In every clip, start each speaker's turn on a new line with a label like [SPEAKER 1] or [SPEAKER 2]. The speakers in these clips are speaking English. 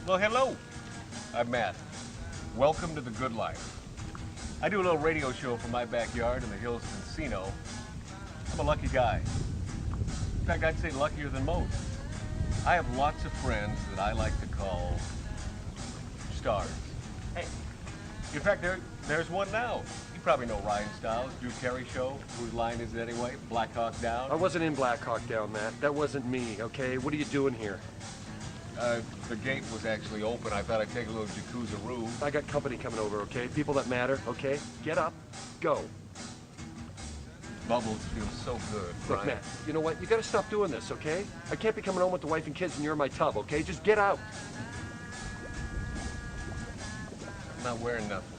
[SPEAKER 1] Well, hello. I'm Matt. Welcome to the good life. I do a little radio show from my backyard in the hills of Encino. I'm a lucky guy. In fact, I'd say luckier than most. I have lots of friends that I like to call stars. Hey, in fact, there's one now. You probably know Ryan Stiles, Drew Carey show. Whose line is it anyway? Black Hawk Down?
[SPEAKER 2] I wasn't in Black Hawk Down, Matt. That wasn't me, okay? What are you doing here?
[SPEAKER 1] The gate was actually open. I thought I'd take a little jacuzzi-roo.
[SPEAKER 2] I got company coming over, okay? People that matter, okay? Get up, go.
[SPEAKER 1] Bubbles feel so good,
[SPEAKER 2] Look,
[SPEAKER 1] Ryan.
[SPEAKER 2] Matt, you know what? You gotta stop doing this, okay? I can't be coming home with the wife and kids and you're in my tub, okay? Just get out.
[SPEAKER 1] I'm not wearing nothing.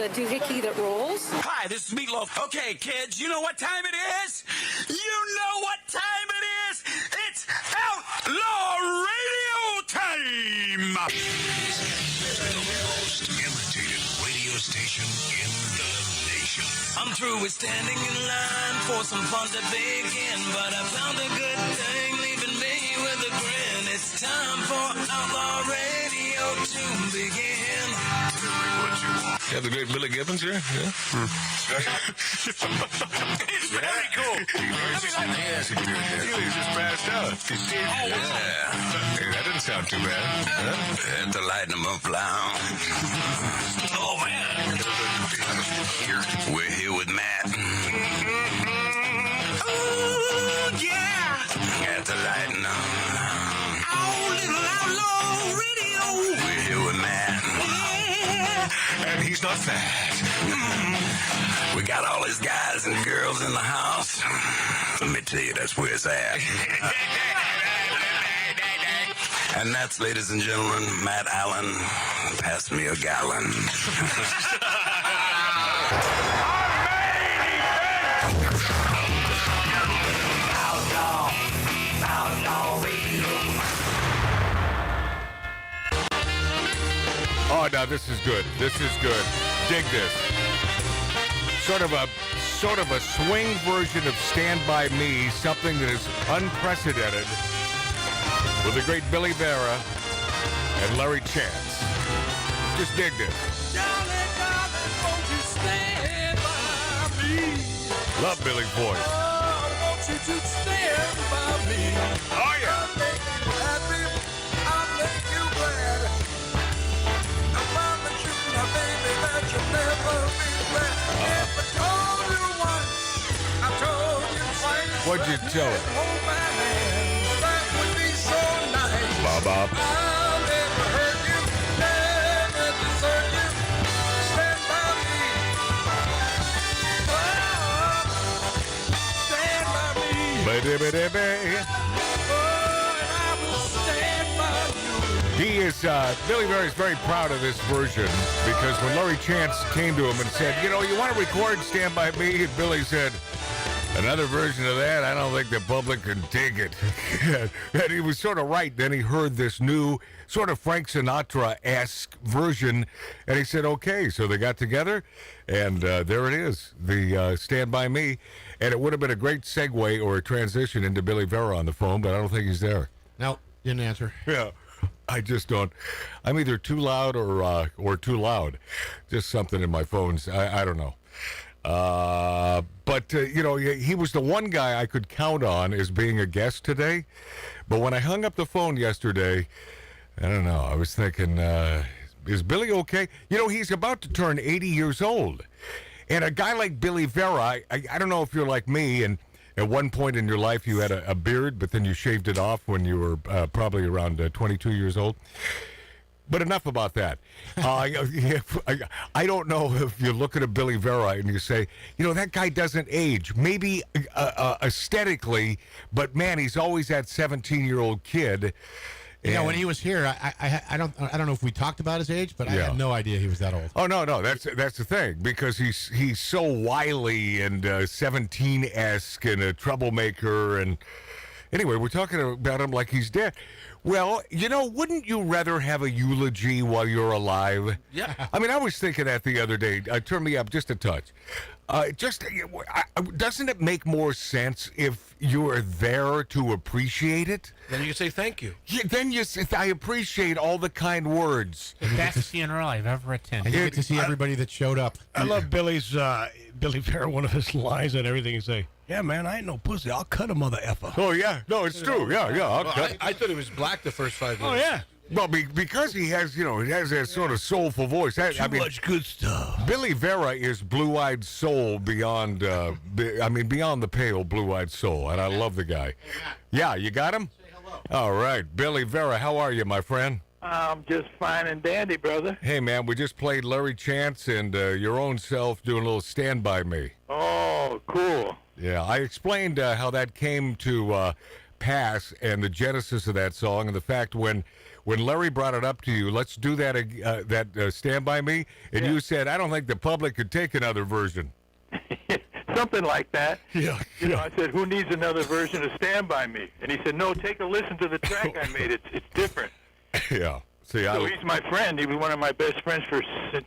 [SPEAKER 3] The doohickey that rolls.
[SPEAKER 4] Hi, this is Meatloaf. Okay, kids, you know what time it is? You know what time it is? It's Outlaw Radio time!
[SPEAKER 5] The most imitated radio station in the nation.
[SPEAKER 4] I'm through with standing in line for some fun to begin, but I found a good thing leaving me with a grin. It's time for Outlaw Radio to begin.
[SPEAKER 5] What you want.
[SPEAKER 6] You have the great Billy Gibbons here? Yeah.
[SPEAKER 4] It's very cool.
[SPEAKER 6] He's just passed out. Hey, that didn't sound too bad.
[SPEAKER 4] Had to lighten them up loud. Oh, man. We're here with Matt. Oh, yeah. Had to lighten up. Oh, little Outlaw Radio. We're here with Matt.
[SPEAKER 6] And he's not fat.
[SPEAKER 4] We got all his guys and girls in the house. Let me tell you, that's where it's at. And that's, ladies and gentlemen, Matt Allen. Pass me a gallon.
[SPEAKER 6] Oh, no, this is good. This is good. Dig this. Sort of a swing version of Stand By Me, something that is unprecedented with the great Billy Vera and Larry Chance. Just dig this.
[SPEAKER 4] Darling, darling, won't you stand by me?
[SPEAKER 6] Love Billy's voice.
[SPEAKER 4] Oh, I want you to stand by me.
[SPEAKER 6] Oh, yeah.
[SPEAKER 4] I'll make you happy. I'll make you glad. I promise you, my baby, that you'll never regret. If I told you once, I told you twice.
[SPEAKER 6] What'd you tell her?
[SPEAKER 4] Hold my hand. That would be so nice.
[SPEAKER 6] Bob.
[SPEAKER 4] I'll never hurt you, never desert you. Stand by me. Oh, stand by me.
[SPEAKER 6] Ba-da-ba-da-ba.
[SPEAKER 4] Oh, and I will stand by you.
[SPEAKER 6] He is, Billy Vera is very proud of this version because when Larry Chance came to him and said, you know, you want to record Stand By Me? And Billy said, another version of that, I don't think the public can take it. And he was sort of right. Then he heard this new sort of Frank Sinatra-esque version, and he said, okay. So they got together, and there it is, the Stand By Me. And it would have been a great segue or a transition into Billy Vera on the phone, but I don't think he's there.
[SPEAKER 7] No, didn't answer.
[SPEAKER 6] Yeah. I just don't. I'm either too loud or too loud. Just something in my phones. I don't know. But you know, he was the one guy I could count on as being a guest today. But when I hung up the phone yesterday, I don't know. I was thinking, is Billy okay? You know, he's about to turn 80 years old. And a guy like Billy Vera, I don't know if you're like me and at one point in your life you had a beard, but then you shaved it off when you were probably around 22 years old. But enough about that. I don't know if you look at a Billy Vera and you say, you know, that guy doesn't age. Maybe aesthetically, but man, he's always that 17-year-old kid.
[SPEAKER 3] Yeah, when he was here, I don't know if we talked about his age, but I had no idea he was that old.
[SPEAKER 6] Oh no, that's the thing, because he's so wily and 17-esque and a troublemaker, and anyway, we're talking about him like he's dead. Well, wouldn't you rather have a eulogy while you're alive?
[SPEAKER 3] Yeah.
[SPEAKER 6] I mean, I was thinking that the other day. Turn me up just a touch. Doesn't it make more sense if you're there to appreciate it?
[SPEAKER 7] Then you can say thank you.
[SPEAKER 6] Yeah, then I appreciate all the kind words.
[SPEAKER 8] The best funeral I've ever attended.
[SPEAKER 3] And you get to see everybody that showed up.
[SPEAKER 7] I love Billy Vera, one of his lines and everything. He say, "Yeah, man, I ain't no pussy. I'll cut a mother effer."
[SPEAKER 6] Oh yeah, no, it's true. Yeah.
[SPEAKER 2] I thought he was black the first 5 years.
[SPEAKER 7] Oh yeah.
[SPEAKER 6] Well, because he has, he has that sort of soulful voice.
[SPEAKER 7] Too much good stuff.
[SPEAKER 6] Billy Vera is blue-eyed soul beyond, beyond the pale blue-eyed soul, and I love the guy. Yeah, you got him?
[SPEAKER 9] Say hello.
[SPEAKER 6] All right, Billy Vera, how are you, my friend?
[SPEAKER 9] I'm just fine and dandy, brother.
[SPEAKER 6] Hey, man, we just played Larry Chance and your own self doing a little Stand By Me.
[SPEAKER 9] Oh, cool.
[SPEAKER 6] Yeah, I explained how that came to pass and the genesis of that song and the fact when Larry brought it up to you, let's do that Stand By Me, and you said, I don't think the public could take another version.
[SPEAKER 9] Something like that.
[SPEAKER 6] Yeah.
[SPEAKER 9] I said, who needs another version of Stand By Me? And he said, no, take a listen to the track I made. It's different.
[SPEAKER 6] Yeah. See,
[SPEAKER 9] So he's my friend. He was one of my best friends since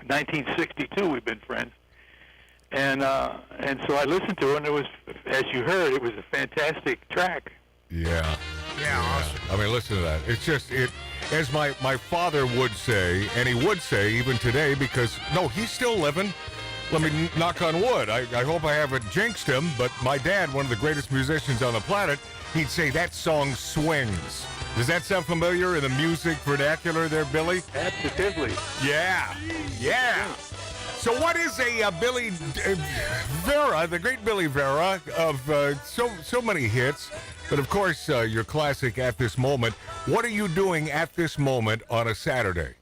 [SPEAKER 9] 1962. We've been friends. And so I listened to it, and it was, as you heard, it was a fantastic track.
[SPEAKER 6] Yeah.
[SPEAKER 7] Yeah, awesome.
[SPEAKER 6] I mean, listen to that. It's just, as my father would say, and he would say even today, because, no, he's still living. Let me knock on wood. I hope I haven't jinxed him, but my dad, one of the greatest musicians on the planet, he'd say that song swings. Does that sound familiar in the music vernacular there, Billy?
[SPEAKER 9] Absolutely.
[SPEAKER 6] Yeah. So what is a Billy Vera, the great Billy Vera, of so many hits, but of course your classic At This Moment. What are you doing at this moment on a Saturday?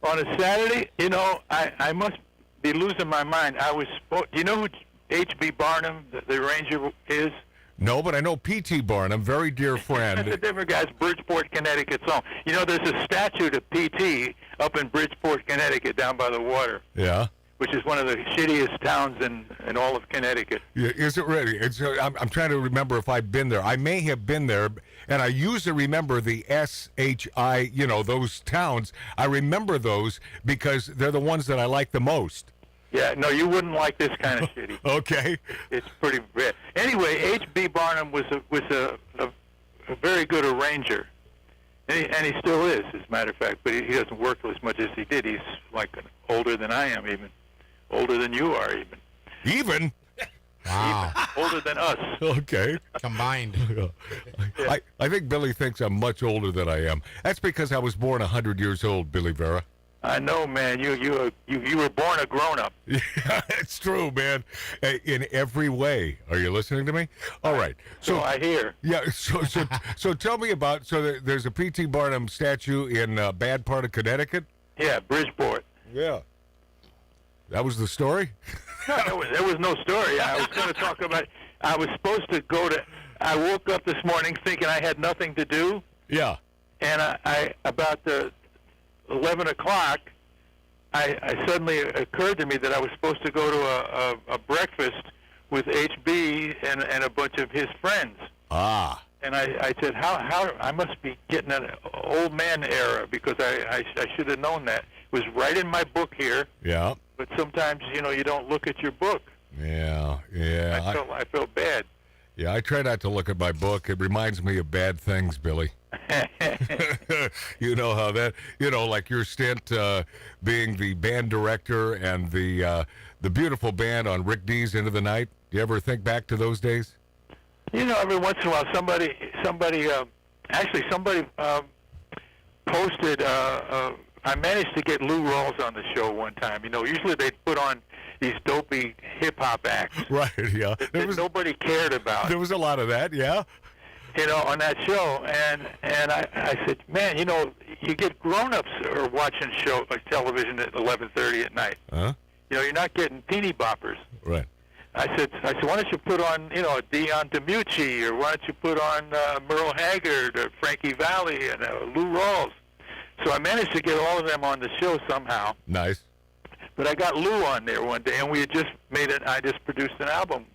[SPEAKER 9] On a Saturday, I must be losing my mind. Do you know who H.B. Barnum, the arranger, is?
[SPEAKER 6] No, but I know P.T. Barnum, very dear friend.
[SPEAKER 9] That's a different guy's Bridgeport, Connecticut song. There's a statue to P.T. up in Bridgeport, Connecticut, down by the water.
[SPEAKER 6] Yeah.
[SPEAKER 9] Which is one of the shittiest towns in all of Connecticut.
[SPEAKER 6] Yeah, is it really? I'm trying to remember if I've been there. I may have been there, and I usually remember the S-H-I, those towns. I remember those because they're the ones that I like the most.
[SPEAKER 9] Yeah, no, you wouldn't like this kind of shitty.
[SPEAKER 6] Okay.
[SPEAKER 9] It's pretty bad. Anyway, H.B. Barnum was a very good arranger. And he still is, as a matter of fact, but he doesn't work as much as he did. He's like older than I am, even. Older than you are, even.
[SPEAKER 6] Even?
[SPEAKER 3] Wow.
[SPEAKER 9] Even older than us.
[SPEAKER 6] Okay.
[SPEAKER 3] Combined.
[SPEAKER 6] I think Billy thinks I'm much older than I am. That's because I was born 100 years old, Billy Vera.
[SPEAKER 9] I know, man. You were born a grown-up.
[SPEAKER 6] Yeah, it's true, man. In every way. Are you listening to me? All right.
[SPEAKER 9] So I hear.
[SPEAKER 6] Yeah. So tell me about. So there's a P.T. Barnum statue in a bad part of Connecticut.
[SPEAKER 9] Yeah, Bridgeport.
[SPEAKER 6] Yeah. That was the story.
[SPEAKER 9] No, there was no story. I was going to talk about. I was supposed to go to. I woke up this morning thinking I had nothing to do.
[SPEAKER 6] Yeah.
[SPEAKER 9] And I about the 11 o'clock, I suddenly occurred to me that I was supposed to go to a breakfast with HB and a bunch of his friends.
[SPEAKER 6] Ah.
[SPEAKER 9] And I said, how I must be getting an old man era because I should have known that. It was right in my book here.
[SPEAKER 6] Yeah.
[SPEAKER 9] But sometimes, you don't look at your book.
[SPEAKER 6] Yeah.
[SPEAKER 9] I felt bad.
[SPEAKER 6] Yeah, I try not to look at my book. It reminds me of bad things, Billy. You know how that, like your stint being the band director and the beautiful band on Rick D's Into the Night. Do you ever think back to those days?
[SPEAKER 9] Every once in a while, somebody posted. I managed to get Lou Rawls on the show one time. Usually they put on these dopey hip hop acts.
[SPEAKER 6] Right. Yeah.
[SPEAKER 9] That nobody cared about.
[SPEAKER 6] There was a lot of that. Yeah.
[SPEAKER 9] On that show, and I said, man, you get grown-ups are watching television at 11:30 at night.
[SPEAKER 6] Huh?
[SPEAKER 9] You're not getting teeny boppers.
[SPEAKER 6] Right.
[SPEAKER 9] I said, why don't you put on, Dion DiMucci, or why don't you put on Merle Haggard, or Frankie Valli, and Lou Rawls. So I managed to get all of them on the show somehow.
[SPEAKER 6] Nice.
[SPEAKER 9] But I got Lou on there one day, and we had just I just produced an album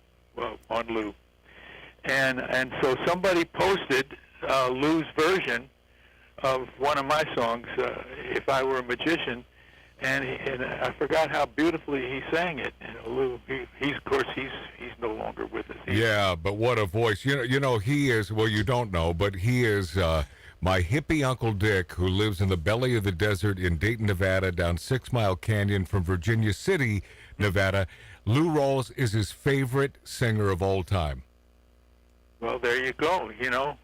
[SPEAKER 9] on Lou. And so somebody posted Lou's version of one of my songs, If I Were a Magician, and I forgot how beautifully he sang it. Lou, he's of course he's no longer with us.
[SPEAKER 6] Yeah, but what a voice! You know he is. Well, you don't know, but he is my hippie Uncle Dick, who lives in the belly of the desert in Dayton, Nevada, down 6 Mile Canyon from Virginia City, Nevada. Lou Rawls is his favorite singer of all time.
[SPEAKER 9] Well, there you go.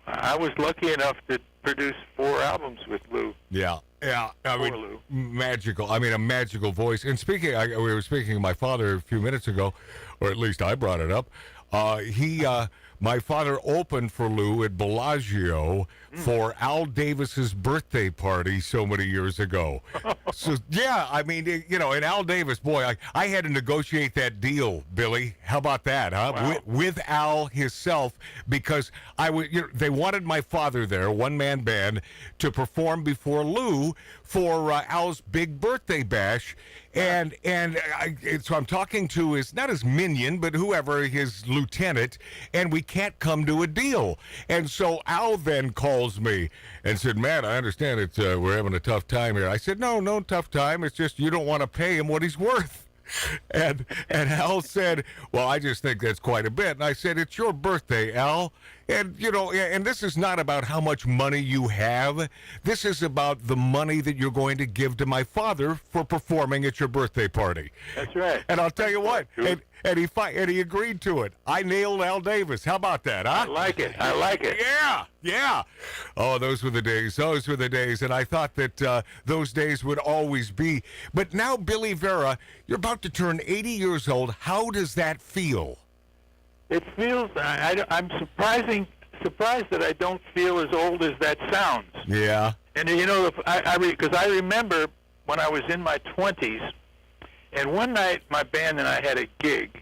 [SPEAKER 9] I was lucky enough to produce 4 albums with Lou.
[SPEAKER 6] Yeah. I mean,
[SPEAKER 9] Lou.
[SPEAKER 6] magical. I mean, a magical voice. And speaking, we were speaking of my father a few minutes ago, or at least I brought it up. My father opened for Lou at Bellagio for Al Davis's birthday party so many years ago. So, yeah, I mean, and Al Davis, boy, I had to negotiate that deal, Billy. How about that, huh?
[SPEAKER 9] Wow.
[SPEAKER 6] With Al himself, because they wanted my father there, one-man band, to perform before Lou for Al's big birthday bash. And so I'm talking to not his minion, but whoever, his lieutenant, and we can't come to a deal. And so Al then calls me and said, "Man, I understand we're having a tough time here." I said, No tough time. It's just you don't want to pay him what he's worth. And Al said, "Well, I just think that's quite a bit." And I said, "It's your birthday, Al. And, and this is not about how much money you have. This is about the money that you're going to give to my father for performing at your birthday party."
[SPEAKER 9] That's right.
[SPEAKER 6] And I'll tell you what, and he agreed to it. I nailed Al Davis. How about that, huh?
[SPEAKER 9] I like it.
[SPEAKER 6] Yeah. Oh, those were the days. And I thought that those days would always be. But now, Billy Vera, you're about to turn 80 years old. How does that feel?
[SPEAKER 9] It feels. I'm surprised that I don't feel as old as that sounds.
[SPEAKER 6] Yeah.
[SPEAKER 9] And because I remember when I was in my 20s, and one night my band and I had a gig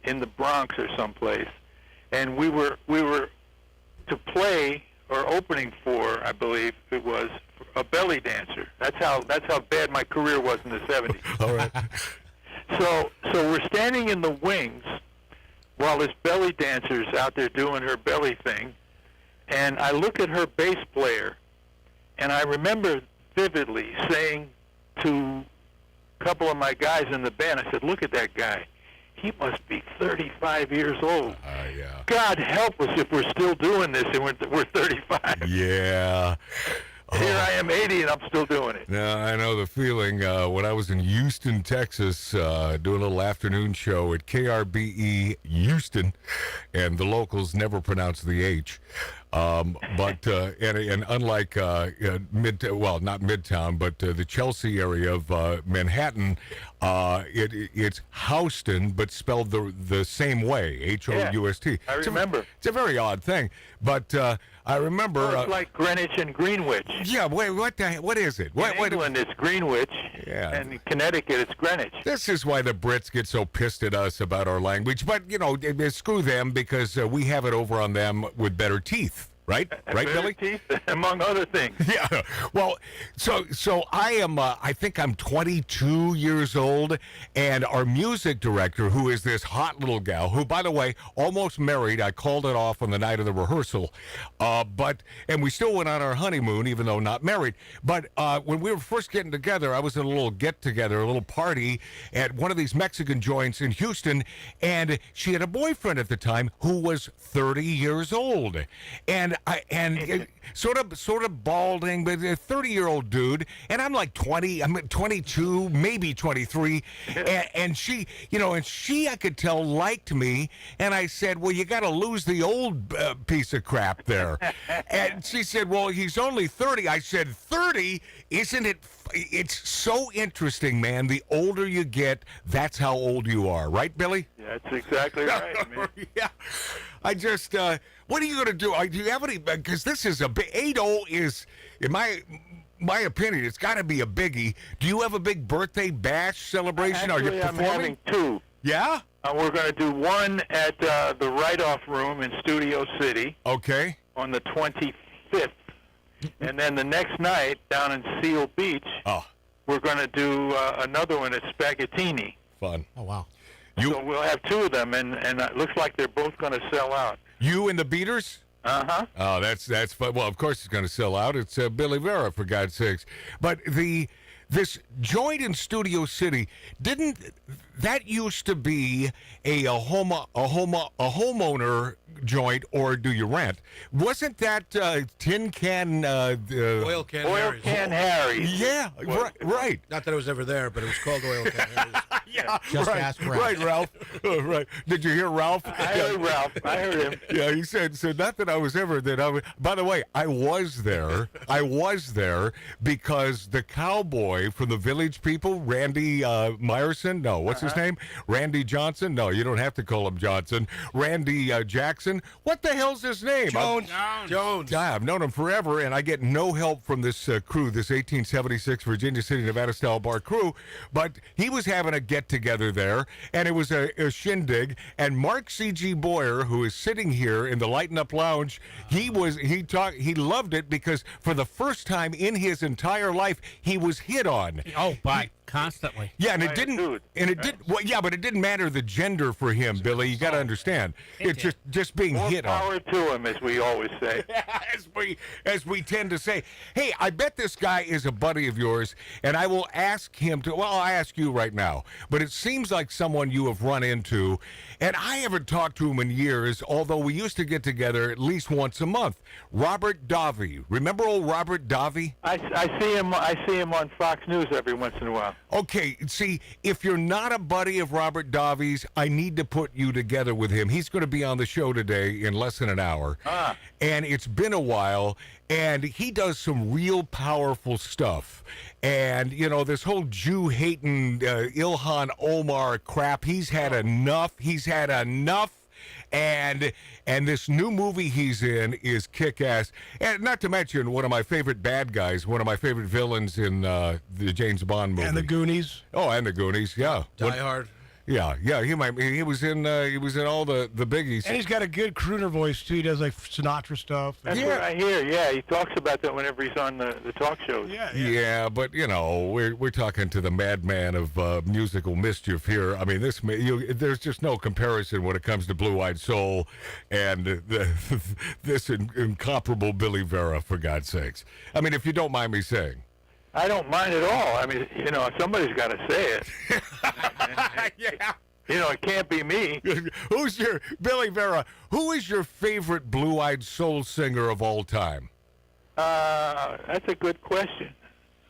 [SPEAKER 9] in the Bronx or someplace, and we were to play or opening for, I believe it was, a belly dancer. That's how bad my career was in the 70s.
[SPEAKER 6] All right.
[SPEAKER 9] So we're standing in the wings while this belly dancer's out there doing her belly thing, and I look at her bass player, and I remember vividly saying to a couple of my guys in the band, I said, "Look at that guy. He must be 35 years old.
[SPEAKER 6] Yeah.
[SPEAKER 9] God help us if we're still doing this and we're 35.
[SPEAKER 6] Yeah.
[SPEAKER 9] Here I am 80 and I'm still doing it."
[SPEAKER 6] Yeah, I know the feeling. When I was in Houston, Texas, doing a little afternoon show at KRBE Houston, and the locals never pronounce the H. But unlike not Midtown, but the Chelsea area of Manhattan, it's Houston, but spelled the same way, Houst.
[SPEAKER 9] Yeah, I remember.
[SPEAKER 6] It's a very odd thing, but I remember.
[SPEAKER 9] Well, it's like Greenwich and Greenwich.
[SPEAKER 6] Yeah, wait, what is it?
[SPEAKER 9] In England, it's Greenwich, and in Connecticut, it's Greenwich.
[SPEAKER 6] This is why the Brits get so pissed at us about our language, but, screw them, because we have it over on them with better teeth. Right, Billy?
[SPEAKER 9] Teeth, among other things.
[SPEAKER 6] Yeah. Well, so I am. I think I'm 22 years old, and our music director, who is this hot little gal, who, by the way, almost married. I called it off on the night of the rehearsal, and we still went on our honeymoon, even though not married. But when we were first getting together, I was at a little get-together, a little party at one of these Mexican joints in Houston, and she had a boyfriend at the time who was 30 years old, and sort of balding, but a 30-year-old dude, and I'm like 20, I'm 22, maybe 23, and she, I could tell, liked me, and I said, "Well, you got to lose the old piece of crap there," and she said, "Well, he's only 30. I said, 30? Isn't it? It's so interesting, man. The older you get, that's how old you are, right, Billy?"
[SPEAKER 9] Yeah, that's exactly right, man.
[SPEAKER 6] Yeah. I just, what are you going to do? Do you have any, because this is 8-0 is, in my opinion, it's got to be a biggie. Do you have a big birthday bash celebration?
[SPEAKER 9] Actually,
[SPEAKER 6] Are you performing?
[SPEAKER 9] I'm having 2.
[SPEAKER 6] Yeah?
[SPEAKER 9] We're going to do one at the Write-Off Room in Studio City.
[SPEAKER 6] Okay.
[SPEAKER 9] On the 25th. And then the next night, down in Seal Beach, we're going to do another one at Spaghettini.
[SPEAKER 6] Fun.
[SPEAKER 3] Oh, wow.
[SPEAKER 9] So we'll have two of them, and it looks like they're both going to sell out.
[SPEAKER 6] You and the Beaters?
[SPEAKER 9] Uh-huh.
[SPEAKER 6] Oh, that's fun. Well, of course it's going to sell out. It's Billy Vera, for God's sakes. But this joint in Studio City, didn't that used to be a homeowner joint, or do you rent? Wasn't that tin can
[SPEAKER 7] Oil Can Harry's.
[SPEAKER 9] Harry's.
[SPEAKER 6] Yeah, right.
[SPEAKER 7] Not that I was ever there, but it was called Oil Can Harry's.
[SPEAKER 6] Yeah,
[SPEAKER 3] Just
[SPEAKER 6] right,
[SPEAKER 3] ask Ralph.
[SPEAKER 6] right, Ralph. Right. Did you hear Ralph?
[SPEAKER 9] I heard Ralph. I heard him.
[SPEAKER 6] Yeah, he said, so not that I was ever, by the way, I was there because the cowboy from the Village People, Randy Meyerson, no, what's his name? Randy Johnson? No, you don't have to call him Johnson. Randy Jackson. What the hell's his name?
[SPEAKER 7] Jones.
[SPEAKER 6] Yeah, I've known him forever, and I get no help from this crew, this 1876 Virginia City, Nevada-style bar crew, but he was having a get-together there, and it was a shindig, and Mark C.G. Boyer, who is sitting here in the Lighten Up Lounge, he loved it because for the first time in his entire life, he was hit on.
[SPEAKER 8] Oh, constantly.
[SPEAKER 6] Yeah, and it didn't. Well, yeah, but it didn't matter the gender for him, Billy. You got to understand. It's just being hit on.
[SPEAKER 9] More power to him, as we always say.
[SPEAKER 6] as we tend to say. Hey, I bet this guy is a buddy of yours, and I will ask him to. Well, I'll ask you right now. But it seems like someone you have run into, and I haven't talked to him in years. Although we used to get together at least once a month. Robert Davi. Remember old Robert Davi?
[SPEAKER 9] I see him. I see him on Fox News every once in a while.
[SPEAKER 6] Okay, see, if you're not a buddy of Robert Davi's, I need to put you together with him. He's going to be on the show today in less than an hour. And it's been a while, and he does some real powerful stuff. And, you know, this whole Jew-hating Ilhan Omar crap, he's had enough. And this new movie he's in is kick-ass. And not to mention one of my favorite bad guys, one of my favorite villains in the James Bond movie.
[SPEAKER 7] And the Goonies.
[SPEAKER 6] Oh, and the Goonies, yeah.
[SPEAKER 7] Die Hard.
[SPEAKER 6] Yeah, he was in all the biggies.
[SPEAKER 7] And he's got a good crooner voice too. He does like Sinatra stuff.
[SPEAKER 9] That's what I hear. Yeah, he talks about that whenever he's on the talk shows.
[SPEAKER 6] Yeah, but you know, we're talking to the madman of musical mischief here. I mean, there's just no comparison when it comes to Blue Eyed Soul and this incomparable Billy Vera, for God's sakes. I mean, if you don't mind me saying.
[SPEAKER 9] I don't mind at all. I mean, you know, somebody's got to say it.
[SPEAKER 6] Yeah.
[SPEAKER 9] You know, it can't be me.
[SPEAKER 6] Billy Vera, who is your favorite Blue-Eyed Soul singer of all time?
[SPEAKER 9] That's a good question.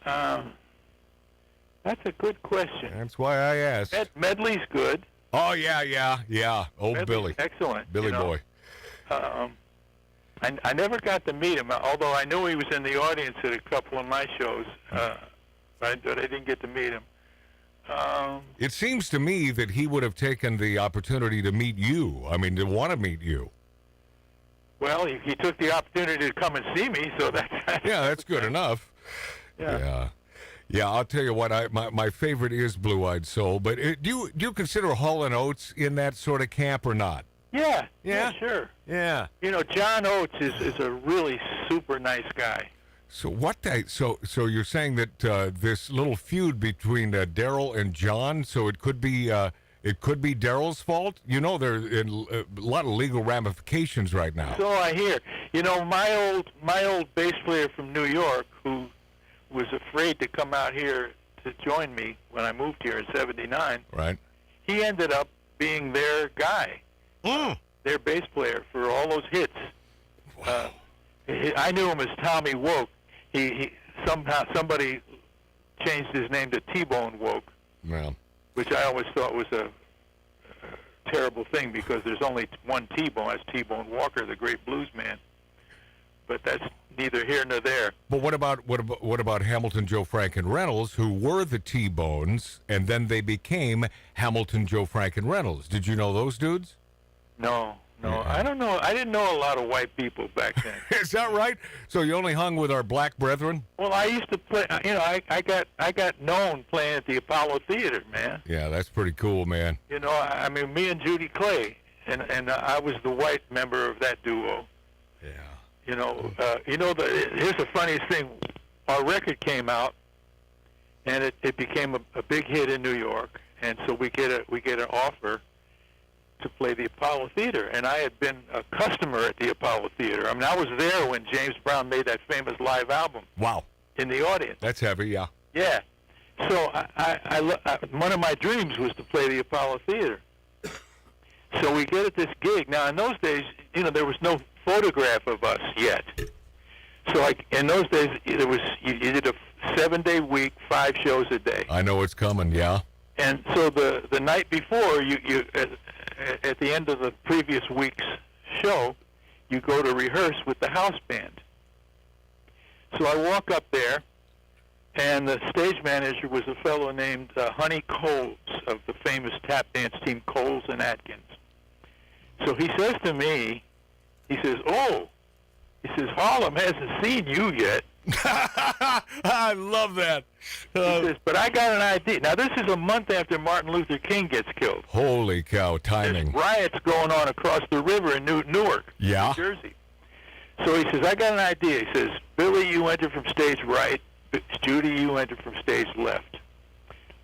[SPEAKER 9] That's a good question.
[SPEAKER 6] That's why I asked.
[SPEAKER 9] Medley's good.
[SPEAKER 6] Oh, yeah. Old
[SPEAKER 9] Medley's
[SPEAKER 6] Billy.
[SPEAKER 9] Excellent.
[SPEAKER 6] Billy boy.
[SPEAKER 9] I never got to meet him, although I knew he was in the audience at a couple of my shows, but I didn't get to meet him.
[SPEAKER 6] It seems to me that he would have taken the opportunity to meet you. I mean, to want to meet you.
[SPEAKER 9] Well, he took the opportunity to come and see me, so that's...
[SPEAKER 6] Yeah, that's good enough. Yeah, I'll tell you what, my favorite is Blue-Eyed Soul, but do you consider Hall & Oates in that sort of camp or not?
[SPEAKER 9] Yeah, sure.
[SPEAKER 6] Yeah.
[SPEAKER 9] You know, John Oates is a really super nice guy.
[SPEAKER 6] So so you're saying that this little feud between Daryl and John, so it could be Daryl's fault? You know, there are a lot of legal ramifications right now.
[SPEAKER 9] So I hear. You know, my old bass player from New York, who was afraid to come out here to join me when I moved here in '79.
[SPEAKER 6] Right.
[SPEAKER 9] He ended up being their guy. Their bass player for all those hits.
[SPEAKER 6] Wow.
[SPEAKER 9] I knew him as Tommy Woke. He somebody changed his name to T-Bone Woke, which I always thought was a terrible thing because there's only one T-Bone. That's T-Bone Walker, the great blues man. But that's neither here nor there.
[SPEAKER 6] But what about Hamilton, Joe Frank, and Reynolds, who were the T-Bones, and then they became Hamilton, Joe Frank, and Reynolds? Did you know those dudes?
[SPEAKER 9] No, No, I don't know. I didn't know a lot of white people back then.
[SPEAKER 6] Is that right? So you only hung with our black brethren?
[SPEAKER 9] Well, I used to play. You know, I got known playing at the Apollo Theater, man.
[SPEAKER 6] Yeah, that's pretty cool, man.
[SPEAKER 9] You know, I mean, me and Judy Clay, and I was the white member of that duo.
[SPEAKER 6] Yeah.
[SPEAKER 9] You know, here's the funniest thing. Our record came out, and it became a big hit in New York, and so we get an offer to play the Apollo Theater, and I had been a customer at the Apollo Theater. I mean, I was there when James Brown made that famous live album.
[SPEAKER 6] Wow.
[SPEAKER 9] In the audience.
[SPEAKER 6] That's heavy, yeah.
[SPEAKER 9] Yeah. So one of my dreams was to play the Apollo Theater. So we get at this gig. Now, in those days, you know, there was no photograph of us yet. So in those days, there was you did a 7-day week, 5 shows a day.
[SPEAKER 6] I know it's coming, yeah.
[SPEAKER 9] And so the night before, you at the end of the previous week's show, you go to rehearse with the house band. So I walk up there, and the stage manager was a fellow named Honey Coles of the famous tap dance team Coles and Atkins. So he says to me, he says, Harlem hasn't seen you yet.
[SPEAKER 6] I love that.
[SPEAKER 9] He says, but I got an idea. Now, this is a month after Martin Luther King gets killed.
[SPEAKER 6] Holy cow, timing.
[SPEAKER 9] There's riots going on across the river in Newark,
[SPEAKER 6] yeah.
[SPEAKER 9] New Jersey. So he says, I got an idea. He says, Billy, you enter from stage right. Judy, you enter from stage left.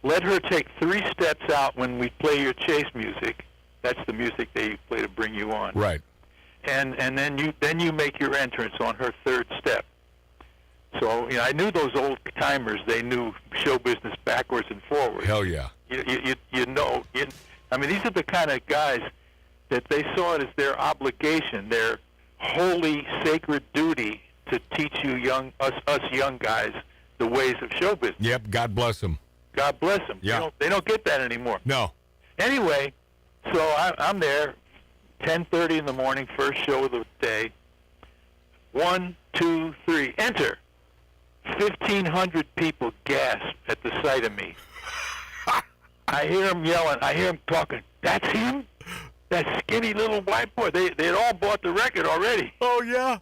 [SPEAKER 9] Let her take 3 steps out when we play your chase music. That's the music they play to bring you on.
[SPEAKER 6] Right.
[SPEAKER 9] And then you make your entrance on her 3rd step. So, you know, I knew those old timers. They knew show business backwards and forwards.
[SPEAKER 6] Hell yeah.
[SPEAKER 9] You know. I mean, these are the kind of guys that they saw it as their obligation, their holy, sacred duty to teach you us young guys the ways of show business.
[SPEAKER 6] Yep. God bless them.
[SPEAKER 9] God bless them.
[SPEAKER 6] Yeah.
[SPEAKER 9] They don't get that anymore.
[SPEAKER 6] No.
[SPEAKER 9] Anyway, so I'm there, 10:30 in the morning, first show of the day. 1, 2, 3, enter. 1,500 people gasp at the sight of me. I hear them yelling. I hear them talking. That's him? That skinny little white boy. They'd all bought the record already.
[SPEAKER 6] Oh, yeah.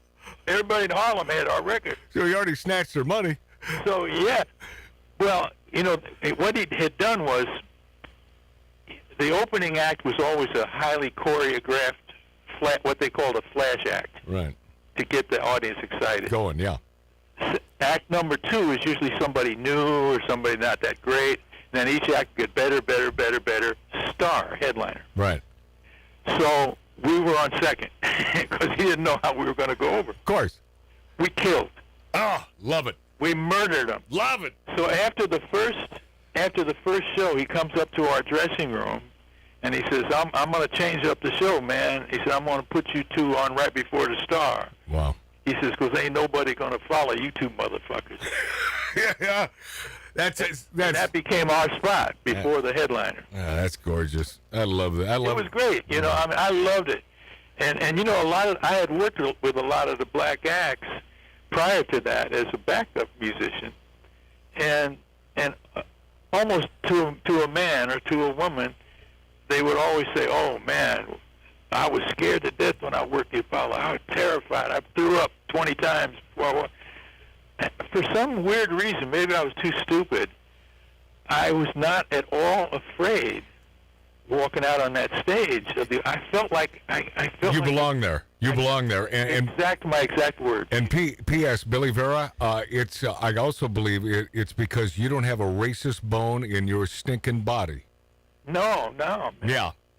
[SPEAKER 9] Everybody in Harlem had our record.
[SPEAKER 6] So he already snatched their money.
[SPEAKER 9] So, yeah. Well, you know, what he had done was the opening act was always a highly choreographed, what they called a flash act.
[SPEAKER 6] Right.
[SPEAKER 9] To get the audience excited.
[SPEAKER 6] Going, yeah.
[SPEAKER 9] Act number 2 is usually somebody new or somebody not that great. And then each act get better, star, headliner.
[SPEAKER 6] Right.
[SPEAKER 9] So we were on second because he didn't know how we were going to go over.
[SPEAKER 6] Of course.
[SPEAKER 9] We killed.
[SPEAKER 6] Oh, love it.
[SPEAKER 9] We murdered him.
[SPEAKER 6] Love it.
[SPEAKER 9] So after the first show, he comes up to our dressing room and he says, I'm going to change up the show, man. He said, I'm going to put you 2 on right before the star.
[SPEAKER 6] Wow.
[SPEAKER 9] He says, because ain't nobody going to follow you 2 motherfuckers.
[SPEAKER 6] Yeah.
[SPEAKER 9] That became our spot before the headliner.
[SPEAKER 6] Yeah, that's gorgeous. I love that.
[SPEAKER 9] It was great. You know, I mean, I loved it. And you know, I had worked with a lot of the black acts prior to that as a backup musician. And almost to a man or to a woman, they would always say, oh, man, I was scared to death when I worked the Apollo. I was terrified. I threw up 20 times. For some weird reason, maybe I was too stupid, I was not at all afraid walking out on that stage. I felt like
[SPEAKER 6] you belong there. You belong there. And
[SPEAKER 9] my exact word.
[SPEAKER 6] And P.S. Billy Vera, it's I also believe it's because you don't have a racist bone in your stinking body.
[SPEAKER 9] No, man.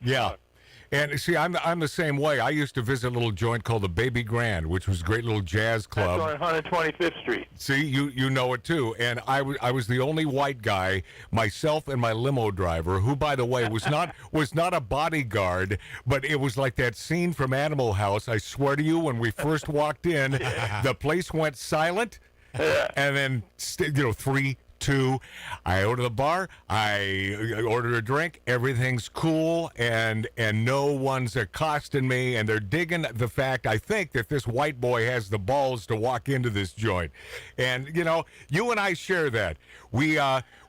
[SPEAKER 6] Yeah. And see, I'm the same way. I used to visit a little joint called the Baby Grand, which was a great little jazz club.
[SPEAKER 9] That's on 125th Street.
[SPEAKER 6] See, you know it too. And I was the only white guy, myself and my limo driver, who, by the way, was not a bodyguard, but it was like that scene from Animal House. I swear to you, when we first walked in, the place went silent, and then 3, 2, I go to the bar, I order a drink, everything's cool, and no one's accosting me, and they're digging the fact, I think, that this white boy has the balls to walk into this joint. And, you know, you and I share that. We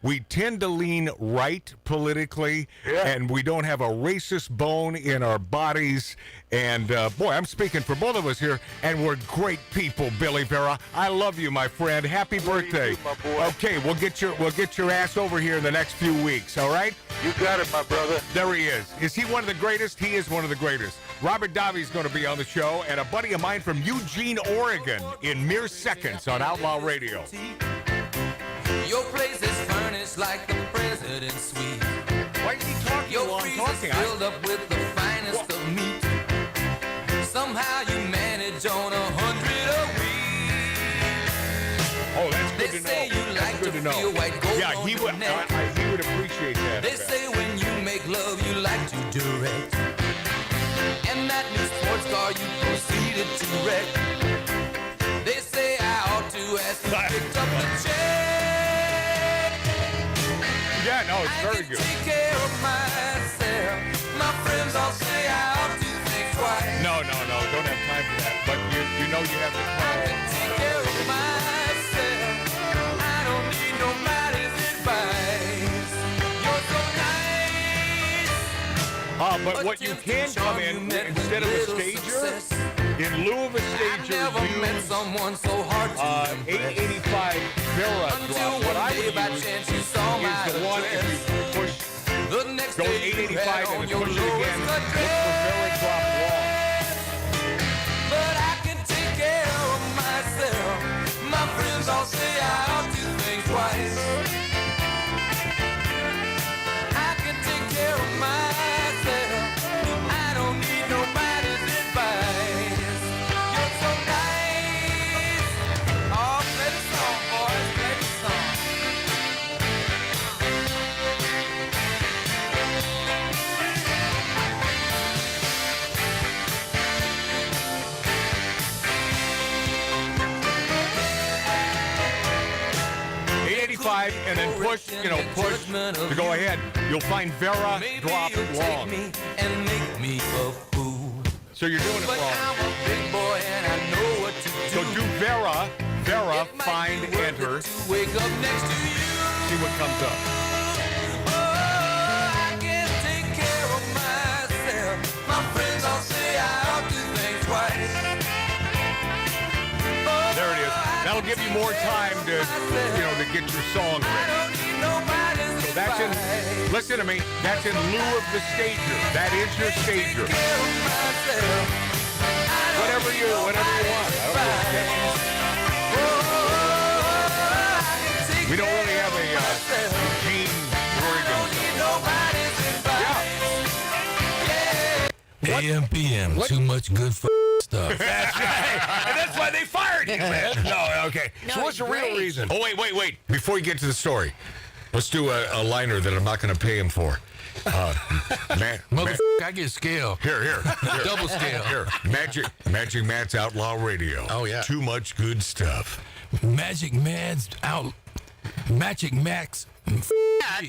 [SPEAKER 6] We tend to lean right politically, and we don't have a racist bone in our bodies. And, boy, I'm speaking for both of us here, and we're great people, Billy Vera. I love you, my friend. Happy birthday.
[SPEAKER 9] You, my boy.
[SPEAKER 6] Okay, we'll get your ass over here in the next few weeks, all right?
[SPEAKER 9] You got it, my brother.
[SPEAKER 6] There he is. Is he one of the greatest? He is one of the greatest. Robert Davi is going to be on the show, and a buddy of mine from Eugene, Oregon, in mere seconds on Outlaw Radio.
[SPEAKER 4] Your place is furnished like the president's suite.
[SPEAKER 6] Why is he talking
[SPEAKER 4] Your
[SPEAKER 6] while I'm
[SPEAKER 4] freezer's
[SPEAKER 6] talking?
[SPEAKER 4] filled up with the finest of meat. Somehow you manage on 100 a week.
[SPEAKER 6] Oh, that's good
[SPEAKER 4] They
[SPEAKER 6] to
[SPEAKER 4] say
[SPEAKER 6] know.
[SPEAKER 4] you
[SPEAKER 6] That's
[SPEAKER 4] like
[SPEAKER 6] good
[SPEAKER 4] to
[SPEAKER 6] to know.
[SPEAKER 4] feel white gold
[SPEAKER 6] Yeah,
[SPEAKER 4] on
[SPEAKER 6] he
[SPEAKER 4] your
[SPEAKER 6] would.
[SPEAKER 4] neck.
[SPEAKER 6] He would appreciate that.
[SPEAKER 4] They say when you make love you like to direct. And that new sports car you proceeded to wreck. They say I ought to ask who picked up the check.
[SPEAKER 6] Yeah, no, it's very
[SPEAKER 4] I can
[SPEAKER 6] good.
[SPEAKER 4] take care of myself. My friends all say I ought to think twice.
[SPEAKER 6] No, don't have time for that. But you know you have to
[SPEAKER 4] I
[SPEAKER 6] call.
[SPEAKER 4] can take care of myself. I don't need nobody's advice. You're so nice.
[SPEAKER 6] But what you can come in instead of a stager, in lieu of a
[SPEAKER 4] I've
[SPEAKER 6] stager,
[SPEAKER 4] never met someone so hard to impress.
[SPEAKER 6] 885 Vera
[SPEAKER 4] Until
[SPEAKER 6] drop. What I
[SPEAKER 4] one day
[SPEAKER 6] would
[SPEAKER 4] by
[SPEAKER 6] use
[SPEAKER 4] chance you saw my
[SPEAKER 6] is the one if
[SPEAKER 4] address.
[SPEAKER 6] you push,
[SPEAKER 4] The next
[SPEAKER 6] go
[SPEAKER 4] day you
[SPEAKER 6] 885
[SPEAKER 4] had
[SPEAKER 6] and
[SPEAKER 4] on
[SPEAKER 6] then
[SPEAKER 4] your
[SPEAKER 6] push it again.
[SPEAKER 4] lowest
[SPEAKER 6] Look for Vera drop long.
[SPEAKER 4] But I can take care of myself. My friends all say I ought to think twice. I can take care of myself. I don't need nobody's advice. You're so nice. Oh, play the song, boys, play the song.
[SPEAKER 6] And then push to go ahead. You'll find Vera
[SPEAKER 4] Maybe
[SPEAKER 6] drop
[SPEAKER 4] you'll take
[SPEAKER 6] long.
[SPEAKER 4] me and make me a fool.
[SPEAKER 6] So you're doing it
[SPEAKER 4] But
[SPEAKER 6] wrong.
[SPEAKER 4] I'm a big boy and I know what to do.
[SPEAKER 6] So do Vera,
[SPEAKER 4] It might
[SPEAKER 6] find,
[SPEAKER 4] be worth
[SPEAKER 6] enter,
[SPEAKER 4] it to wake up next to you.
[SPEAKER 6] see what comes up.
[SPEAKER 4] Oh, I can take care of myself. My friends all say I ought to think twice. Oh,
[SPEAKER 6] There it is. That'll give you more time to, to get your song
[SPEAKER 4] I
[SPEAKER 6] ready.
[SPEAKER 4] don't need nobody's
[SPEAKER 6] So that's in,
[SPEAKER 4] advice.
[SPEAKER 6] listen to me, that's in lieu of the stager. That is your stager.
[SPEAKER 4] Take care of myself. I don't
[SPEAKER 6] Whatever
[SPEAKER 4] need
[SPEAKER 6] you want. I
[SPEAKER 4] nobody's
[SPEAKER 6] don't know.
[SPEAKER 4] advice. Oh, I can take
[SPEAKER 6] We don't really
[SPEAKER 4] care
[SPEAKER 6] have a
[SPEAKER 4] of myself.
[SPEAKER 6] Eugene,
[SPEAKER 4] I
[SPEAKER 6] Oregon.
[SPEAKER 4] don't need nobody's advice. Yeah.
[SPEAKER 10] AM, PM, too much good stuff.
[SPEAKER 7] That's right. And that's why they fired you, man. No, okay. So what's the real reason?
[SPEAKER 6] Oh, wait. Before you get to the story, let's do a liner that I'm not going to pay him for.
[SPEAKER 10] I get scale.
[SPEAKER 6] Here.
[SPEAKER 10] Double scale.
[SPEAKER 6] Here. Magic Matt's Outlaw Radio.
[SPEAKER 7] Oh, yeah.
[SPEAKER 6] Too much good stuff.
[SPEAKER 10] Magic Max.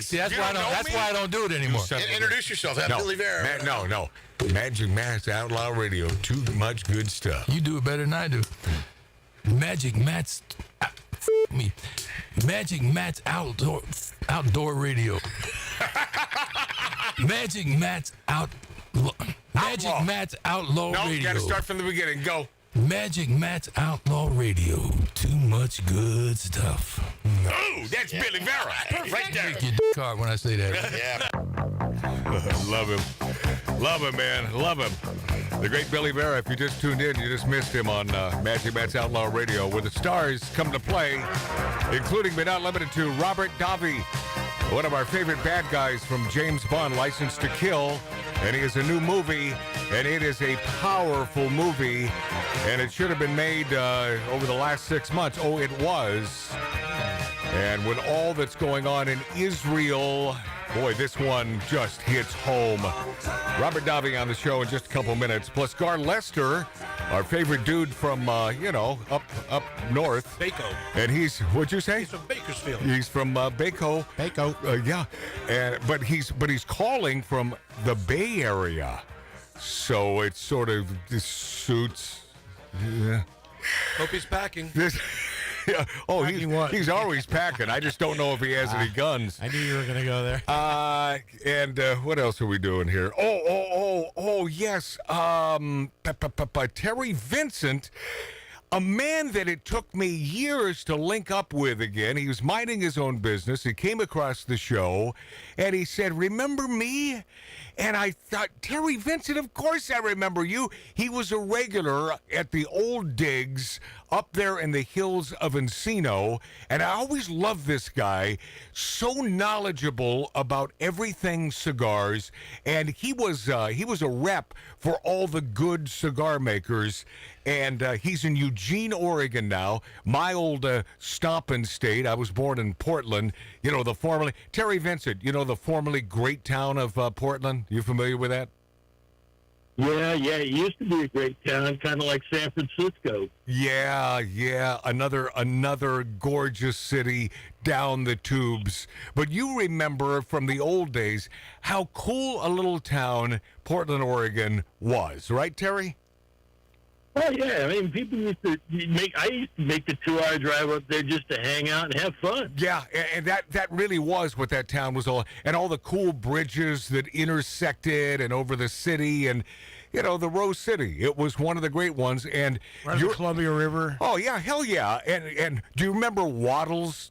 [SPEAKER 10] See, that's why I don't do it anymore.
[SPEAKER 7] Introduce yourself. I'm Billy Vera.
[SPEAKER 6] No. Magic Matt's Outlaw Radio. Too much good stuff.
[SPEAKER 10] You do it better than I do. Magic Matt's me. Magic Matt's outdoor radio. Magic Matt's Magic Matt's Outlaw
[SPEAKER 6] No,
[SPEAKER 10] Radio.
[SPEAKER 6] you got to start from the beginning. Go.
[SPEAKER 10] Magic Matt's Outlaw Radio. Too much good stuff.
[SPEAKER 6] Oh, that's Billy Vera. Right there.
[SPEAKER 10] Take your car when I say that.
[SPEAKER 7] Yeah.
[SPEAKER 6] Love him, man. Love him. The great Billy Vera. If you just tuned in, you just missed him on Magic Matt's Outlaw Radio, where the stars come to play, including but not limited to Robert Davi, one of our favorite bad guys from James Bond, License to Kill. And he has a new movie, and it is a powerful movie, and it should have been made over the last 6 months. Oh, it was. And with all that's going on in Israel, boy, this one just hits home. Robert Davi on the show in just a couple minutes. Plus Gar Lester, our favorite dude from, up north.
[SPEAKER 7] Baco.
[SPEAKER 6] And he's, what'd you say?
[SPEAKER 7] He's from Bakersfield.
[SPEAKER 6] He's from Baco. Yeah. But he's calling from the Bay Area. So it's sort of, this suits. Yeah.
[SPEAKER 7] Hope he's packing.
[SPEAKER 6] Yeah. Oh,
[SPEAKER 3] Packing what?
[SPEAKER 6] he's always packing. I just don't know if he has any guns.
[SPEAKER 3] I knew you were going to go there.
[SPEAKER 6] And what else are we doing here? Oh, yes. Terry Vincent, a man that it took me years to link up with again. He was minding his own business. He came across the show, and he said, "Remember me?" And I thought, Terry Vincent, of course I remember you. He was a regular at the old digs up there in the hills of Encino, and I always loved this guy. So knowledgeable about everything cigars, and he was a rep for all the good cigar makers. And he's in Eugene, Oregon now, my old stomping state. I was born in Portland, the formerly, Terry Vincent, the formerly great town of Portland. You familiar with that?
[SPEAKER 9] Yeah, it used to be a great town, kind of like San Francisco.
[SPEAKER 6] Yeah, another gorgeous city down the tubes. But you remember from the old days how cool a little town Portland, Oregon was, right, Terry?
[SPEAKER 9] Oh, yeah. I mean, people used to I used to make the 2-hour drive up there just to hang out and have fun.
[SPEAKER 6] Yeah, and that really was what that town was all, and all the cool bridges that intersected and over the city, and the Rose City. It was one of the great ones. And
[SPEAKER 7] right the Columbia River.
[SPEAKER 6] Oh yeah, hell yeah. And do you remember Waddles?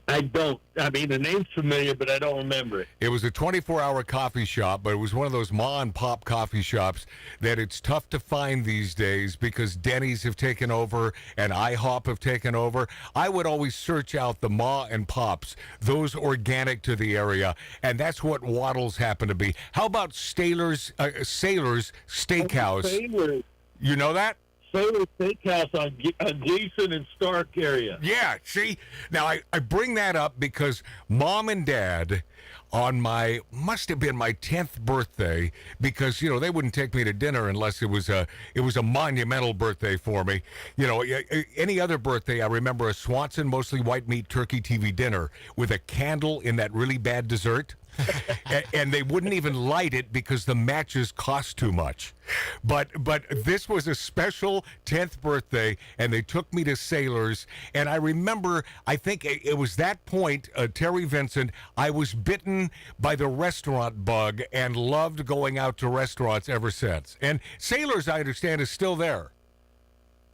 [SPEAKER 9] I don't. I mean, the name's familiar, but I don't remember it.
[SPEAKER 6] It was a 24-hour coffee shop, but it was one of those ma-and-pop coffee shops that it's tough to find these days because Denny's have taken over and IHOP have taken over. I would always search out the ma-and-pops, those organic to the area, and that's what Waddles happened to be. How about Sailor's Steakhouse?
[SPEAKER 9] Sailor.
[SPEAKER 6] You know that?
[SPEAKER 9] Sailor Steakhouse on Gleason and Stark area.
[SPEAKER 6] Yeah, see? Now, I bring that up because Mom and Dad, on must have been my 10th birthday, because, they wouldn't take me to dinner unless it was a monumental birthday for me. Any other birthday, I remember a Swanson, mostly white meat turkey TV dinner with a candle in that really bad dessert. And they wouldn't even light it because the matches cost too much. But this was a special 10th birthday, and they took me to Sailor's. And I remember, I think it was that point, Terry Vincent, I was bitten by the restaurant bug and loved going out to restaurants ever since. And Sailor's, I understand, is still there.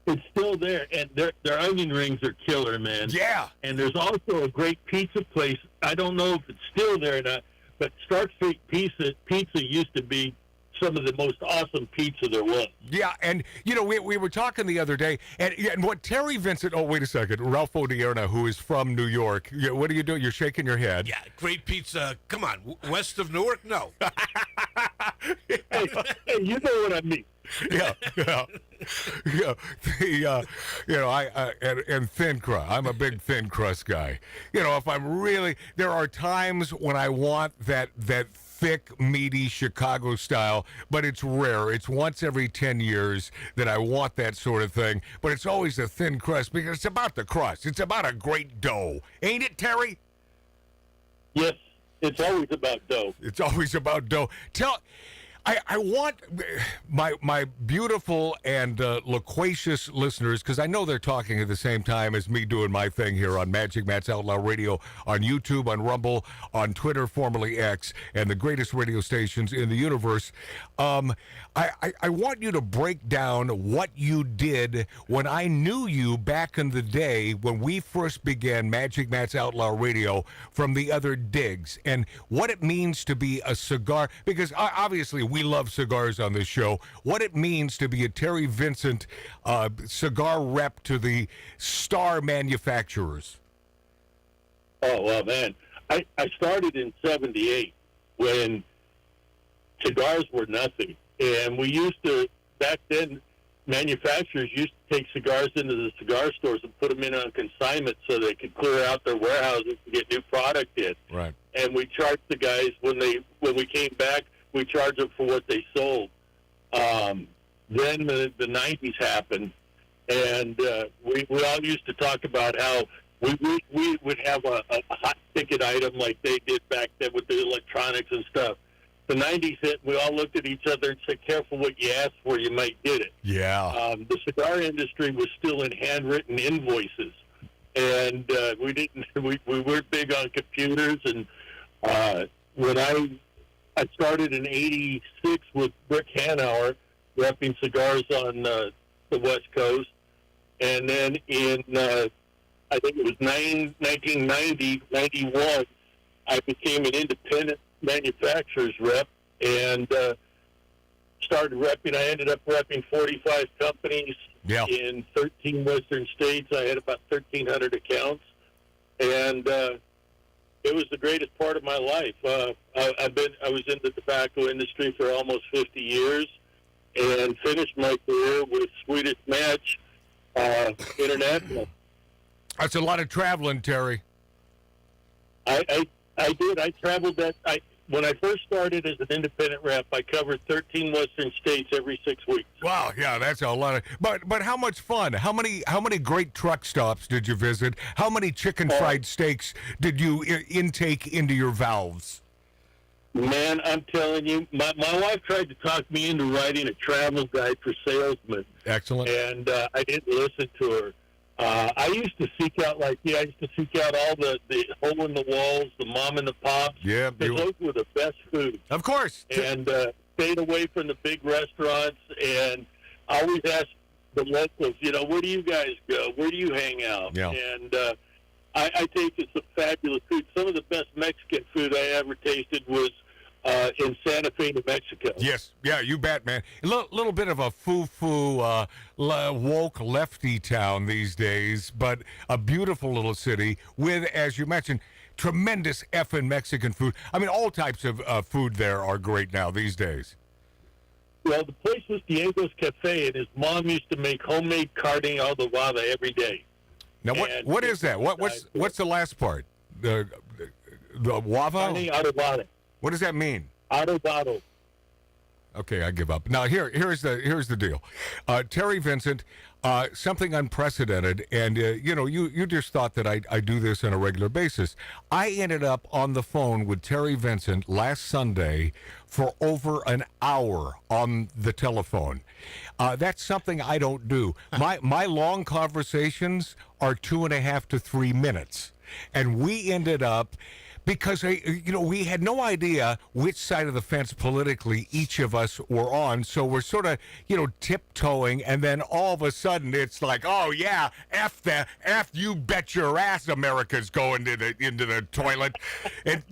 [SPEAKER 9] It's still there, and their onion rings are killer, man.
[SPEAKER 6] Yeah.
[SPEAKER 9] And there's also a great pizza place. I don't know if it's still there or not, but Stark Street Pizza used to be some of the most awesome pizza there was.
[SPEAKER 6] Yeah, and, we were talking the other day, and what Terry Vincent, oh, wait a second, Ralph Odierna, who is from New York, what are you doing? You're shaking your head.
[SPEAKER 11] Yeah, great pizza. Come on, west of Newark? No.
[SPEAKER 9] Hey, you know what I mean.
[SPEAKER 6] Yeah. And thin crust. I'm a big thin crust guy. If I'm really, there are times when I want that thick, meaty Chicago style, but it's rare. It's once every 10 years that I want that sort of thing. But it's always a thin crust because it's about the crust. It's about a great dough, ain't it, Terry?
[SPEAKER 9] Yes, it's always about dough.
[SPEAKER 6] It's always about dough. I want my beautiful and loquacious listeners, because I know they're talking at the same time as me doing my thing here on Magic Matt's Outlaw Radio, on YouTube, on Rumble, on Twitter, formerly X, and the greatest radio stations in the universe. I want you to break down what you did when I knew you back in the day when we first began Magic Matt's Outlaw Radio from the other digs, and what it means to be a cigar, because obviously we love cigars on this show, what it means to be a Terry Vincent cigar rep to the star manufacturers.
[SPEAKER 9] Oh, well, man. I started in 78 when cigars were nothing. And we used to, back then, manufacturers used to take cigars into the cigar stores and put them in on consignment so they could clear out their warehouses and get new product in.
[SPEAKER 6] Right.
[SPEAKER 9] And we charged the guys, when we came back, we charged them for what they sold. Then the 90s happened, and we all used to talk about how we would have a hot ticket item like they did back then with the electronics and stuff.
[SPEAKER 12] the 90s hit, we all looked at each other and said, careful what you ask for, you might get it.
[SPEAKER 6] Yeah.
[SPEAKER 12] The cigar industry was still in handwritten invoices. And we weren't big on computers. And when I started in 86 with Rick Hanauer, repping cigars on the West Coast. And then in, I think it was 1990, 91, I became an independent manufacturer's rep and started repping. I ended up repping 45 companies in 13 western states. I had about 1,300 accounts, and it was the greatest part of my life. I was in the tobacco industry for almost 50 years, and finished my career with Swedish Match International.
[SPEAKER 6] That's a lot of traveling, Terry.
[SPEAKER 12] I did. I traveled when I first started as an independent rep, I covered 13 western states every 6 weeks.
[SPEAKER 6] Wow, yeah, that's a lot of. But how much fun? How many great truck stops did you visit? How many chicken fried steaks did you intake into your valves?
[SPEAKER 12] Man, I'm telling you, my wife tried to talk me into writing a travel guide for salesmen.
[SPEAKER 6] Excellent.
[SPEAKER 12] And I didn't listen to her. I used to seek out all the hole in the walls, the mom and the pops.
[SPEAKER 6] Yeah.
[SPEAKER 12] Those were the best food.
[SPEAKER 6] Of course.
[SPEAKER 12] And stayed away from the big restaurants, and I always asked the locals, where do you guys go? Where do you hang out?
[SPEAKER 6] Yeah.
[SPEAKER 12] And I think it's a fabulous food. Some of the best Mexican food I ever tasted was in Santa Fe, New Mexico.
[SPEAKER 6] Yes, yeah, you bet, man. A little bit of a foo-foo, woke lefty town these days, but a beautiful little city with, as you mentioned, tremendous effing Mexican food. I mean, all types of food there are great now these days.
[SPEAKER 12] Well, the place was Diego's Cafe, and his mom used to make homemade carne adobada every day.
[SPEAKER 6] Now, what is that? What's the last part? The guava?
[SPEAKER 12] Carne adobada.
[SPEAKER 6] What does that mean?
[SPEAKER 12] Adobado.
[SPEAKER 6] Okay, I give up. Now here's the deal, Terry Vincent, something unprecedented, and you just thought that I do this on a regular basis. I ended up on the phone with Terry Vincent last Sunday for over an hour on the telephone. That's something I don't do. My long conversations are 2.5 to 3 minutes, and we ended up. Because, we had no idea which side of the fence politically each of us were on. So we're sort of, tiptoeing. And then all of a sudden it's like, oh, yeah, F you bet your ass America's going into the toilet. And,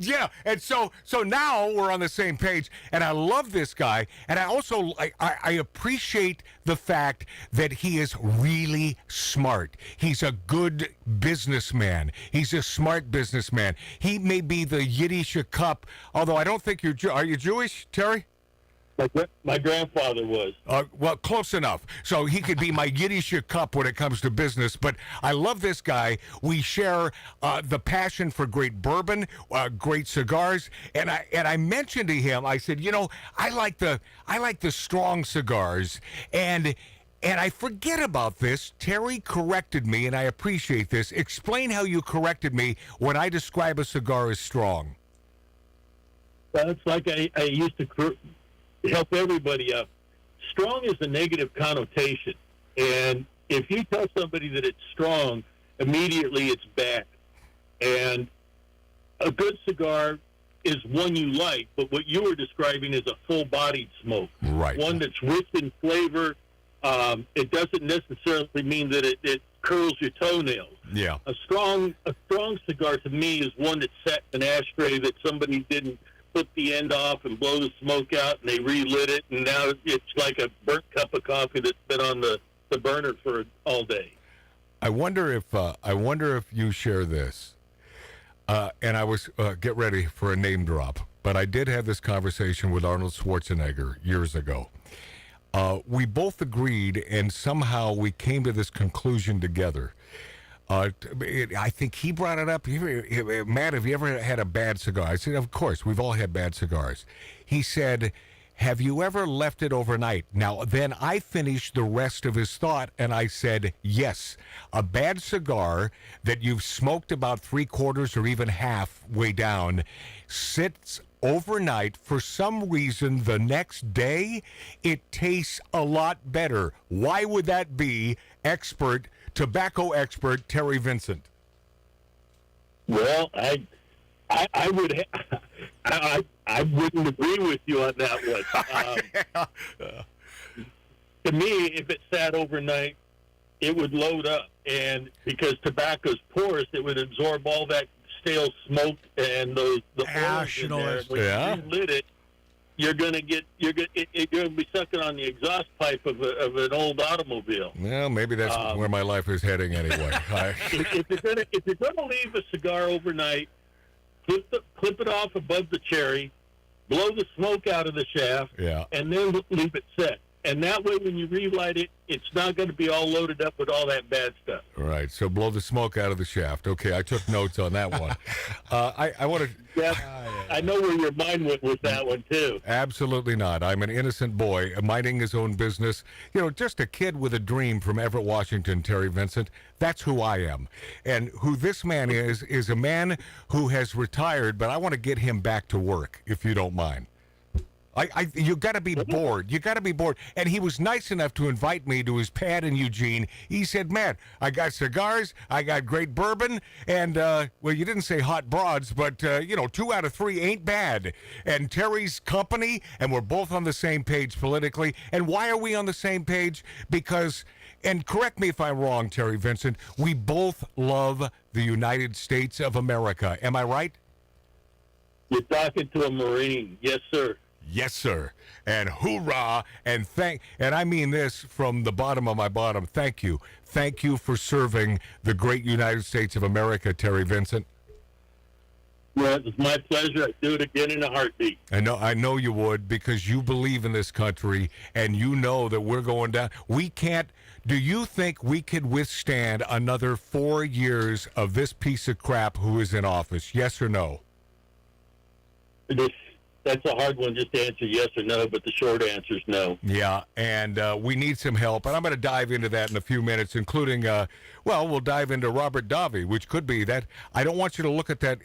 [SPEAKER 6] and so now we're on the same page. And I love this guy. And I also, I appreciate the fact that he is really smart. He's a good businessman. He's a smart businessman. He may be the Yiddish cup, although I don't think are you Jewish, Terry?
[SPEAKER 12] My grandfather was.
[SPEAKER 6] Well, close enough. So he could be my Yiddish cup when it comes to business. But I love this guy. We share the passion for great bourbon, great cigars, and I mentioned to him, I said, I like the strong cigars, and I forget about this. Terry corrected me, and I appreciate this. Explain how you corrected me when I describe a cigar as strong.
[SPEAKER 12] Well, it's like I used to help everybody up. Strong is a negative connotation. And if you tell somebody that it's strong, immediately it's bad. And a good cigar is one you like, but what you were describing is a full-bodied smoke.
[SPEAKER 6] Right.
[SPEAKER 12] One that's rich in flavor. It doesn't necessarily mean that it curls your toenails.
[SPEAKER 6] Yeah.
[SPEAKER 12] A strong cigar to me is one that sat in an ashtray that somebody didn't flip the end off and blow the smoke out, and they relit it, and now it's like a burnt cup of coffee that's been on the burner for all day.
[SPEAKER 6] I wonder if you share this. And I was get ready for a name drop, but I did have this conversation with Arnold Schwarzenegger years ago. We both agreed, and somehow we came to this conclusion together. I think he brought it up. Matt, have you ever had a bad cigar? I said, of course, we've all had bad cigars. He said, have you ever left it overnight? Now, then I finished the rest of his thought, and I said, yes. A bad cigar that you've smoked about 3/4 or even half way down sits overnight, for some reason, the next day, it tastes a lot better. Why would that be, tobacco expert Terry Vincent?
[SPEAKER 12] Well, I wouldn't agree with you on that one. To me, if it sat overnight, it would load up, and because tobacco's porous, it would absorb all that stale smoke and the
[SPEAKER 7] ash
[SPEAKER 12] oils in
[SPEAKER 7] and all
[SPEAKER 12] there.
[SPEAKER 7] that
[SPEAKER 12] When
[SPEAKER 6] stuff.
[SPEAKER 12] you relit it, you're gonna be sucking on the exhaust pipe of an old automobile.
[SPEAKER 6] Well, maybe that's where my life is heading anyway.
[SPEAKER 12] If you're gonna leave a cigar overnight, clip it off above the cherry, blow the smoke out of the shaft, and then leave it set. And that way, when you relight it, it's not going to be all loaded up with all that bad stuff.
[SPEAKER 6] Right. So blow the smoke out of the shaft. Okay, I took notes on that one. I want to.
[SPEAKER 12] Yeah, I know where your mind went with that one too.
[SPEAKER 6] Absolutely not. I'm an innocent boy minding his own business. You know, just a kid with a dream from Everett, Washington, Terry Vincent. That's who I am. And who this man is a man who has retired, but I want to get him back to work, if you don't mind. You got to be bored. You got to be bored. And he was nice enough to invite me to his pad in Eugene. He said, "Man, I got cigars, I got great bourbon, and well, you didn't say hot broads, but 2 out of 3 ain't bad." And Terry's company, and we're both on the same page politically. And why are we on the same page? Because, and correct me if I'm wrong, Terry Vincent, we both love the United States of America. Am I right?
[SPEAKER 12] You're talking to a Marine. Yes, sir.
[SPEAKER 6] Yes, sir. And hoorah, and I mean this from the bottom of my bottom. Thank you. Thank you for serving the great United States of America, Terry Vincent.
[SPEAKER 12] Well, it was my pleasure. I'd do it again in a heartbeat.
[SPEAKER 6] I know you would, because you believe in this country, and you know that we're going down. We can't. Do you think we could withstand another 4 years of this piece of crap who is in office? Yes or no?
[SPEAKER 12] That's a hard one just to answer yes or no, but the short answer is no.
[SPEAKER 6] Yeah, and we need some help, and I'm going to dive into that in a few minutes, including, we'll dive into Robert Davi, which could be that. I don't want you to look at that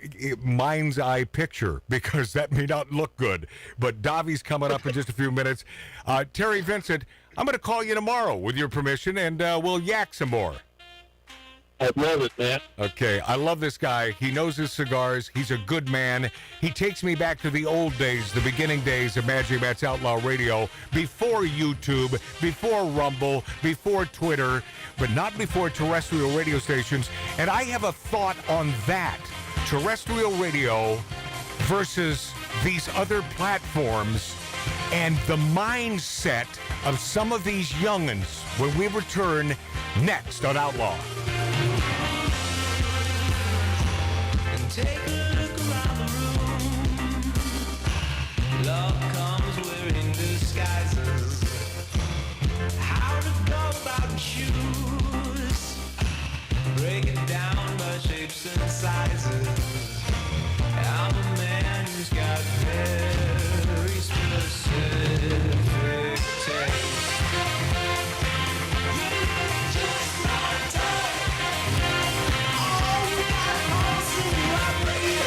[SPEAKER 6] mind's eye picture, because that may not look good, but Davi's coming up in just a few minutes. Terry Vincent, I'm going to call you tomorrow, with your permission, and we'll yak some more.
[SPEAKER 12] I love it, man.
[SPEAKER 6] Okay, I love this guy. He knows his cigars. He's a good man. He takes me back to the old days, the beginning days of Magic Matt's Outlaw Radio, before YouTube, before Rumble, before Twitter, but not before terrestrial radio stations. And I have a thought on that. Terrestrial radio versus these other platforms and the mindset of some of these young'uns when we return next on Outlaw.
[SPEAKER 13] Take a look around the room. Love comes wearing disguises. How to go about shoes. Breaking down by shapes and sizes. I'm a man who's got very specific taste. Just my type. Oh, you got a horse in my brain.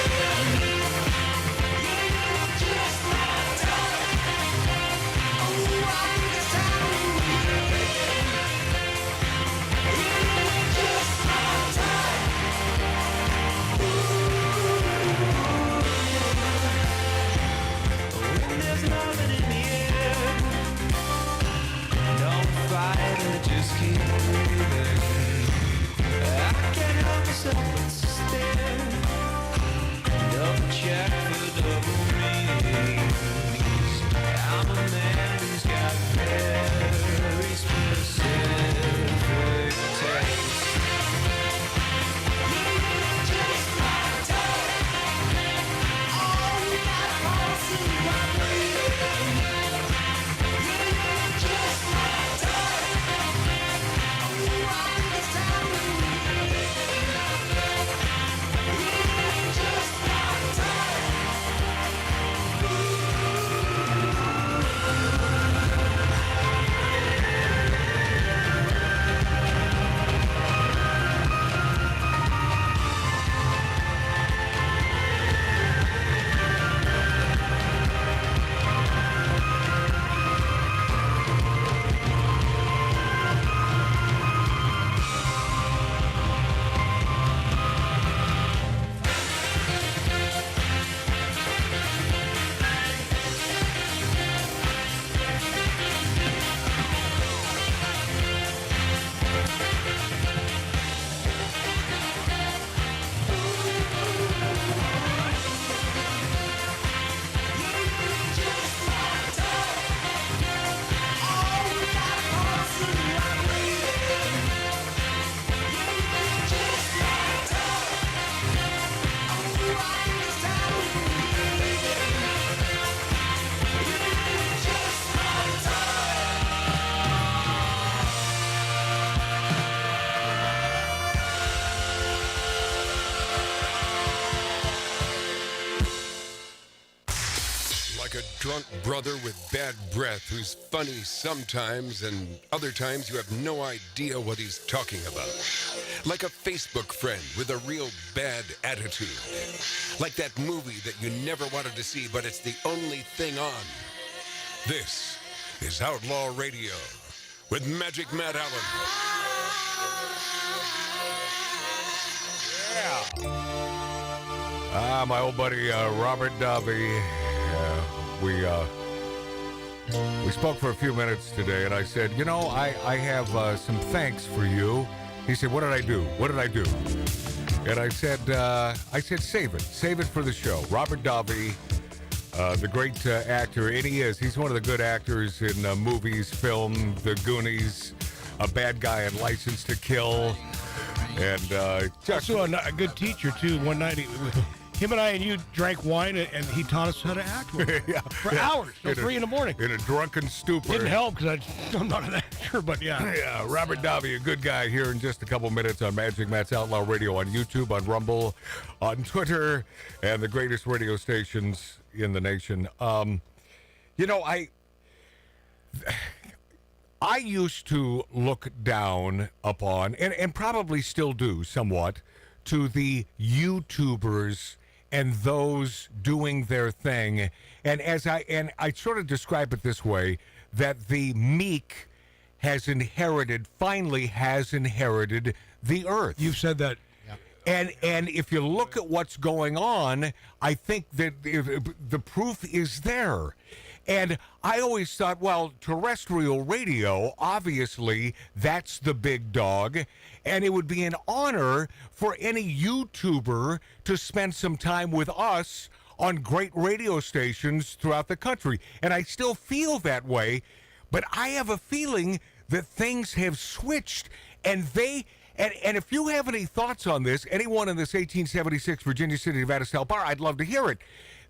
[SPEAKER 14] like a drunk brother with bad breath who's funny sometimes and other times you have no idea what he's talking about. Like a Facebook friend with a real bad attitude. Like that movie that you never wanted to see, but it's the only thing on. This is Outlaw Radio with Magic Matt Allen.
[SPEAKER 6] Yeah. My old buddy Robert Davi. We spoke for a few minutes today, and I said, you know, I have some thanks for you. He said, what did I do? What did I do? And I said, save it for the show. Robert Davi, the great actor, and he is. He's one of the good actors in movies, film, The Goonies, a bad guy in License to Kill, and just
[SPEAKER 7] also a good teacher too. One night, him and I and you drank wine, and he taught us how to act for hours till 3 in the morning
[SPEAKER 6] in a drunken stupor.
[SPEAKER 7] Didn't help because I'm not an actor, but yeah.
[SPEAKER 6] Yeah, Robert Davi, a good guy, here in just a couple minutes on Magic Matt's Outlaw Radio on YouTube, on Rumble, on Twitter, and the greatest radio stations in the nation. You know, I used to look down upon, and probably still do somewhat, to the YouTubers and those doing their thing. And I sort of describe it this way, that the meek finally has inherited the earth.
[SPEAKER 7] You've said that.
[SPEAKER 6] And if you look at what's going on, I think that the proof is there. And I always thought, well, terrestrial radio, obviously, that's the big dog. And it would be an honor for any YouTuber to spend some time with us on great radio stations throughout the country. And I still feel that way. But I have a feeling that things have switched. And if you have any thoughts on this, anyone in this 1876 Virginia City, Nevada style bar, I'd love to hear it.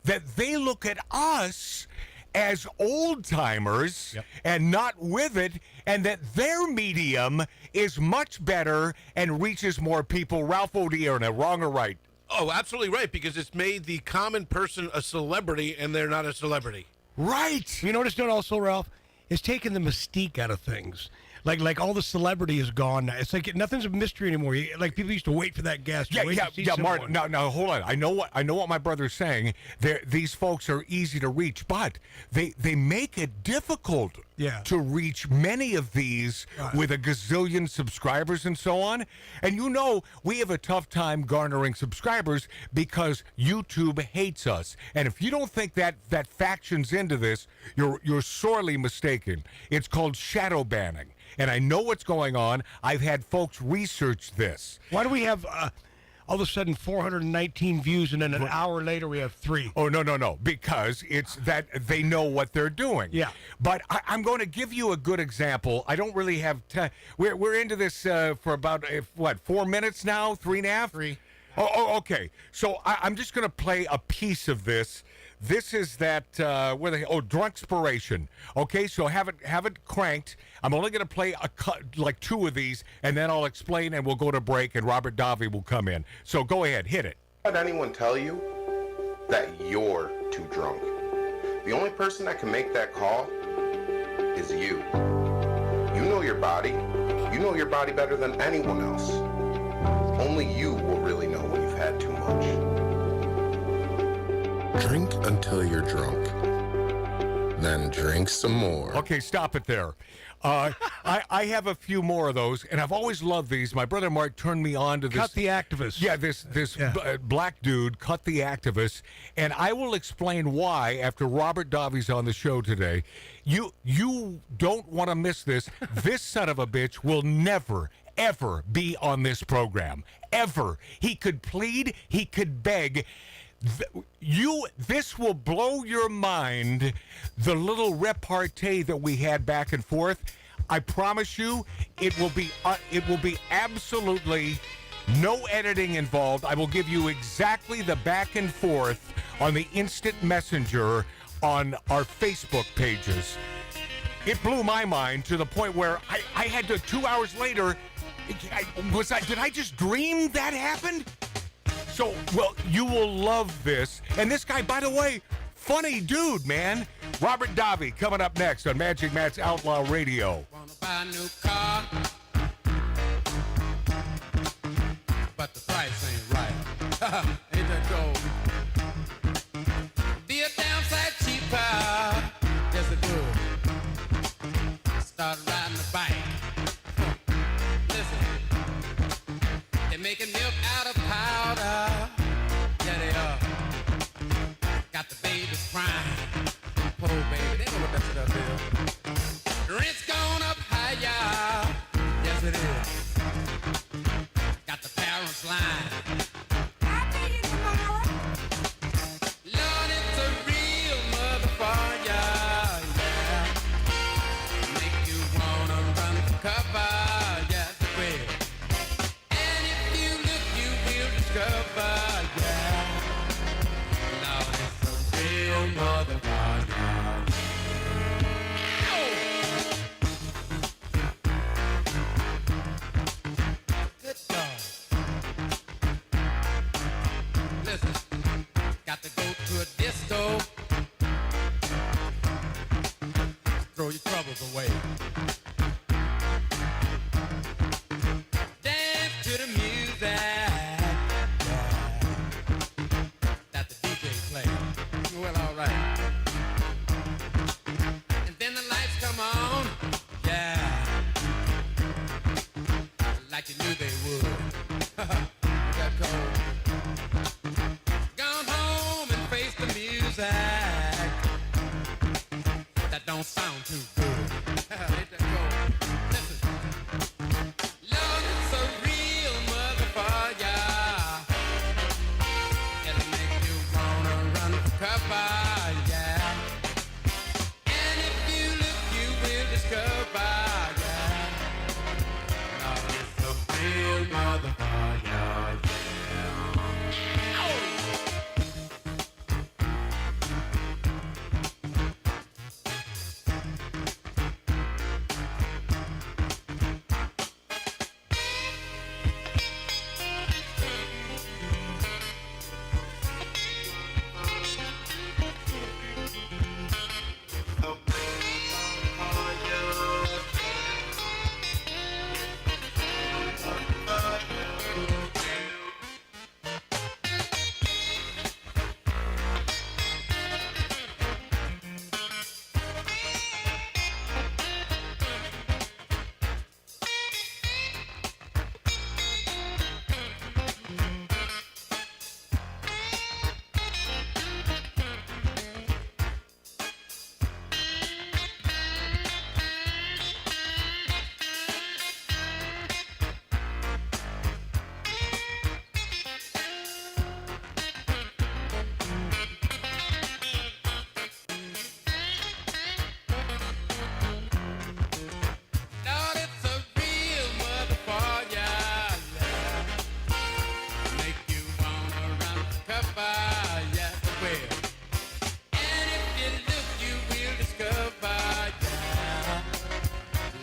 [SPEAKER 6] That they look at us as old-timers and not with it, and that their medium is much better and reaches more people. Ralph O'Dearna, wrong or right?
[SPEAKER 11] Oh, absolutely right, because it's made the common person a celebrity, and they're not a celebrity.
[SPEAKER 6] Right.
[SPEAKER 7] You notice that also, Ralph? It's taken the mystique out of things. Like all the celebrity is gone now. It's like nothing's a mystery anymore. Like people used to wait for that guest.
[SPEAKER 6] Martin. Now, hold on. I know what my brother's saying. These folks are easy to reach, but they make it difficult to reach many of these with a gazillion subscribers and so on. And you know, we have a tough time garnering subscribers because YouTube hates us. And if you don't think that faction's into this, you're sorely mistaken. It's called shadow banning. And I know what's going on. I've had folks research this.
[SPEAKER 7] Why do we have all of a sudden 419 views and then an hour later we have 3?
[SPEAKER 6] Oh, no. Because it's that they know what they're doing.
[SPEAKER 7] Yeah.
[SPEAKER 6] But I'm going to give you a good example. I don't really have time. We're into this for about, 4 minutes now? 3.5?
[SPEAKER 3] 3.
[SPEAKER 6] Oh, okay. So I'm just going to play a piece of this. This is that, Drunkspiration. Okay, so have it cranked. I'm only going to play like 2 of these, and then I'll explain, and we'll go to break, and Robert Davi will come in. So go ahead, hit it.
[SPEAKER 15] Let anyone tell you that you're too drunk. The only person that can make that call is you. You know your body. You know your body better than anyone else. Only you will really know when you've had too much. Drink until you're drunk. Then drink some more.
[SPEAKER 6] Okay, stop it there. I have a few more of those, and I've always loved these. My brother Mark turned me on to this.
[SPEAKER 7] Cut the Activist.
[SPEAKER 6] Yeah, this black dude, Cut the Activist, and I will explain why after Robert Davi's on the show today. You don't want to miss this. This son of a bitch will never, ever be on this program. Ever. He could plead, he could beg. This will blow your mind, the little repartee that we had back and forth. I promise you, it will be absolutely no editing involved. I will give you exactly the back and forth on the instant messenger on our Facebook pages. It blew my mind to the point where I had to, 2 hours later, did I just dream that happened? So, well, you will love this. And this guy, by the way, Funny dude, man. Robert Davi coming up next on Magic Matt's Outlaw Radio.
[SPEAKER 13] Wanna buy a new car, but the price ain't right. Ain't that gold? Be a downside cheaper, yes it would. Start riding the bike. Listen, they're making milk out of powder. Yeah, they are. Got the babies crying. Poor baby, they know what that stuff is. Rent's gone up higher. Yes, it is. Got the parents lying. I'll pay you tomorrow. Lord, it's a real motherfucker. Yeah. Make you wanna run for cover. Yes, it will. And if you look, you will discover. Yeah. Lord, it's a real motherfucker. Good dog. Listen, got to go to a disco. Throw your troubles away. Dance to the music that the DJ plays. Well, all right. And then the lights come on. Yeah. Like you knew they would. Got cold. Gone home and face the music that don't sound too good. Ain't that cold? Listen. Lord, it's a real motherfucker. It'll make you wanna run for cover, yeah. And if you look, you will discover, yeah. Lord, it's a real motherfucker, yeah. Lord, it's a real motherfucker, yeah. Make you wanna run for cover, yes it will. And if you look, you will discover, yeah.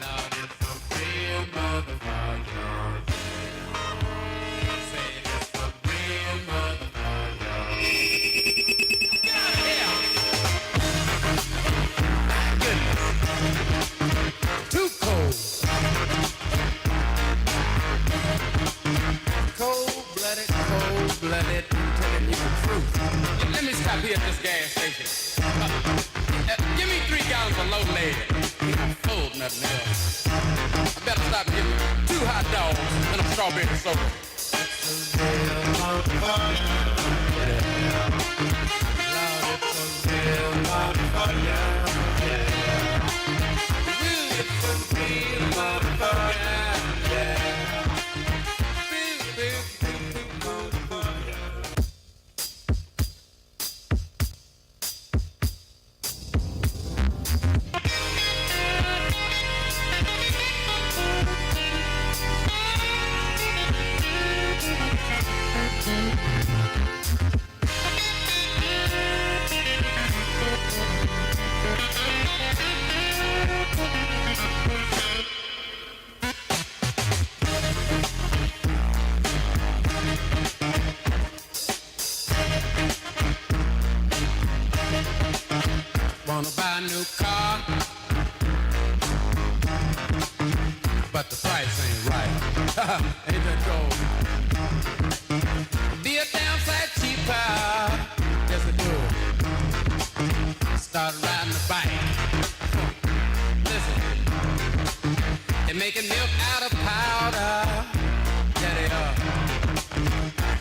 [SPEAKER 13] Lord, it's a real motherfucker, yeah. Say it's a real motherfucker. Get out of here! My goodness. Too cold. Cold-blooded, cold-blooded, I'm telling you the truth. Let me stop here at this gas station. Give me 3 gallons of low lead. I'm full, nothing else. I better stop and get me 2 hot dogs and a strawberry soda. It's a real motherfucker. Yeah. Lord, it's a real motherfucker. Yeah. It's a real motherfucker. Yeah. wanna buy a new car, but the price ain't right. Ain't that gold? Be a downside cheaper. Yes, I do. Start riding the bike. Listen, they're making milk out of powder. Yeah, they are.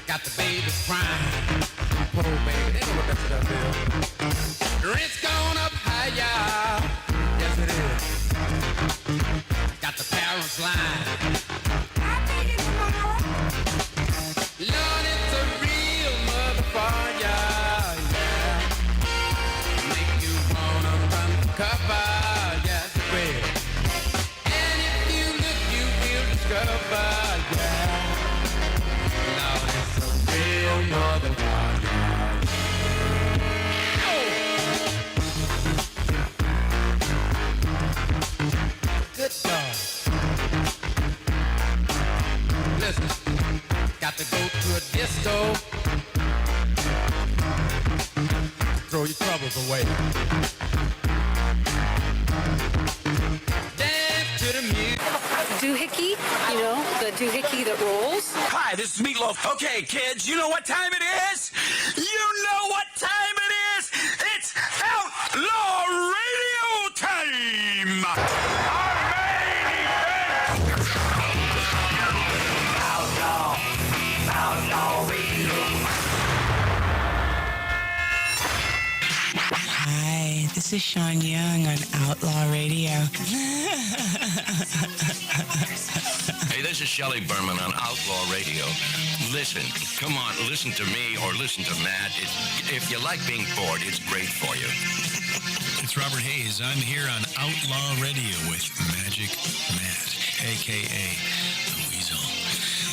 [SPEAKER 13] Got the babies crying. Poor baby, they know what that stuff is. Rent's gone up higher. Yes, it is. Got the parents lying. I'll take it tomorrow. Lord, it's a real motherfucker. Yeah. Make you wanna run for cover. Yes, it will. And if you look, you will discover. Yeah. Lord, it's a real motherfucker. Good dog. Listen, got to go to a disco. Throw your troubles away. Dance to the music.
[SPEAKER 16] Doohickey, you know, the doohickey that rolls.
[SPEAKER 17] Hi, this is Meatloaf. Okay, kids, you know what time it is? You know what time it is? It's Outlaw Radio time!
[SPEAKER 18] Hi, this is Sean Young on Outlaw Radio.
[SPEAKER 5] Hey, this is Shelley Berman on Outlaw Radio. Listen, come on, listen to me or listen to Matt. If you like being bored, it's great for you.
[SPEAKER 19] It's Robert Hayes. I'm here on Outlaw Radio with Magic Matt, a.k.a. The Weasel.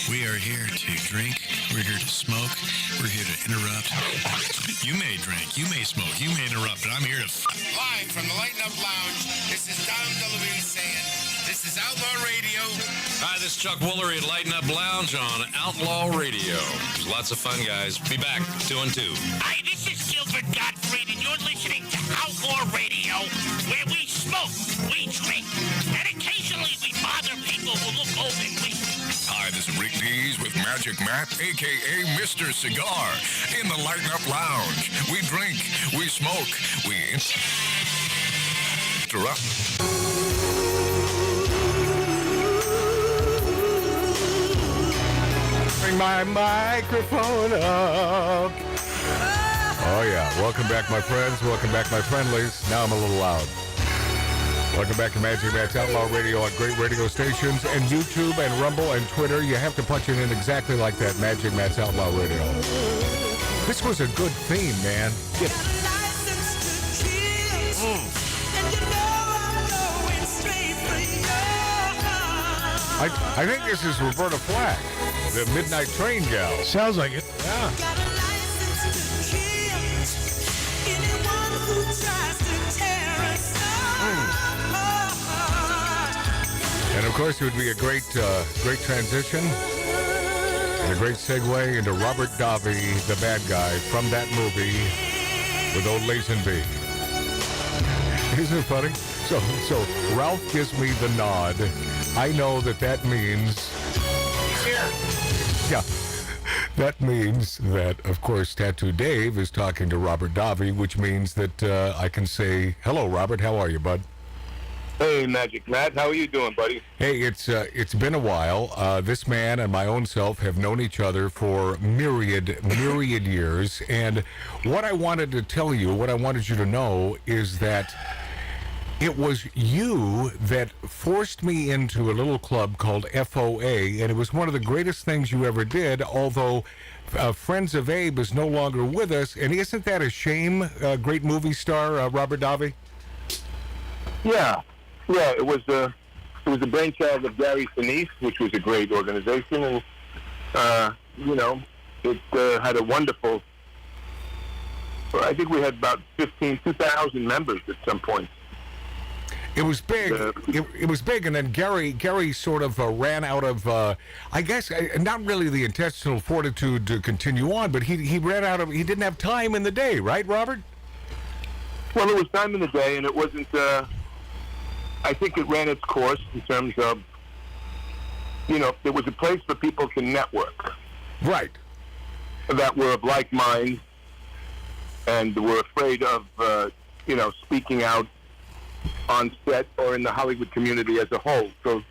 [SPEAKER 19] We are here to drink. We're here to smoke. We're here to interrupt. You may drink. You may smoke. You may interrupt, but I'm here to...
[SPEAKER 20] Live from the Lighten Up Lounge, this is Dom DeLuise saying, this is Outlaw Radio.
[SPEAKER 21] Hi, this is Chuck Woolery at Lighten Up Lounge on Outlaw Radio. Lots of fun, guys. Be back, 2 and 2.
[SPEAKER 17] Hi, this is Gilbert Gottfried, and you're listening to Outlaw Radio, where we smoke, we drink, and occasionally we bother people who look old and weak.
[SPEAKER 5] Hi, this is Rick Dees with Magic Matt, a.k.a. Mr. Cigar, in the Lighten Up Lounge. We drink, we smoke, we interrupt.
[SPEAKER 6] Bring my microphone up. Oh, yeah. Welcome back, my friends. Welcome back, my friendlies. Now I'm a little loud. Welcome back to Magic Matt's Outlaw Radio on great radio stations and YouTube and Rumble and Twitter. You have to punch it in exactly like that, Magic Matt's Outlaw Radio. This was a good theme, man. I think this is Roberta Flack, the Midnight Train gal.
[SPEAKER 7] Sounds like it.
[SPEAKER 6] Yeah. And of course, it would be a great transition and a great segue into Robert Davi, the bad guy from that movie with old Lazenby. Isn't it funny? So Ralph gives me the nod. I know that means... Here. Yeah. That means that, of course, Tattoo Dave is talking to Robert Davi, which means that I can say, hello, Robert, how are you, bud?
[SPEAKER 22] Hey, Magic Matt, how are you doing, buddy?
[SPEAKER 6] Hey, it's been a while. This man and my own self have known each other for myriad years, and what I wanted to tell you, what I wanted you to know, is that it was you that forced me into a little club called FOA, and it was one of the greatest things you ever did, although Friends of Abe is no longer with us, and isn't that a shame, great movie star Robert Davi?
[SPEAKER 22] Yeah, it was the brainchild of Gary Sinise, which was a great organization, and it had a wonderful. I think we had about 2,000 members at some point.
[SPEAKER 6] It was big. It was big, and then Gary sort of ran out of, I guess, not really the intestinal fortitude to continue on, but he ran out of. He didn't have time in the day, right, Robert?
[SPEAKER 22] Well, it was time in the day, and it wasn't. I think it ran its course in terms of, there was a place for people to network.
[SPEAKER 6] Right.
[SPEAKER 22] That were of like mind and were afraid of, speaking out on set or in the Hollywood community as a whole. So,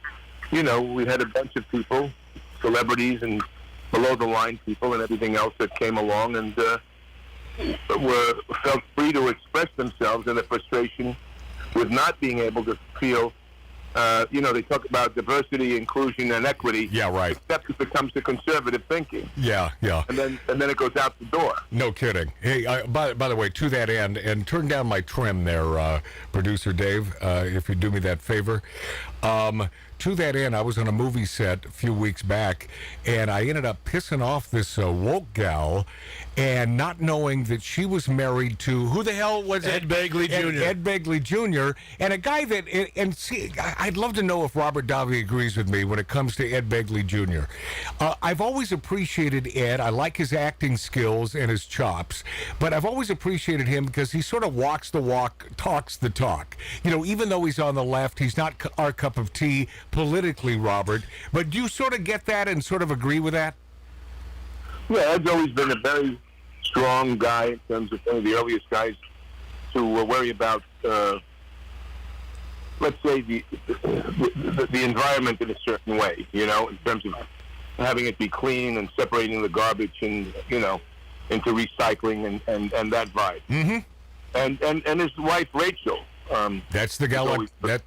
[SPEAKER 22] we had a bunch of people, celebrities and below-the-line people and everything else that came along and felt free to express themselves and their frustration with not being able to feel, they talk about diversity, inclusion, and equity.
[SPEAKER 6] Yeah, right.
[SPEAKER 22] Except if it comes to conservative thinking.
[SPEAKER 6] Yeah.
[SPEAKER 22] And then it goes out the door.
[SPEAKER 6] No kidding. Hey, by the way, to that end, and turn down my trim there, producer Dave, if you do me that favor. To that end, I was on a movie set a few weeks back, and I ended up pissing off this woke gal, and not knowing that she was married to, who the hell was it?
[SPEAKER 7] Ed Begley Jr.
[SPEAKER 6] Ed Begley Jr., and a guy that, and see, I'd love to know if Robert Davi agrees with me when it comes to Ed Begley Jr. I've always appreciated Ed. I like his acting skills and his chops, but I've always appreciated him because he sort of walks the walk, talks the talk. Even though he's on the left, he's not our cup of tea politically, Robert. But do you sort of get that and sort of agree with that?
[SPEAKER 22] Yeah, Ed's always been a very strong guy in terms of one of the earliest guys to worry about, let's say, the environment in a certain way, in terms of having it be clean and separating the garbage and, into recycling and that vibe.
[SPEAKER 6] Mm-hmm.
[SPEAKER 22] And his wife, Rachel.
[SPEAKER 6] That's the gal.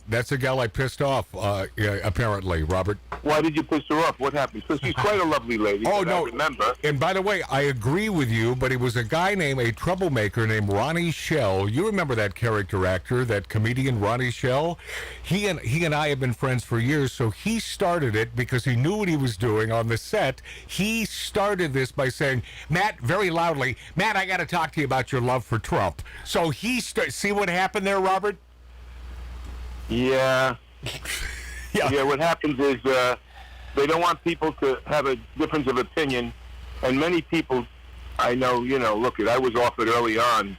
[SPEAKER 6] That's the gal I pissed off. Apparently, Robert.
[SPEAKER 22] Why did you piss her off? What happened? Because she's quite a lovely lady.
[SPEAKER 6] Oh no!
[SPEAKER 22] I remember.
[SPEAKER 6] And by the way, I agree with you. But it was a guy a troublemaker named Ronnie Shell. You remember that character actor, that comedian Ronnie Shell? He and I have been friends for years. So he started it because he knew what he was doing on the set. He started this by saying, "Matt," very loudly, "Matt, I got to talk to you about your love for Trump." So see what happened there, Robert?
[SPEAKER 22] Yeah. Yeah, what happens is they don't want people to have a difference of opinion. And many people, I know, look, I was offered early on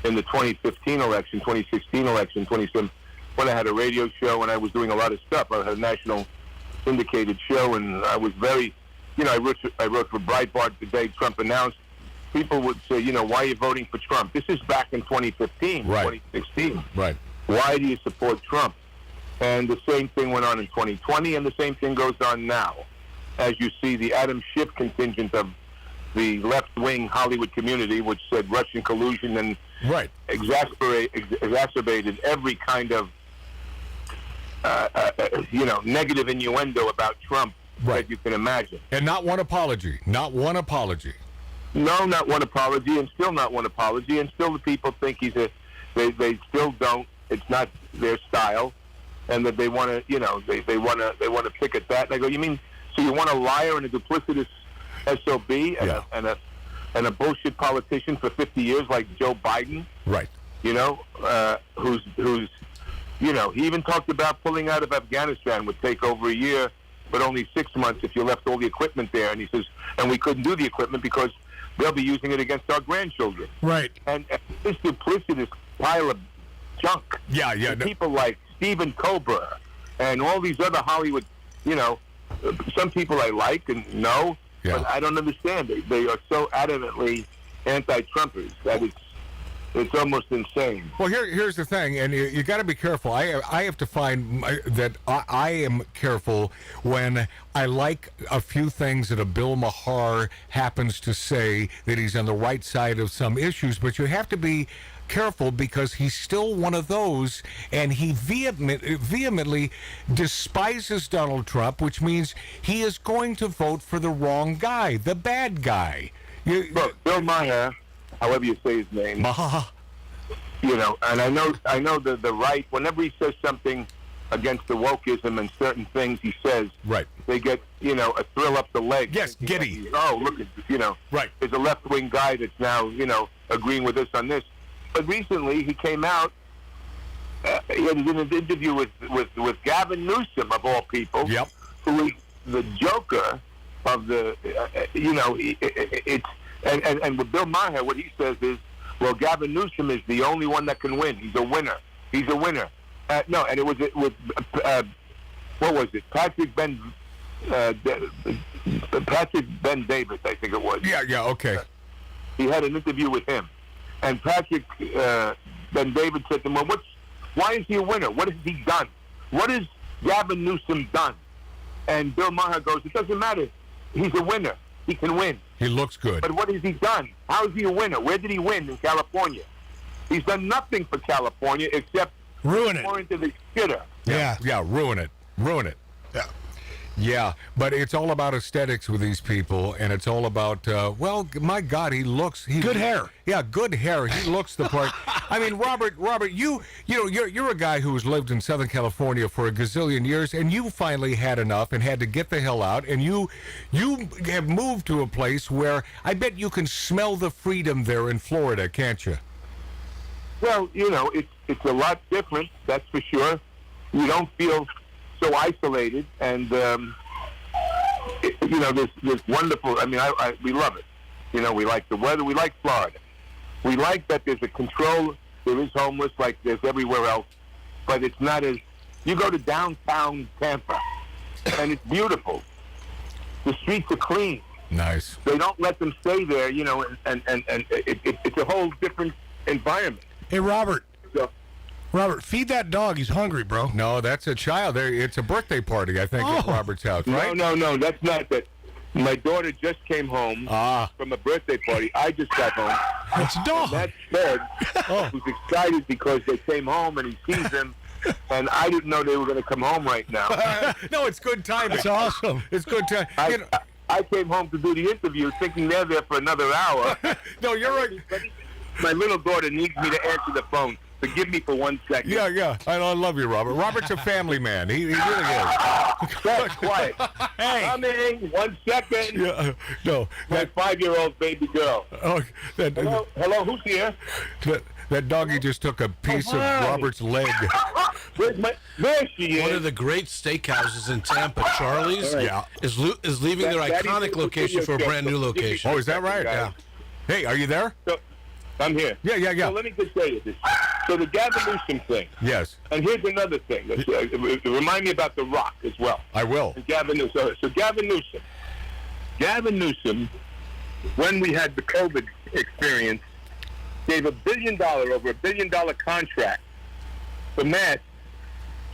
[SPEAKER 22] in the 2015 election, 2016 election, 2017, when I had a radio show and I was doing a lot of stuff. I had a national syndicated show, and I was very, I wrote for Breitbart the day Trump announced. People would say, why are you voting for Trump? This is back in 2015,
[SPEAKER 6] right.
[SPEAKER 22] 2016.
[SPEAKER 6] Right.
[SPEAKER 22] Why do you support Trump? And the same thing went on in 2020, and the same thing goes on now. As you see, the Adam Schiff contingent of the left-wing Hollywood community, which said Russian collusion and
[SPEAKER 6] right.
[SPEAKER 22] exacerbated every kind of, negative innuendo about Trump that you can imagine.
[SPEAKER 6] And not one apology. Not one apology.
[SPEAKER 22] No, not one apology, and still not one apology, and still the people think they still don't. It's not their style, and that they want to, they want to pick at that. And I go, you mean so you want a liar and a duplicitous SOB and a bullshit politician for 50 years like Joe Biden?
[SPEAKER 6] Right.
[SPEAKER 22] Who's he even talked about pulling out of Afghanistan would take over a year, but only 6 months if you left all the equipment there. And he says, and we couldn't do the equipment because they'll be using it against our grandchildren.
[SPEAKER 7] Right.
[SPEAKER 22] And this duplicitous pile of junk.
[SPEAKER 6] Yeah.
[SPEAKER 22] And people like Stephen Cobra and all these other Hollywood, some people I like and know, but I don't understand. They are so adamantly anti-Trumpers that it's almost insane.
[SPEAKER 6] Well, here's the thing, and you got to be careful. I have to find that I am careful when I like a few things that a Bill Maher happens to say that he's on the right side of some issues, but you have to be careful because he's still one of those, and he vehemently despises Donald Trump, which means he is going to vote for the wrong guy, the bad guy.
[SPEAKER 22] Look, Bill Maher, however you say his name, and I know the right, whenever he says something against the wokeism and certain things he says,
[SPEAKER 6] right,
[SPEAKER 22] they get, a thrill up the leg.
[SPEAKER 6] Yes, giddy.
[SPEAKER 22] Oh, look at,
[SPEAKER 6] right.
[SPEAKER 22] There's a left-wing guy that's now, agreeing with us on this. But recently he came out, he had an interview with Gavin Newsom, of all people, who is the joker of the, and with Bill Maher, what he says is, Well, Gavin Newsom is the only one that can win. He's a winner. He's a winner. No, and it was with what was it? Patrick Ben Davis, I think it was.
[SPEAKER 6] Yeah, okay.
[SPEAKER 22] He had an interview with him, and Patrick Ben David said to him, "Well, why is he a winner? What has he done? What has Gavin Newsom done?" And Bill Maher goes, "It doesn't matter. He's a winner. He can win.
[SPEAKER 6] He looks good.
[SPEAKER 22] But what has he done? How is he a winner? Where did he win in California? He's done nothing for California except
[SPEAKER 7] ruin it.
[SPEAKER 22] More into the shitter.
[SPEAKER 6] Yeah, ruin it. Yeah, but it's all about aesthetics with these people, and it's all about, well, my God, he's
[SPEAKER 7] good hair.
[SPEAKER 6] Yeah, good hair. He looks the part. I mean, Robert, you're a guy who's lived in Southern California for a gazillion years, and you finally had enough and had to get the hell out, and you have moved to a place where I bet you can smell the freedom there in Florida, can't you?
[SPEAKER 22] Well, it's a lot different, that's for sure. You don't feel so isolated, and this wonderful. I mean, we love it. We like the weather. We like Florida. We like that there's a control. There is homeless like there's everywhere else, but it's not as. You go to downtown Tampa, and it's beautiful. The streets are clean.
[SPEAKER 6] Nice.
[SPEAKER 22] They don't let them stay there, and it's a whole different environment.
[SPEAKER 7] Hey, Robert.
[SPEAKER 22] So,
[SPEAKER 7] Robert, feed that dog. He's hungry, bro.
[SPEAKER 6] No, that's a child. It's a birthday party, I think, at Robert's house, right?
[SPEAKER 22] No, that's not that. My daughter just came home from a birthday party. I just got home.
[SPEAKER 7] That's a dog.
[SPEAKER 22] And that dog was excited because they came home and he sees them, and I didn't know they were going to come home right now.
[SPEAKER 6] No, it's good timing.
[SPEAKER 7] It's awesome.
[SPEAKER 6] It's good time.
[SPEAKER 22] I came home to do the interview thinking they're there for another hour.
[SPEAKER 6] No, you're right.
[SPEAKER 22] My little daughter needs me to answer the phone. Forgive me for 1 second.
[SPEAKER 6] Yeah. I love you, Robert. Robert's a family man. He really is.
[SPEAKER 22] That's quiet.
[SPEAKER 6] Hey.
[SPEAKER 22] Coming. 1 second.
[SPEAKER 6] Yeah, no.
[SPEAKER 22] My 5-year-old baby girl.
[SPEAKER 6] Oh,
[SPEAKER 22] Hello, who's here?
[SPEAKER 6] That doggy just took a piece of Robert's leg.
[SPEAKER 22] There she is.
[SPEAKER 11] One of the great steakhouses in Tampa, Charlie's, is leaving their iconic location for a brand new location.
[SPEAKER 6] Oh, is that right?
[SPEAKER 11] Yeah.
[SPEAKER 6] Hey, are you there?
[SPEAKER 22] I'm here.
[SPEAKER 6] Yeah.
[SPEAKER 22] So let me just say this. So the Gavin Newsom thing.
[SPEAKER 6] Yes.
[SPEAKER 22] And here's another thing. Remind me about The Rock as well.
[SPEAKER 6] I will.
[SPEAKER 22] And Gavin Newsom. So Gavin Newsom, when we had the COVID experience, gave over $1 billion contract for masks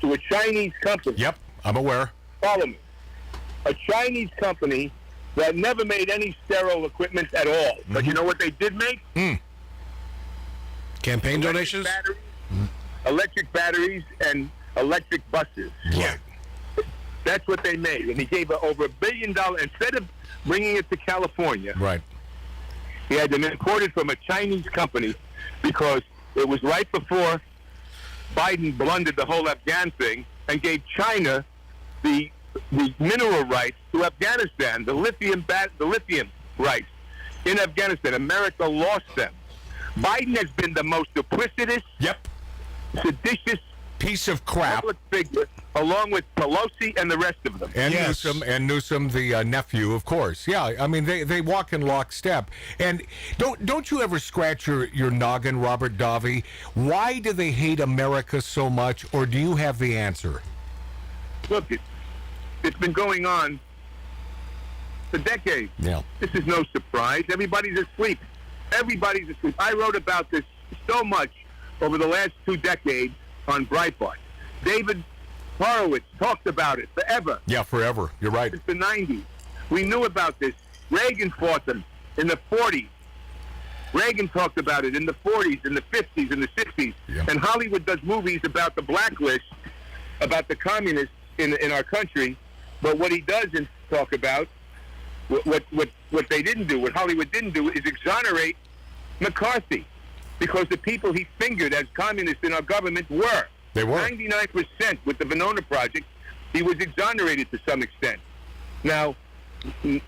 [SPEAKER 22] to a Chinese company.
[SPEAKER 6] Yep, I'm aware.
[SPEAKER 22] Follow me. A Chinese company that never made any sterile equipment at all. But you know what they did make?
[SPEAKER 11] Campaign donations?
[SPEAKER 22] Electric batteries and electric buses.
[SPEAKER 6] Yeah.
[SPEAKER 22] That's what they made. And he gave over $1 billion. Instead of bringing it to California,
[SPEAKER 6] right,
[SPEAKER 22] he had them imported from a Chinese company because it was right before Biden blundered the whole Afghan thing and gave China the mineral rights to Afghanistan, the lithium rights in Afghanistan. America lost them. Biden has been the most duplicitous, seditious
[SPEAKER 6] piece of crap
[SPEAKER 22] public figure, along with Pelosi and the rest of them.
[SPEAKER 6] And Newsom, the nephew, of course. Yeah, I mean they walk in lockstep. And don't you ever scratch your noggin, Robert Davi? Why do they hate America so much, or do you have the answer?
[SPEAKER 22] Look, it's been going on for decades.
[SPEAKER 6] Yeah.
[SPEAKER 22] This is no surprise. Everybody's asleep. I wrote about this so much over the last 2 decades on Breitbart. David Horowitz talked about it forever.
[SPEAKER 6] Yeah, forever. You're right.
[SPEAKER 22] Since the 90s. We knew about this. Reagan fought them in the 40s. Reagan talked about it in the 40s, in the 50s, in the 60s.
[SPEAKER 6] Yeah.
[SPEAKER 22] And Hollywood does movies about the blacklist, about the communists in our country. But what he doesn't talk about, what they didn't do, what Hollywood didn't do, is exonerate McCarthy, because the people he fingered as communists in our government were.
[SPEAKER 6] They were.
[SPEAKER 22] 99% with the Venona Project, he was exonerated to some extent. Now, I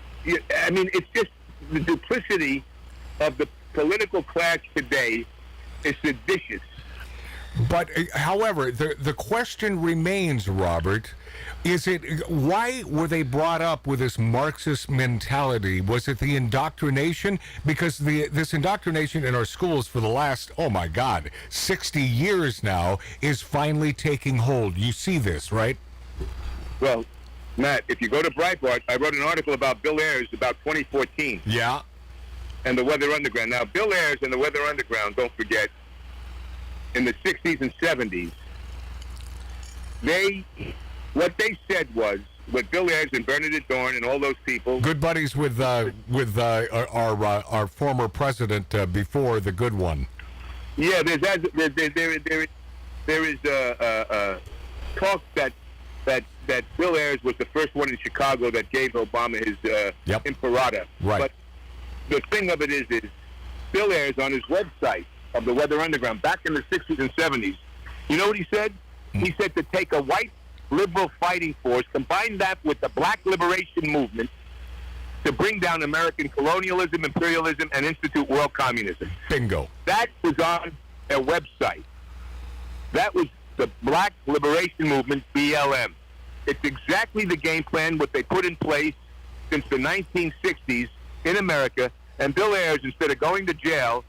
[SPEAKER 22] mean, it's just the duplicity of the political class today is seditious.
[SPEAKER 6] But, however, the question remains, Robert, why were they brought up with this Marxist mentality? Was it the indoctrination? Because this indoctrination in our schools for the last, 60 years now is finally taking hold. You see this, right?
[SPEAKER 22] Well, Matt, if you go to Breitbart, I wrote an article about Bill Ayers about 2014.
[SPEAKER 6] Yeah.
[SPEAKER 22] And the Weather Underground. Now, Bill Ayers and the Weather Underground, don't forget, in the 60s and 70s, what they said was, with Bill Ayers and Bernadette Dorn and all those people.
[SPEAKER 6] Good buddies with our former president before, the good one.
[SPEAKER 22] Yeah, there is talk that Bill Ayers was the first one in Chicago that gave Obama his Imperator.
[SPEAKER 6] Right.
[SPEAKER 22] But the thing of it is Bill Ayers on his website of the Weather Underground back in the 60s and 70s, you know what he said? He said to take a white liberal fighting force, combine that with the black liberation movement to bring down American colonialism, imperialism, and institute world communism.
[SPEAKER 6] Bingo.
[SPEAKER 22] That was on their website. That was the Black Liberation Movement, BLM. It's exactly the game plan what they put in place since the 1960s in America, and Bill Ayers, instead of going to jail,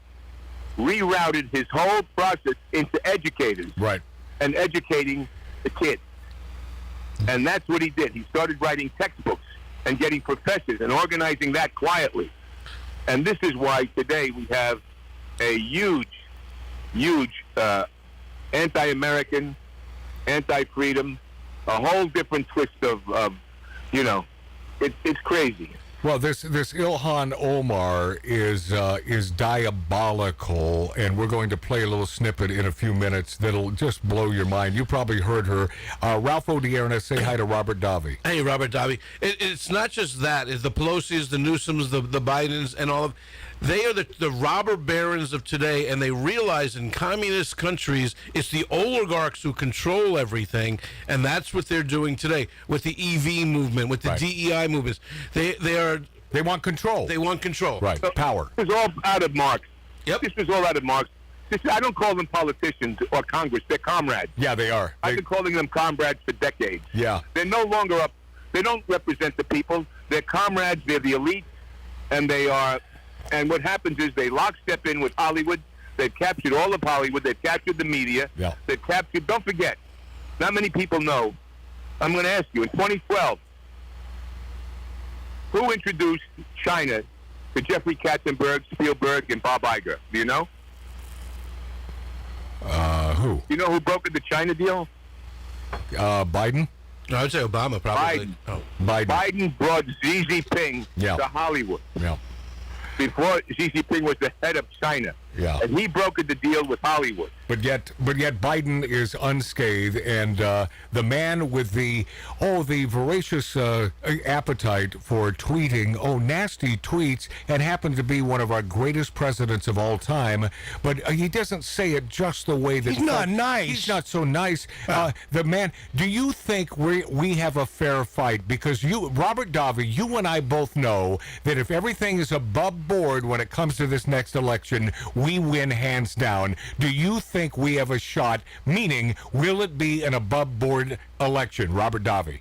[SPEAKER 22] rerouted his whole process into educators.
[SPEAKER 6] Right.
[SPEAKER 22] And educating the kids. And that's what he did. He started writing textbooks and getting professors and organizing that quietly. And this is why today we have a huge anti-American, anti-freedom, a whole different twist of it's crazy.
[SPEAKER 6] Well, this Ilhan Omar is diabolical, and we're going to play a little snippet in a few minutes that'll just blow your mind. You probably heard her. Ralph Odierna, say hi to Robert Davi.
[SPEAKER 11] Hey, Robert Davi. It's not just that. It's the Pelosi's, the Newsoms, the Bidens, and all of. They are the robber barons of today, and they realize in communist countries it's the oligarchs who control everything, and that's what they're doing today with the EV movement, with the DEI movements. They
[SPEAKER 6] want control.
[SPEAKER 11] They want control.
[SPEAKER 6] Right.
[SPEAKER 22] So,
[SPEAKER 6] power.
[SPEAKER 22] This is all out of Marx.
[SPEAKER 11] Yep.
[SPEAKER 22] This is all out of Marx. I don't call them politicians or Congress. They're comrades.
[SPEAKER 6] Yeah, they are.
[SPEAKER 22] I've been calling them comrades for decades.
[SPEAKER 6] Yeah.
[SPEAKER 22] They're no longer up. They don't represent the people. They're comrades. They're the elite, and they are. And what happens is they lockstep in with Hollywood. They've captured all of Hollywood. They've captured the media.
[SPEAKER 6] Yeah.
[SPEAKER 22] They've captured. Don't forget, not many people know. I'm going to ask you. In 2012, who introduced China to Jeffrey Katzenberg, Spielberg, and Bob Iger? Do you know?
[SPEAKER 6] Who?
[SPEAKER 22] You know who brokered the China deal?
[SPEAKER 6] Biden?
[SPEAKER 11] No, I'd say Obama, probably.
[SPEAKER 22] Biden.
[SPEAKER 11] Oh.
[SPEAKER 22] Biden brought Xi Jinping to Hollywood.
[SPEAKER 6] Yeah.
[SPEAKER 22] Before Xi Jinping was the head of China.
[SPEAKER 6] Yeah.
[SPEAKER 22] And he brokered the deal with Hollywood.
[SPEAKER 6] But yet Biden is unscathed, and the man with the voracious appetite for tweeting, nasty tweets, and happened to be one of our greatest presidents of all time. But he doesn't say it just the way that
[SPEAKER 7] he's not nice.
[SPEAKER 6] He's not so nice. The man. Do you think we have a fair fight? Because Robert Davi, you and I both know that if everything is above board when it comes to this next election, we win hands down. Do you think we have a shot? Meaning, will it be an above-board election, Robert Davi?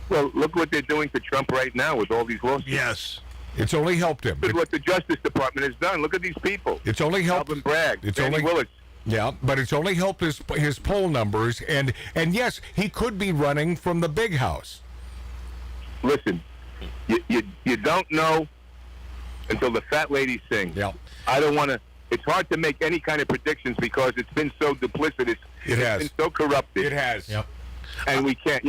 [SPEAKER 22] Well, look what they're doing to Trump right now with all these lawsuits.
[SPEAKER 7] Yes.
[SPEAKER 6] It's only helped him.
[SPEAKER 22] Look what the Justice Department has done. Look at these people.
[SPEAKER 6] It's only helped.
[SPEAKER 22] Alvin Bragg,
[SPEAKER 6] It's
[SPEAKER 22] Danny
[SPEAKER 6] only
[SPEAKER 22] Willis.
[SPEAKER 6] Yeah, but it's only helped his poll numbers, and yes, he could be running from the big house.
[SPEAKER 22] Listen, you don't know until the fat lady sings.
[SPEAKER 6] Yeah.
[SPEAKER 22] I don't want to. It's hard to make any kind of predictions because it's been so duplicitous.
[SPEAKER 6] It has.
[SPEAKER 22] It's been so corrupted.
[SPEAKER 6] It has.
[SPEAKER 22] Yep. And we can't.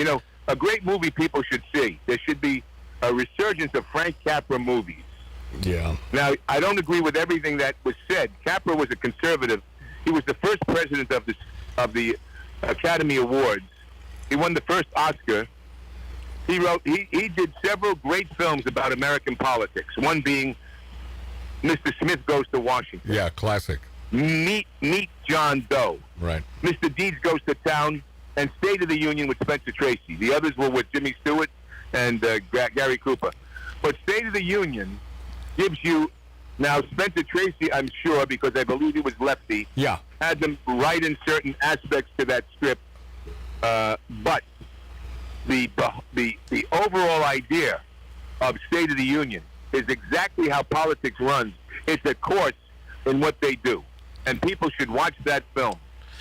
[SPEAKER 22] A great movie people should see. There should be a resurgence of Frank Capra movies.
[SPEAKER 6] Yeah.
[SPEAKER 22] Now, I don't agree with everything that was said. Capra was a conservative. He was the first president of the Academy Awards. He won the first Oscar. He did several great films about American politics. One being Mr. Smith Goes to Washington.
[SPEAKER 6] Yeah, classic.
[SPEAKER 22] Meet John Doe.
[SPEAKER 6] Right.
[SPEAKER 22] Mr. Deeds Goes to Town, and State of the Union with Spencer Tracy. The others were with Jimmy Stewart and Gary Cooper. But State of the Union gives you, now Spencer Tracy, I'm sure, because I believe he was lefty.
[SPEAKER 6] Yeah.
[SPEAKER 22] had them right in certain aspects to that script, but the overall idea of State of the Union is exactly how politics runs. It's a course in what they do, and people should watch that film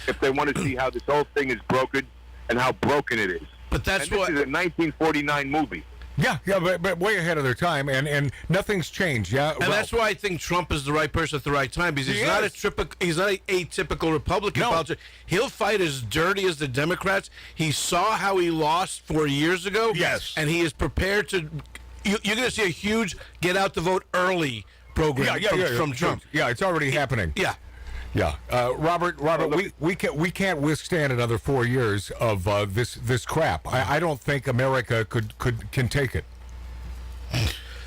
[SPEAKER 22] if they want to see how this whole thing is broken and how broken it is.
[SPEAKER 11] But that's
[SPEAKER 22] and this
[SPEAKER 11] what
[SPEAKER 22] is a 1949 movie.
[SPEAKER 6] Yeah, but way ahead of their time, and nothing's changed. Yeah,
[SPEAKER 11] and that's why I think Trump is the right person at the right time, because he's not he's not a atypical Republican politician. He'll fight as dirty as the Democrats. He saw how he lost 4 years ago.
[SPEAKER 6] Yes,
[SPEAKER 11] and he is prepared to. You're going to see a huge get out the vote early program from Trump.
[SPEAKER 6] Yeah, it's already happening.
[SPEAKER 11] Yeah.
[SPEAKER 6] Yeah, Robert, we can't withstand another 4 years of this crap. I don't think America can take it.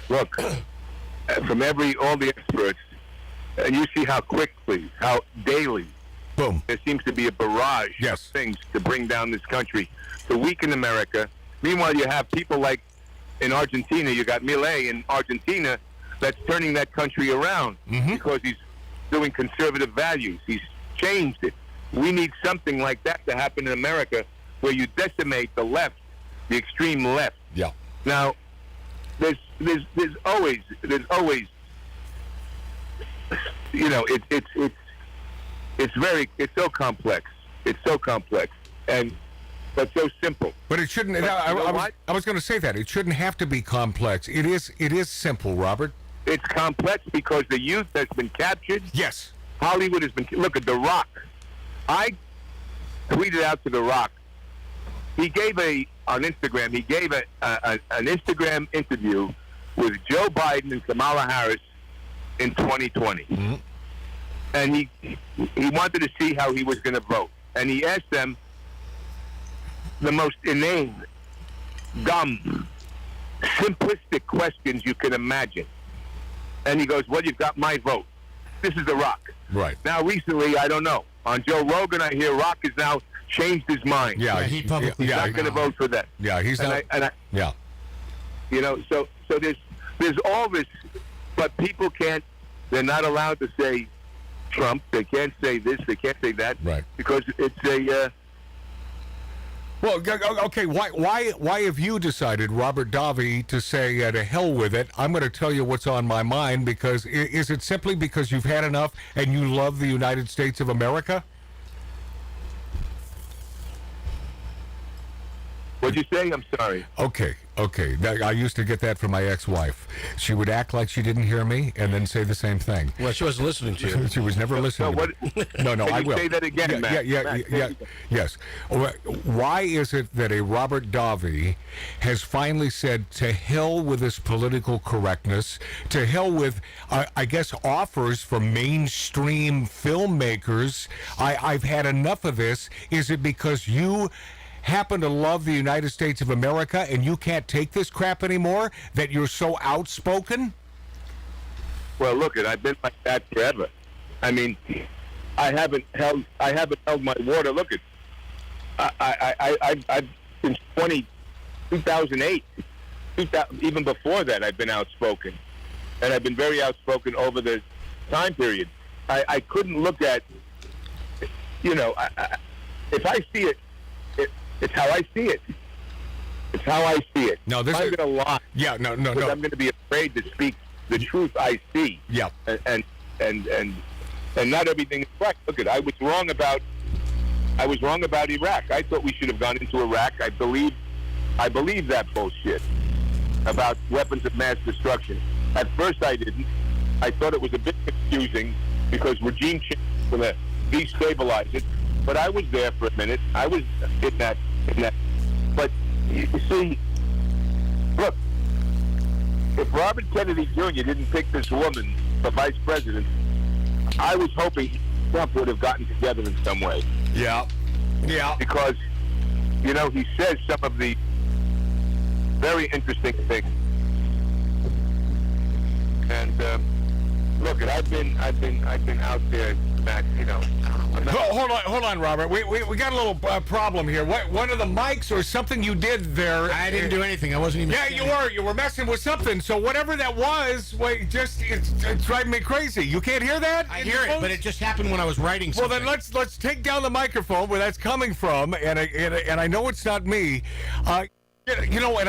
[SPEAKER 22] Look, from all the experts, and you see how quickly, how daily,
[SPEAKER 6] boom,
[SPEAKER 22] there seems to be a barrage of things to bring down this country, to weaken America. Meanwhile, you have people like in Argentina. You got Milei in Argentina that's turning that country around because he's doing conservative values. He's changed it. We need something like that to happen in America, where you decimate the left, the extreme left.
[SPEAKER 6] Yeah.
[SPEAKER 22] Now, there's always, you know, it's so complex. It's so complex, but so simple.
[SPEAKER 6] But it shouldn't. I was going to say that it shouldn't have to be complex. It is simple, Robert.
[SPEAKER 22] It's complex because the youth has been captured.
[SPEAKER 6] Yes.
[SPEAKER 22] Hollywood has been... Look at The Rock. I tweeted out to The Rock. He gave on Instagram, he gave an Instagram interview with Joe Biden and Kamala Harris in 2020.
[SPEAKER 6] Mm-hmm.
[SPEAKER 22] And he wanted to see how he was going to vote. And he asked them the most inane, dumb, simplistic questions you can imagine. And he goes, well, you've got my vote. This is The Rock.
[SPEAKER 6] Right.
[SPEAKER 22] Now, recently, I don't know. On Joe Rogan, I hear Rock has now changed his mind.
[SPEAKER 6] Yeah,
[SPEAKER 22] he's not going to vote for that.
[SPEAKER 6] Yeah, he's not. Yeah.
[SPEAKER 22] You know, so there's all this, but people can't. They're not allowed to say Trump. They can't say this. They can't say that.
[SPEAKER 6] Right.
[SPEAKER 22] Because it's a.
[SPEAKER 6] Well, okay, why have you decided, Robert Davi, to say to hell with it, I'm going to tell you what's on my mind? Because is it simply because you've had enough and you love the United States of America?
[SPEAKER 22] What'd you say? I'm sorry.
[SPEAKER 6] Okay. I used to get that from my ex-wife. She would act like she didn't hear me and then say the same thing.
[SPEAKER 11] Well, she wasn't listening to you.
[SPEAKER 6] She was never listening to me. No,
[SPEAKER 22] Can
[SPEAKER 6] I
[SPEAKER 22] you
[SPEAKER 6] will.
[SPEAKER 22] say that again, Matt?
[SPEAKER 6] Yes. Why is it that a Robert Davi has finally said, to hell with this political correctness, to hell with, I guess, offers from mainstream filmmakers? I've had enough of this. Is it because you happen to love the United States of America and you can't take this crap anymore, that you're so outspoken?
[SPEAKER 22] Well, look, I've been like that forever. I mean, I haven't held my water. Look, I've since 2008, even before that, I've been outspoken, and I've been very outspoken over the time period. I couldn't look at, you know, if I see it. It's how I see it. It's how I see it.
[SPEAKER 6] No,
[SPEAKER 22] I'm going to lie.
[SPEAKER 6] Yeah, no.
[SPEAKER 22] I'm going to be afraid to speak the truth I see.
[SPEAKER 6] Yeah.
[SPEAKER 22] And not everything is right. Look, I was wrong about Iraq. I thought we should have gone into Iraq. I believe that bullshit about weapons of mass destruction. At first, I didn't. I thought it was a bit confusing because regime change was going to destabilize it. But I was there for a minute. I was in that. But you see, look, if Robert Kennedy Jr. didn't pick this woman for vice president, I was hoping Trump would have gotten together in some way.
[SPEAKER 6] Yeah.
[SPEAKER 22] Because, you know, he says some of the very interesting things. And Look, I've been out there, Matt. You know.
[SPEAKER 6] Hold on, Robert. We got a little problem here. One of the mics or something you did there?
[SPEAKER 3] I didn't do anything. I wasn't even.
[SPEAKER 6] Yeah, you were messing with something. So whatever that was, it's driving me crazy. You can't hear that?
[SPEAKER 3] I hear it, but it just happened when I was writing something.
[SPEAKER 6] Well, then let's take down the microphone where that's coming from, and I know it's not me. You know, and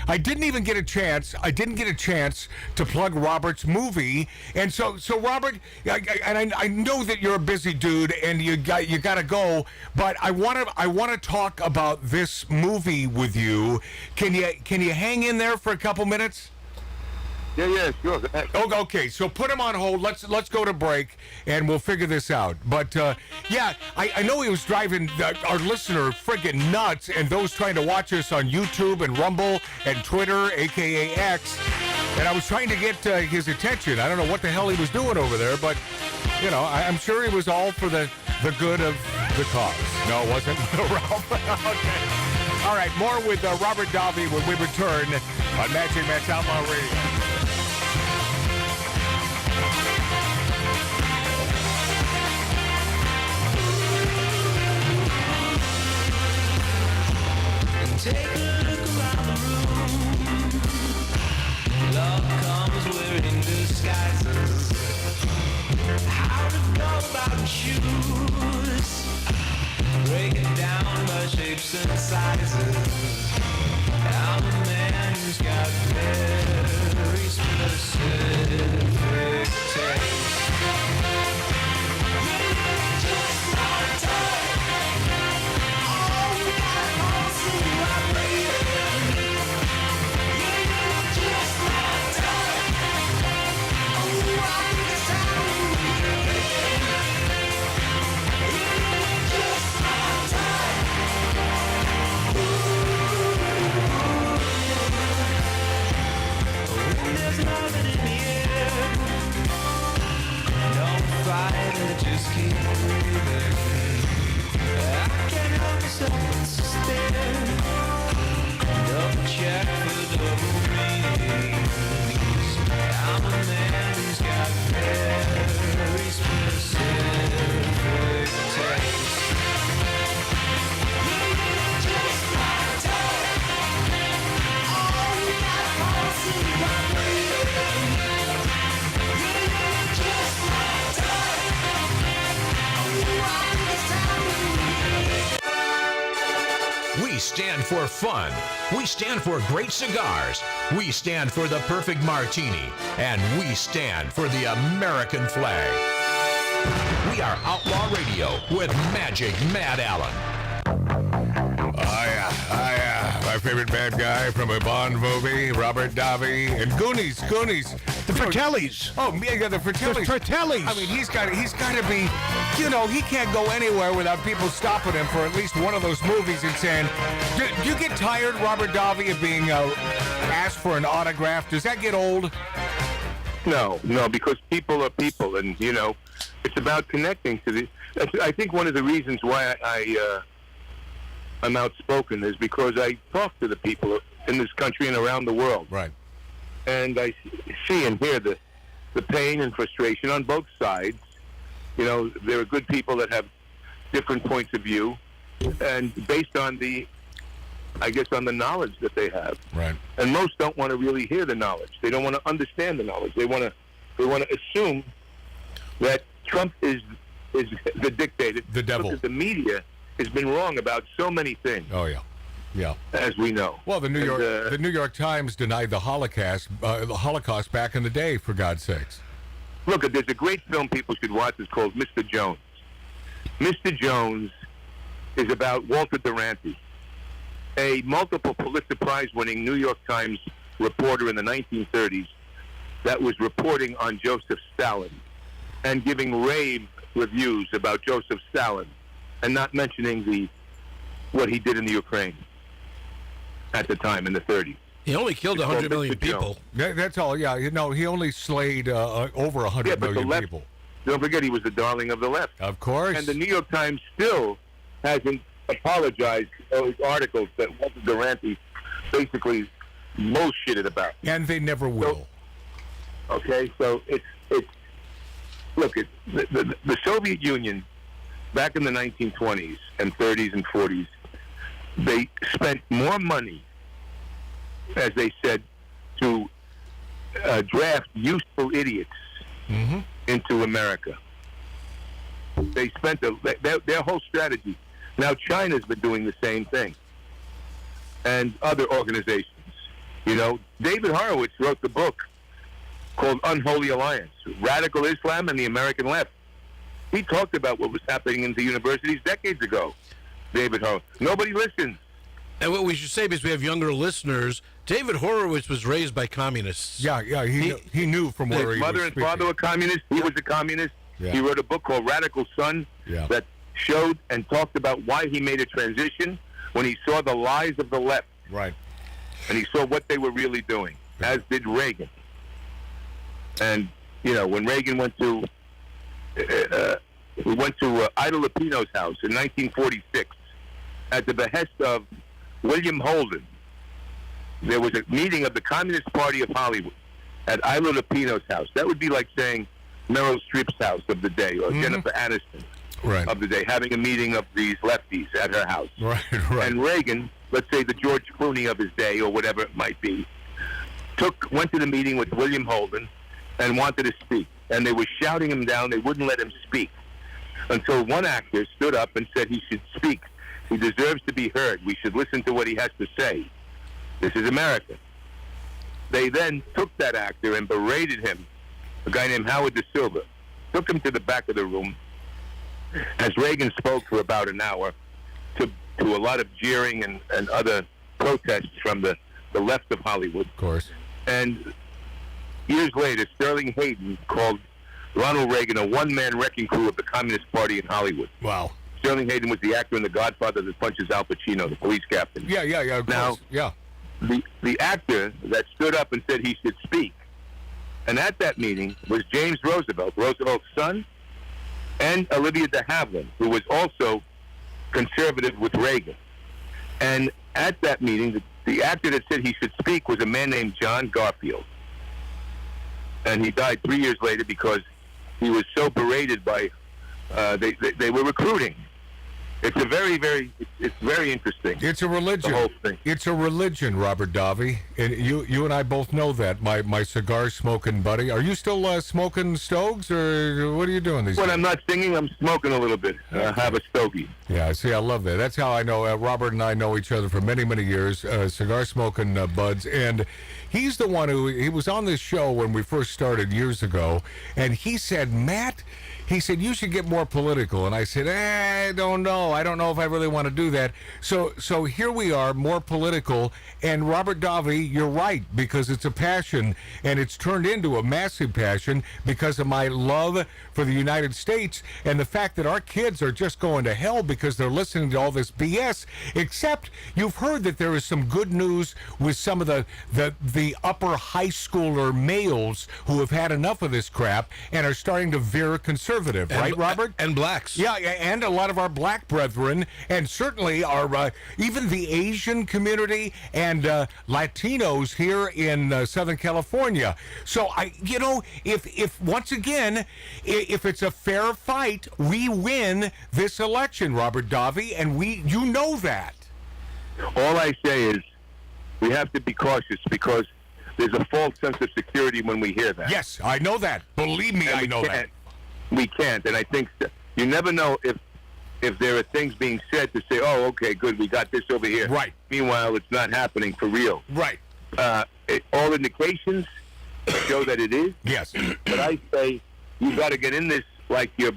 [SPEAKER 6] I didn't even get a chance. I didn't get a chance to plug Robert's movie, and so Robert, I know that you're a busy dude and you got to go, but I want to talk about this movie with you. Can you hang in there for a couple minutes?
[SPEAKER 22] Yeah, sure.
[SPEAKER 6] Oh, okay, so put him on hold. Let's go to break, and we'll figure this out. But, I know he was driving our listener friggin' nuts, and those trying to watch us on YouTube and Rumble and Twitter, a.k.a. X, and I was trying to get his attention. I don't know what the hell he was doing over there, but, you know, I'm sure he was all for the good of the cause. No, it wasn't. Ralph. Okay. All right, more with Robert Davi when we return on Magic Matt's Outlaw Radio.
[SPEAKER 1] Take a look around the room. Love comes wearing disguises. How to go about shoes. Break it down by shapes and sizes. I'm a man who's got very specific taste. Just my type. Just keep breathing. I can't help myself but stare. Double check for double meanings. I'm a man who's got very specific taste. You're just my type. All you got holes in my brain. You're just my type.
[SPEAKER 2] We stand for fun. We stand for great cigars. We stand for the perfect martini. And we stand for the American flag. We are Outlaw Radio with Magic Matt Allen.
[SPEAKER 6] My favorite bad guy from a Bond movie, Robert Davi, and Goonies.
[SPEAKER 7] The Fratellis.
[SPEAKER 6] Oh, yeah, the Fratellis.
[SPEAKER 7] The Fratellis.
[SPEAKER 6] I mean, he's got to be, you know, he can't go anywhere without people stopping him for at least one of those movies and saying, do you get tired, Robert Davi, of being asked for an autograph? Does that get old?
[SPEAKER 22] No, because people are people, and, you know, it's about connecting to the... I think one of the reasons why I'm outspoken is because I talk to the people in this country and around the world.
[SPEAKER 6] Right.
[SPEAKER 22] And I see and hear the pain and frustration on both sides. You know, there are good people that have different points of view, and based on the knowledge that they have.
[SPEAKER 6] Right.
[SPEAKER 22] And most don't want to really hear the knowledge. They don't want to understand the knowledge. They want to assume that Trump is the dictator.
[SPEAKER 6] The devil.
[SPEAKER 22] Because the media has been wrong about so many things.
[SPEAKER 6] Oh, yeah. Yeah.
[SPEAKER 22] As we know.
[SPEAKER 6] Well, the New York Times denied the Holocaust back in the day, for God's sakes.
[SPEAKER 22] Look, there's a great film people should watch. It's called Mr. Jones. Mr. Jones is about Walter Duranty, a multiple Pulitzer Prize-winning New York Times reporter in the 1930s that was reporting on Joseph Stalin and giving rave reviews about Joseph Stalin and not mentioning what he did in the Ukraine at the time in the 30s.
[SPEAKER 11] He only killed 100 million people.
[SPEAKER 6] That's all, yeah. You know, he only slayed over 100 million people.
[SPEAKER 22] Don't forget, he was the darling of the left.
[SPEAKER 6] Of course.
[SPEAKER 22] And the New York Times still hasn't apologized for those articles that Walter Duranty basically bullshitted about.
[SPEAKER 6] And they never will.
[SPEAKER 22] So, okay, so it's look at the Soviet Union back in the 1920s and 30s and 40s. They spent more money, as they said, to draft useful idiots into America. They spent their whole strategy. Now China's been doing the same thing, and other organizations. You know, David Horowitz wrote the book called Unholy Alliance, Radical Islam and the American Left. He talked about what was happening in the universities decades ago, David Horowitz. Nobody listens.
[SPEAKER 11] And what we should say, because we have younger listeners, David Horowitz was raised by communists.
[SPEAKER 6] Yeah, he knew from where
[SPEAKER 22] his
[SPEAKER 6] he
[SPEAKER 22] mother
[SPEAKER 6] was
[SPEAKER 22] and
[SPEAKER 6] speaking.
[SPEAKER 22] father were communists. He was a communist.
[SPEAKER 6] Yeah.
[SPEAKER 22] He wrote a book called Radical Son that showed and talked about why he made a transition when he saw the lies of the left.
[SPEAKER 6] Right.
[SPEAKER 22] And he saw what they were really doing, as did Reagan. And, you know, when Reagan went to Ida Lupino's house in 1946 at the behest of William Holden, there was a meeting of the Communist Party of Hollywood at Ida Lupino's house. That would be like saying Meryl Streep's house of the day, or Jennifer Aniston of the day, having a meeting of these lefties at her house.
[SPEAKER 6] Right.
[SPEAKER 22] And Reagan, let's say the George Clooney of his day, or whatever it might be, went to the meeting with William Holden and wanted to speak. And they were shouting him down. They wouldn't let him speak until one actor stood up and said he should speak. He deserves to be heard. We should listen to what he has to say. This is America. They then took that actor and berated him, a guy named Howard Da Silva, took him to the back of the room as Reagan spoke for about an hour to a lot of jeering and other protests from the left of Hollywood.
[SPEAKER 6] Of course.
[SPEAKER 22] And years later, Sterling Hayden called Ronald Reagan a one-man wrecking crew of the Communist Party in Hollywood.
[SPEAKER 6] Wow.
[SPEAKER 22] Sterling Hayden was the actor in The Godfather that punches Al Pacino, the police captain.
[SPEAKER 6] Yeah, of
[SPEAKER 22] now,
[SPEAKER 6] course. Yeah.
[SPEAKER 22] The actor that stood up and said he should speak, and at that meeting was James Roosevelt, Roosevelt's son, and Olivia de Havilland, who was also conservative with Reagan. And at that meeting, the actor that said he should speak was a man named John Garfield. And he died 3 years later because he was so berated by, they were recruiting. It's a it's very interesting.
[SPEAKER 6] It's a religion.
[SPEAKER 22] The whole thing.
[SPEAKER 6] It's a religion, Robert Davi, and you and I both know that. My cigar smoking buddy. Are you still smoking stogies, or what are you doing these days?
[SPEAKER 22] When I'm not singing, I'm smoking a little bit. I have a stogie.
[SPEAKER 6] Yeah, see, I love that. That's how I know. Robert and I know each other for many, many years. Cigar smoking buds, and he's the one he was on this show when we first started years ago, and he said, Matt. He said, you should get more political. And I said, I don't know. I don't know if I really want to do that. So here we are, more political. And Robert Davi, you're right, because it's a passion, and it's turned into a massive passion because of my love for the United States and the fact that our kids are just going to hell because they're listening to all this BS, except you've heard that there is some good news with some of the upper high schooler males who have had enough of this crap and are starting to veer conservative. Right, Robert?
[SPEAKER 11] And blacks.
[SPEAKER 6] Yeah, and a lot of our black brethren, and certainly our even the Asian community and Latinos here in Southern California. So if once again, if it's a fair fight, we win this election, Robert Davi, and you know that.
[SPEAKER 22] All I say is we have to be cautious because there's a false sense of security when we hear that.
[SPEAKER 6] Yes, I know that. Believe me, I know that.
[SPEAKER 22] We can't, and I think you never know if there are things being said to say, oh, okay, good, we got this over here.
[SPEAKER 6] Right.
[SPEAKER 22] Meanwhile, it's not happening for real.
[SPEAKER 6] Right.
[SPEAKER 22] All indications show that it is.
[SPEAKER 6] Yes.
[SPEAKER 22] But I say you got to get in this like you're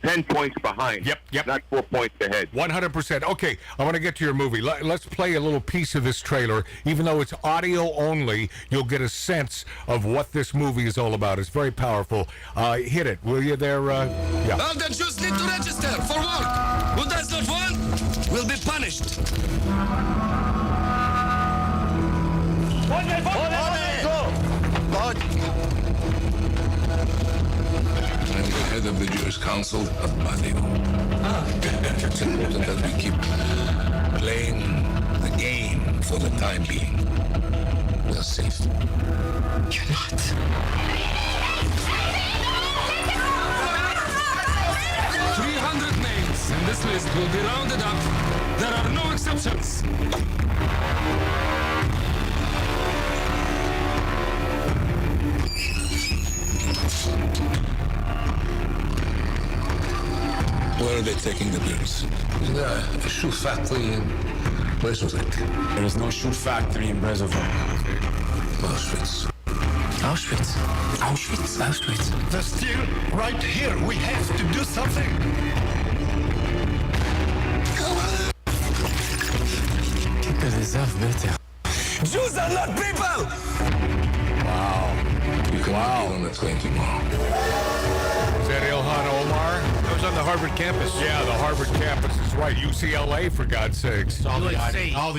[SPEAKER 22] 10 points behind.
[SPEAKER 6] Yep.
[SPEAKER 22] Not 4 points ahead.
[SPEAKER 6] 100%. Okay, I want to get to your movie. Let's play a little piece of this trailer. Even though it's audio only, you'll get a sense of what this movie is all about. It's very powerful. Hit it, will you there? Yeah.
[SPEAKER 1] All the Jews need to register for work. Who does not want will be punished.
[SPEAKER 4] I'm the head of the Jewish Council of Badino. It's important that we keep playing the game for the time being. We're safe.
[SPEAKER 1] You're not. will be rounded up. There are no exceptions.
[SPEAKER 4] Where are they taking the beers? In the shoe factory in Brezovik.
[SPEAKER 8] There is no shoe factory in Brezovik.
[SPEAKER 4] Auschwitz.
[SPEAKER 8] Auschwitz. Auschwitz. Auschwitz.
[SPEAKER 10] They're still right here. We have to do something.
[SPEAKER 8] They deserve better.
[SPEAKER 1] Jews are not people!
[SPEAKER 6] Wow.
[SPEAKER 4] You can be on the train tomorrow.
[SPEAKER 6] Is that Ilhan Omar?
[SPEAKER 11] That was on the Harvard campus.
[SPEAKER 6] Yeah, the Harvard campus is right. UCLA, for God's sakes.
[SPEAKER 3] All the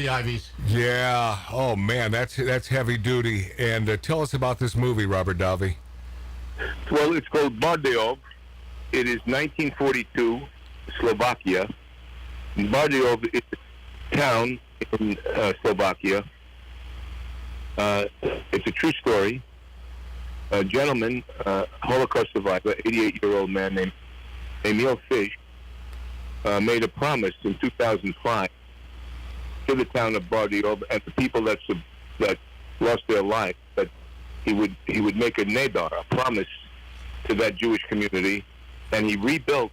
[SPEAKER 3] Ivies.
[SPEAKER 6] Yeah. Oh, man, that's heavy duty. And tell us about this movie, Robert Davi.
[SPEAKER 22] Well, it's called Bardejov. It is 1942, Slovakia. Bardejov is a town in Slovakia. It's a true story. A gentleman, Holocaust survivor, 88-year-old man named Emil Fish, made a promise in 2005 to the town of Bardejov and the people that lost their life that he would make a neder, a promise to that Jewish community, and he's rebuilding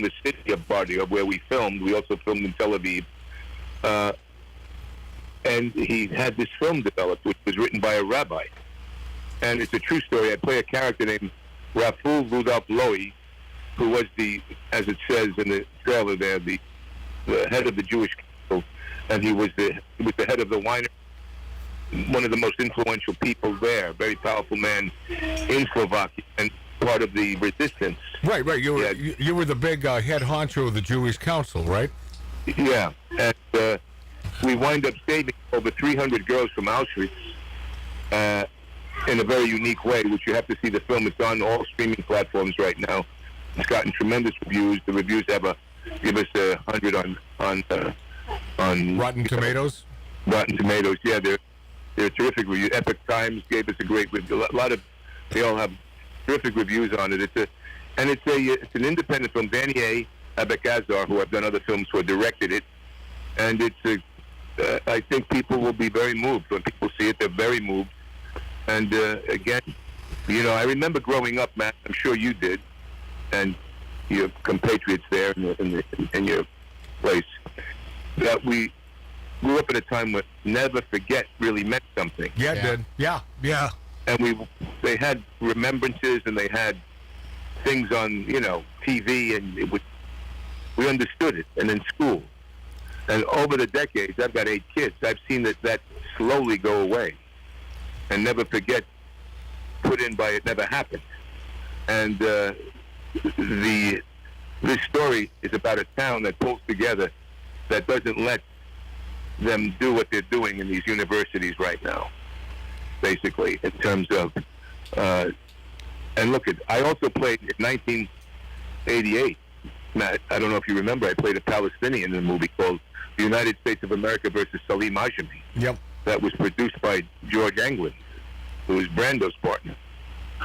[SPEAKER 22] the city of Bardejov where we filmed. We also filmed in Tel Aviv. And he had this film developed, which was written by a rabbi. And it's a true story. I play a character named Raful Rudolph Lowy, who was as it says in the trailer there, the head of the Jewish council, and he was the head of the winery, one of the most influential people there, very powerful man in Slovakia, and part of the resistance.
[SPEAKER 6] Right. You were the big head honcho of the Jewish council, right?
[SPEAKER 22] Yeah, and we wind up saving over 300 girls from Auschwitz in a very unique way, which you have to see the film. It's on all streaming platforms right now. It's gotten tremendous reviews. The reviews give us 100 on
[SPEAKER 6] Rotten Tomatoes.
[SPEAKER 22] Rotten Tomatoes, yeah, they're terrific reviews. Epic Times gave us a great review. They all have terrific reviews on it. It's an independent film. Daniel Abekazar, who I've done other films for, directed it, and I think people will be very moved when people see it. They're very moved. And again, I remember growing up, Matt. I'm sure you did, and your compatriots there in your place, that we grew up at a time when never forget really meant something.
[SPEAKER 6] Yeah, it did. Yeah.
[SPEAKER 22] And they had remembrances, and they had things on TV, and we understood it. And in school, and over the decades, I've got 8 kids. I've seen that slowly go away. And never forget, put in by it never happened. And this story is about a town that pulls together, that doesn't let them do what they're doing in these universities right now, basically, in terms of, and look, I also played in 1988, Matt, I don't know if you remember, I played a Palestinian in a movie called The United States of America versus Salim Ajami.
[SPEAKER 6] Yep.
[SPEAKER 22] That was produced by George Anglin, who was Brando's partner.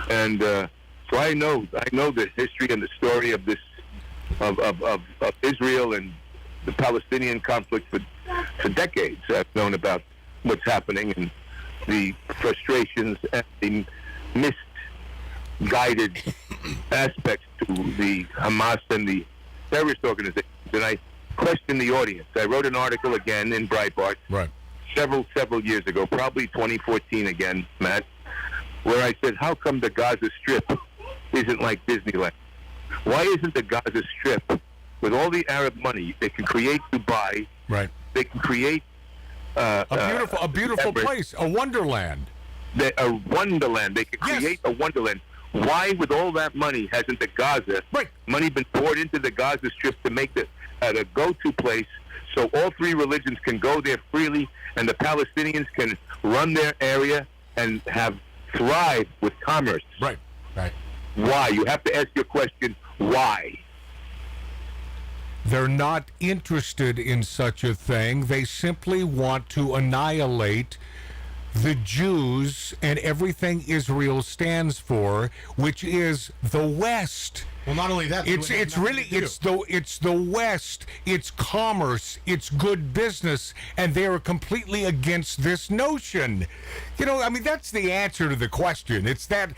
[SPEAKER 22] And so I know the history and the story of this, of Israel and the Palestinian conflict for decades. I've known about what's happening and the frustrations and the misguided aspects to the Hamas and the terrorist organizations. And I question the audience. I wrote an article again in Breitbart.
[SPEAKER 6] Right.
[SPEAKER 22] Several years ago, probably 2014 again, Matt, where I said, how come the Gaza Strip isn't like Disneyland? Why isn't the Gaza Strip, with all the Arab money, they can create Dubai,
[SPEAKER 6] right?
[SPEAKER 22] They can create
[SPEAKER 6] a beautiful place, a wonderland.
[SPEAKER 22] A wonderland. They can create a wonderland. Why, with all that money, hasn't the Gaza money been poured into the Gaza Strip to make it a go-to place so all 3 religions can go there freely and the Palestinians can run their area and thrive with commerce?
[SPEAKER 6] Right.
[SPEAKER 22] Why? You have to ask your question, why?
[SPEAKER 6] They're not interested in such a thing. They simply want to annihilate the Jews and everything Israel stands for, which is the West.
[SPEAKER 3] Well, not only that,
[SPEAKER 6] it's the West. It's commerce. It's good business, and they are completely against this notion. You know, I mean, that's the answer to the question. It's that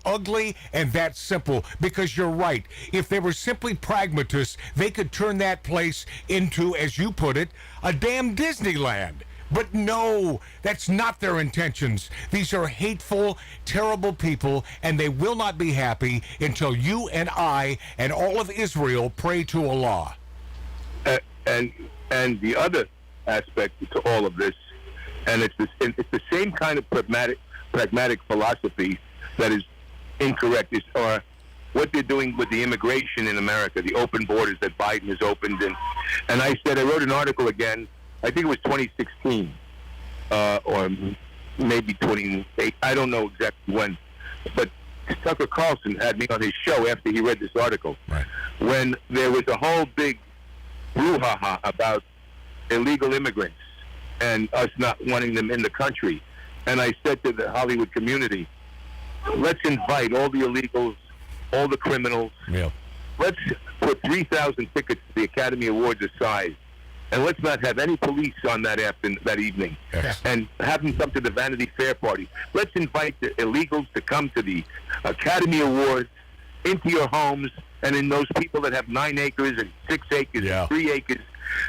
[SPEAKER 6] ugly and that simple. Because you're right. If they were simply pragmatists, they could turn that place into, as you put it, a damn Disneyland. But no, that's not their intentions. These are hateful, terrible people, and they will not be happy until you and I and all of Israel pray to Allah.
[SPEAKER 22] And the other aspect to all of this, and it's the same kind of pragmatic philosophy that is incorrect, or what they're doing with the immigration in America, the open borders that Biden has opened. And I wrote an article again, I think it was 2016, or maybe 28. I don't know exactly when. But Tucker Carlson had me on his show after he read this article.
[SPEAKER 6] Right.
[SPEAKER 22] When there was a whole big brouhaha about illegal immigrants and us not wanting them in the country. And I said to the Hollywood community, let's invite all the illegals, all the criminals.
[SPEAKER 6] Yeah.
[SPEAKER 22] Let's put 3,000 tickets to the Academy Awards aside. And let's not have any police on that evening.
[SPEAKER 6] Yes.
[SPEAKER 22] And have them come to the Vanity Fair party. Let's invite the illegals to come to the Academy Awards into your homes, and in those people that have 9 acres and 6 acres and 3 acres,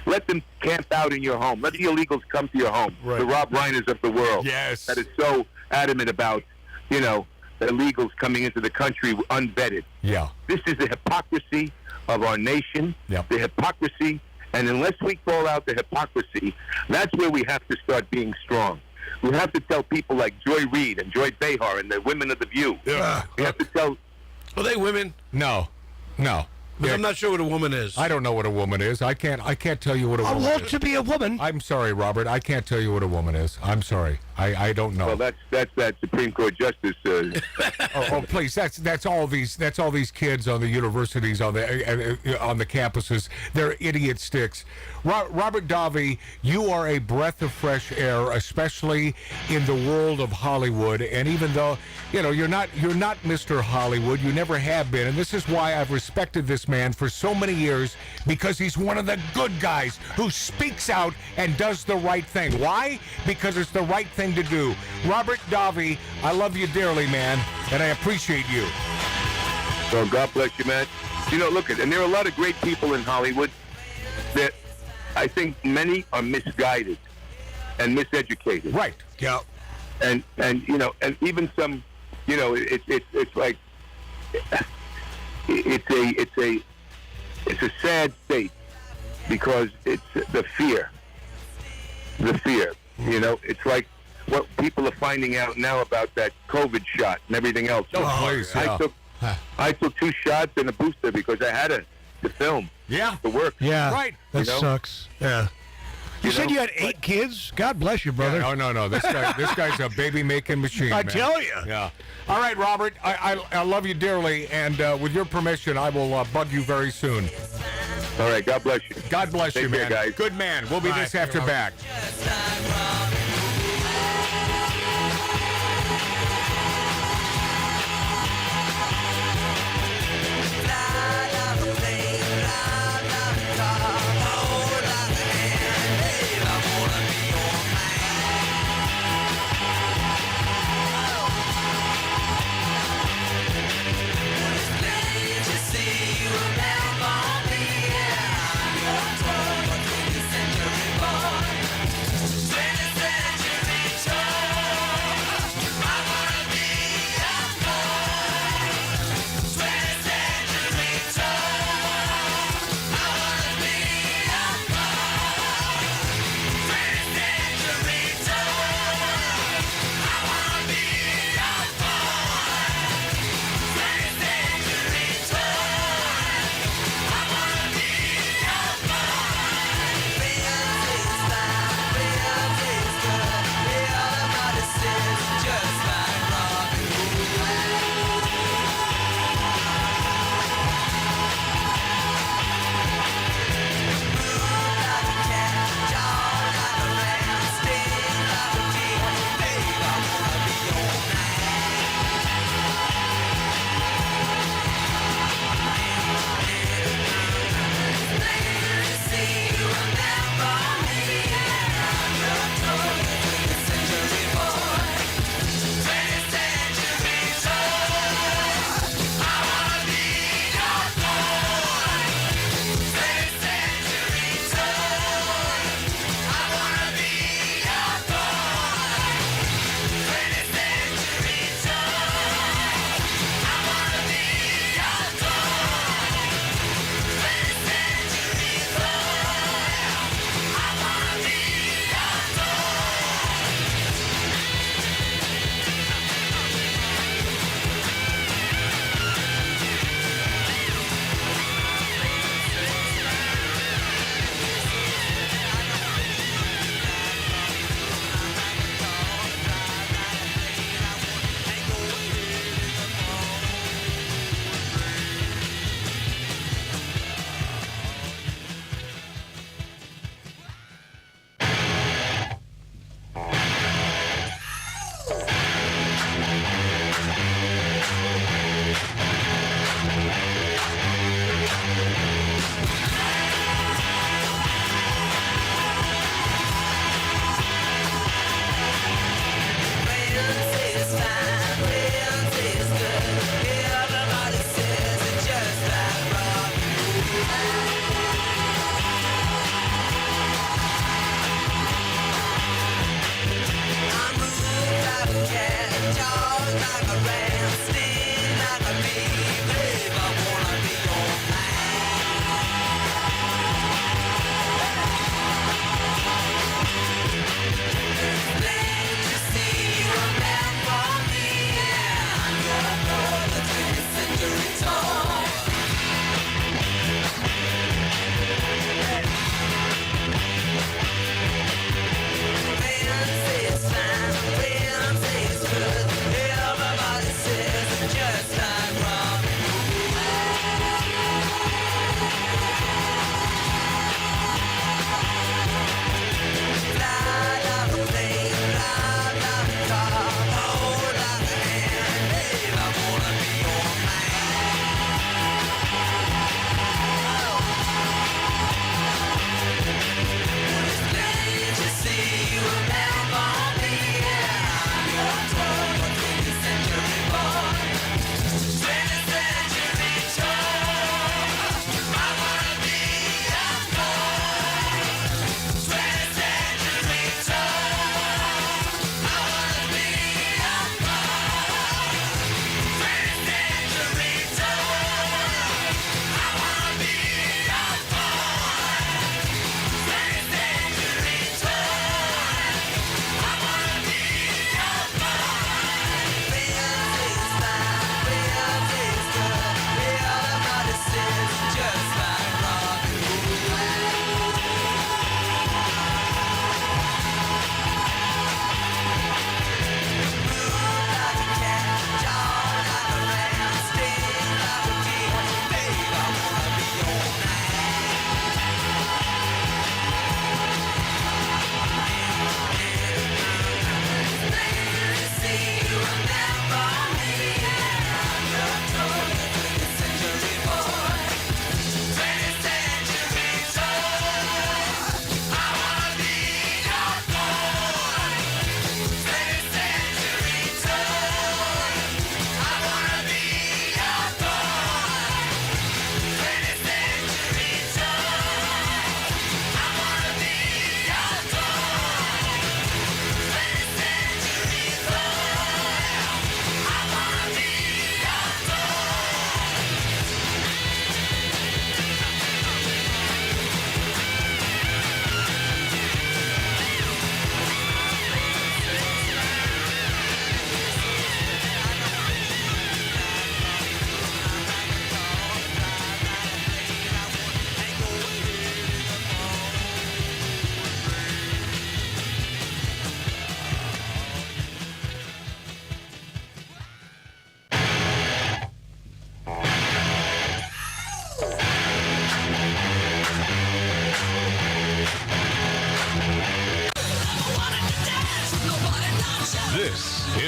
[SPEAKER 22] let them camp out in your home. Let the illegals come to your home.
[SPEAKER 6] Right.
[SPEAKER 22] The Rob Reiners of the world.
[SPEAKER 6] Yes.
[SPEAKER 22] That is so adamant about, illegals coming into the country unvetted.
[SPEAKER 6] Yeah.
[SPEAKER 22] This is the hypocrisy of our nation.
[SPEAKER 6] Yep.
[SPEAKER 22] The hypocrisy. And unless we call out the hypocrisy, that's where we have to start being strong. We have to tell people like Joy Reid and Joy Behar and the women of The View.
[SPEAKER 6] Yeah.
[SPEAKER 22] We have to tell...
[SPEAKER 11] Are they women?
[SPEAKER 6] No.
[SPEAKER 11] But I'm not sure what a woman is.
[SPEAKER 6] I don't know what a woman is. I can't tell you what a woman is.
[SPEAKER 7] I want to be a woman.
[SPEAKER 6] I'm sorry, Robert. I can't tell you what a woman is. I'm sorry. I don't know.
[SPEAKER 22] Well, that's that Supreme Court justice.
[SPEAKER 6] Oh, please. That's all these kids on the universities, on the campuses. They're idiot sticks. Robert Davi, you are a breath of fresh air, especially in the world of Hollywood. And even though you're not Mr. Hollywood, you never have been. And this is why I've respected this man for so many years, because he's one of the good guys who speaks out and does the right thing. Why? Because it's the right thing to do. Robert Davi, I love you dearly, man, and I appreciate you.
[SPEAKER 22] Well, God bless you, man. And there are a lot of great people in Hollywood that I think many are misguided and miseducated.
[SPEAKER 6] Right.
[SPEAKER 7] Yeah.
[SPEAKER 22] And even some, it's like it's a sad state, because it's the fear. It's like what people are finding out now about that COVID shot and everything else.
[SPEAKER 6] Please, yeah.
[SPEAKER 22] I took 2 shots and a booster because I had to film.
[SPEAKER 6] Yeah.
[SPEAKER 22] To work.
[SPEAKER 7] Yeah.
[SPEAKER 6] Right.
[SPEAKER 7] That sucks. Yeah. You said you had 8 kids? God bless you, brother.
[SPEAKER 6] Yeah, no. This guy's a baby-making machine,
[SPEAKER 7] I
[SPEAKER 6] man.
[SPEAKER 7] tell you.
[SPEAKER 6] Yeah. All right, Robert, I love you dearly, and with your permission, I will bug you very soon.
[SPEAKER 22] All right, God bless you.
[SPEAKER 6] God bless you, man.
[SPEAKER 22] Guys.
[SPEAKER 6] Good man. We'll be this after back.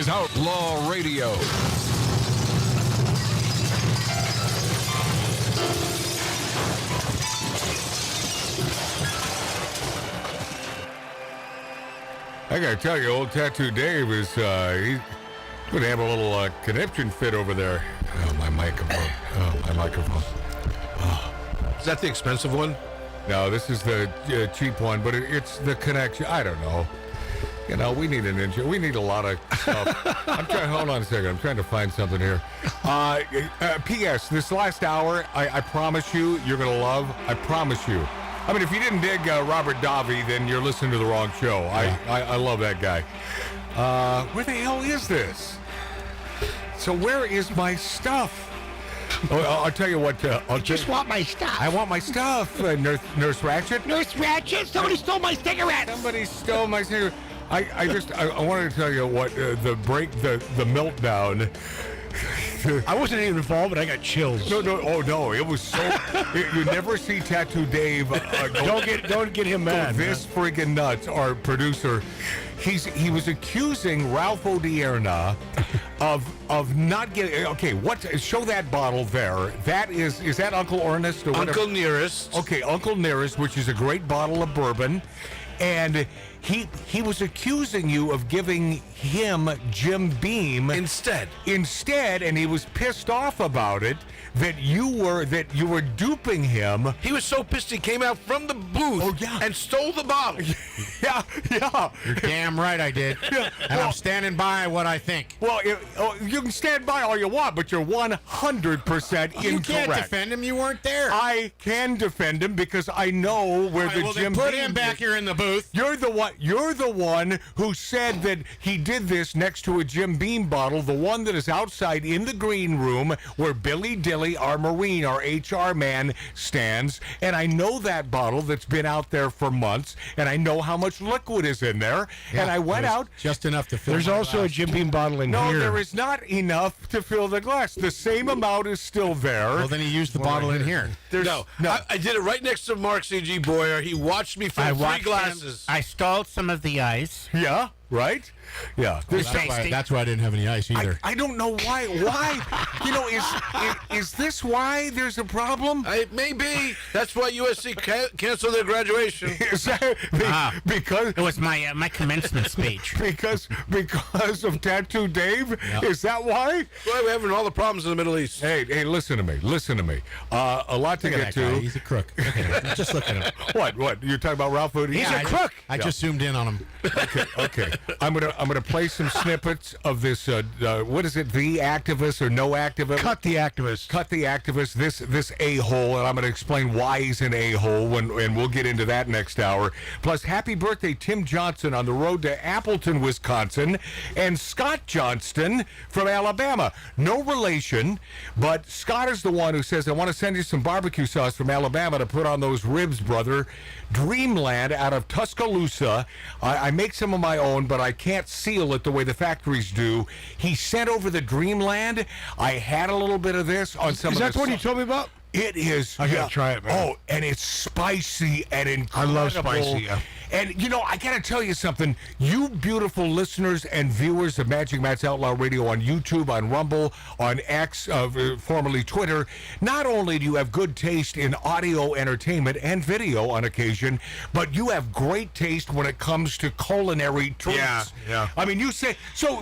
[SPEAKER 6] is Outlaw Radio. I gotta tell you, old Tattoo Dave is, he's gonna have a little conniption fit over there. Oh, my microphone.
[SPEAKER 11] Is that the expensive one?
[SPEAKER 6] No, this is the cheap one, but it's the connection. I don't know. You know, we need an engine. We need a lot of stuff. Hold on a second. I'm trying to find something here. P.S. This last hour, I promise you, you're going to love. I promise you. I mean, if you didn't dig Robert Davi, then you're listening to the wrong show. Yeah. I love that guy. Where the hell is this? So where is my stuff? I'll tell you what.
[SPEAKER 7] I just want my stuff.
[SPEAKER 6] I want my stuff, Nurse Ratchet.
[SPEAKER 7] Nurse Ratchet? Somebody stole my cigarettes.
[SPEAKER 6] Somebody stole my cigarette. I wanted to tell you what the meltdown.
[SPEAKER 7] I wasn't even involved, but I got chills.
[SPEAKER 6] No, it was so. You never see Tattoo Dave.
[SPEAKER 7] Don't get him mad.
[SPEAKER 6] This friggin' nuts, our producer. He was accusing Ralph Odierna of not getting. Okay, show that bottle there. That is that Uncle Ernest or whatever?
[SPEAKER 11] Uncle Nearest.
[SPEAKER 6] Okay, Uncle Nearest, which is a great bottle of bourbon, and he was accusing you of giving him Jim Beam
[SPEAKER 11] instead,
[SPEAKER 6] and he was pissed off about it. That you were duping him.
[SPEAKER 11] He was so pissed he came out from the booth and stole the bottle.
[SPEAKER 6] Yeah.
[SPEAKER 3] You're damn right I did.
[SPEAKER 6] Yeah.
[SPEAKER 3] And I'm standing by what I think.
[SPEAKER 6] Well, you can stand by all you want, but you're 100% incorrect.
[SPEAKER 3] You can't defend him. You weren't there.
[SPEAKER 6] I can defend him because I know where the Jim
[SPEAKER 3] put
[SPEAKER 6] Beam
[SPEAKER 3] him back here in the booth.
[SPEAKER 6] You're the one who said that he did this next to a Jim Beam bottle, the one that is outside in the green room where Billy Dilly, our Marine, our HR man, stands. And I know that bottle that's been out there for months, and I know how much liquid is in there.
[SPEAKER 3] Yeah,
[SPEAKER 6] and I went out.
[SPEAKER 3] Just enough to fill.
[SPEAKER 7] There's also a Jim Beam bottle in here.
[SPEAKER 6] No, there is not enough to fill the glass. The same amount is still there.
[SPEAKER 3] Well, then he used the bottle in here.
[SPEAKER 11] No. I did it right next to Mark C.G. Boyer. He watched me fill 3 glasses.
[SPEAKER 9] I stole some of the ice.
[SPEAKER 6] Yeah, right? Yeah.
[SPEAKER 3] That's why I didn't have any ice either.
[SPEAKER 6] I don't know why. You know, is this why there's a problem?
[SPEAKER 11] It may be. That's why USC canceled their graduation.
[SPEAKER 6] Is that because
[SPEAKER 9] it was my commencement speech?
[SPEAKER 6] Because of Tattoo Dave? Yeah. Is that why?
[SPEAKER 11] Why we're having all the problems in the Middle East.
[SPEAKER 6] Hey, listen to me. A lot to get to.
[SPEAKER 3] He's a crook. Just look at him.
[SPEAKER 6] What? You're talking about Ralph Odierna?
[SPEAKER 7] He's a crook.
[SPEAKER 3] I just zoomed in on him.
[SPEAKER 6] Okay. I'm gonna play some snippets of this. What is it? The Activist or No Activist?
[SPEAKER 7] Cut the Activist.
[SPEAKER 6] This a-hole, and I'm gonna explain why he's an a-hole, and we'll get into that next hour. Plus, happy birthday, Tim Johnson on the road to Appleton, Wisconsin, and Scott Johnston from Alabama. No relation, but Scott is the one who says, "I want to send you some barbecue sauce from Alabama to put on those ribs, brother." Dreamland out of Tuscaloosa. I make some of my own, but I can't seal it the way the factories do. He sent over the Dreamland. I had a little bit of this on some of the...
[SPEAKER 7] Is that what you told me about?
[SPEAKER 6] It is.
[SPEAKER 7] I gotta try it, man.
[SPEAKER 6] Oh, and it's spicy and incredible.
[SPEAKER 7] I love spicy, yeah.
[SPEAKER 6] And, you know, I got to tell you something. You beautiful listeners and viewers of Magic Matt's Outlaw Radio on YouTube, on Rumble, on X, formerly Twitter, not only do you have good taste in audio entertainment and video on occasion, but you have great taste when it comes to culinary treats.
[SPEAKER 11] Yeah.
[SPEAKER 6] I mean, you say,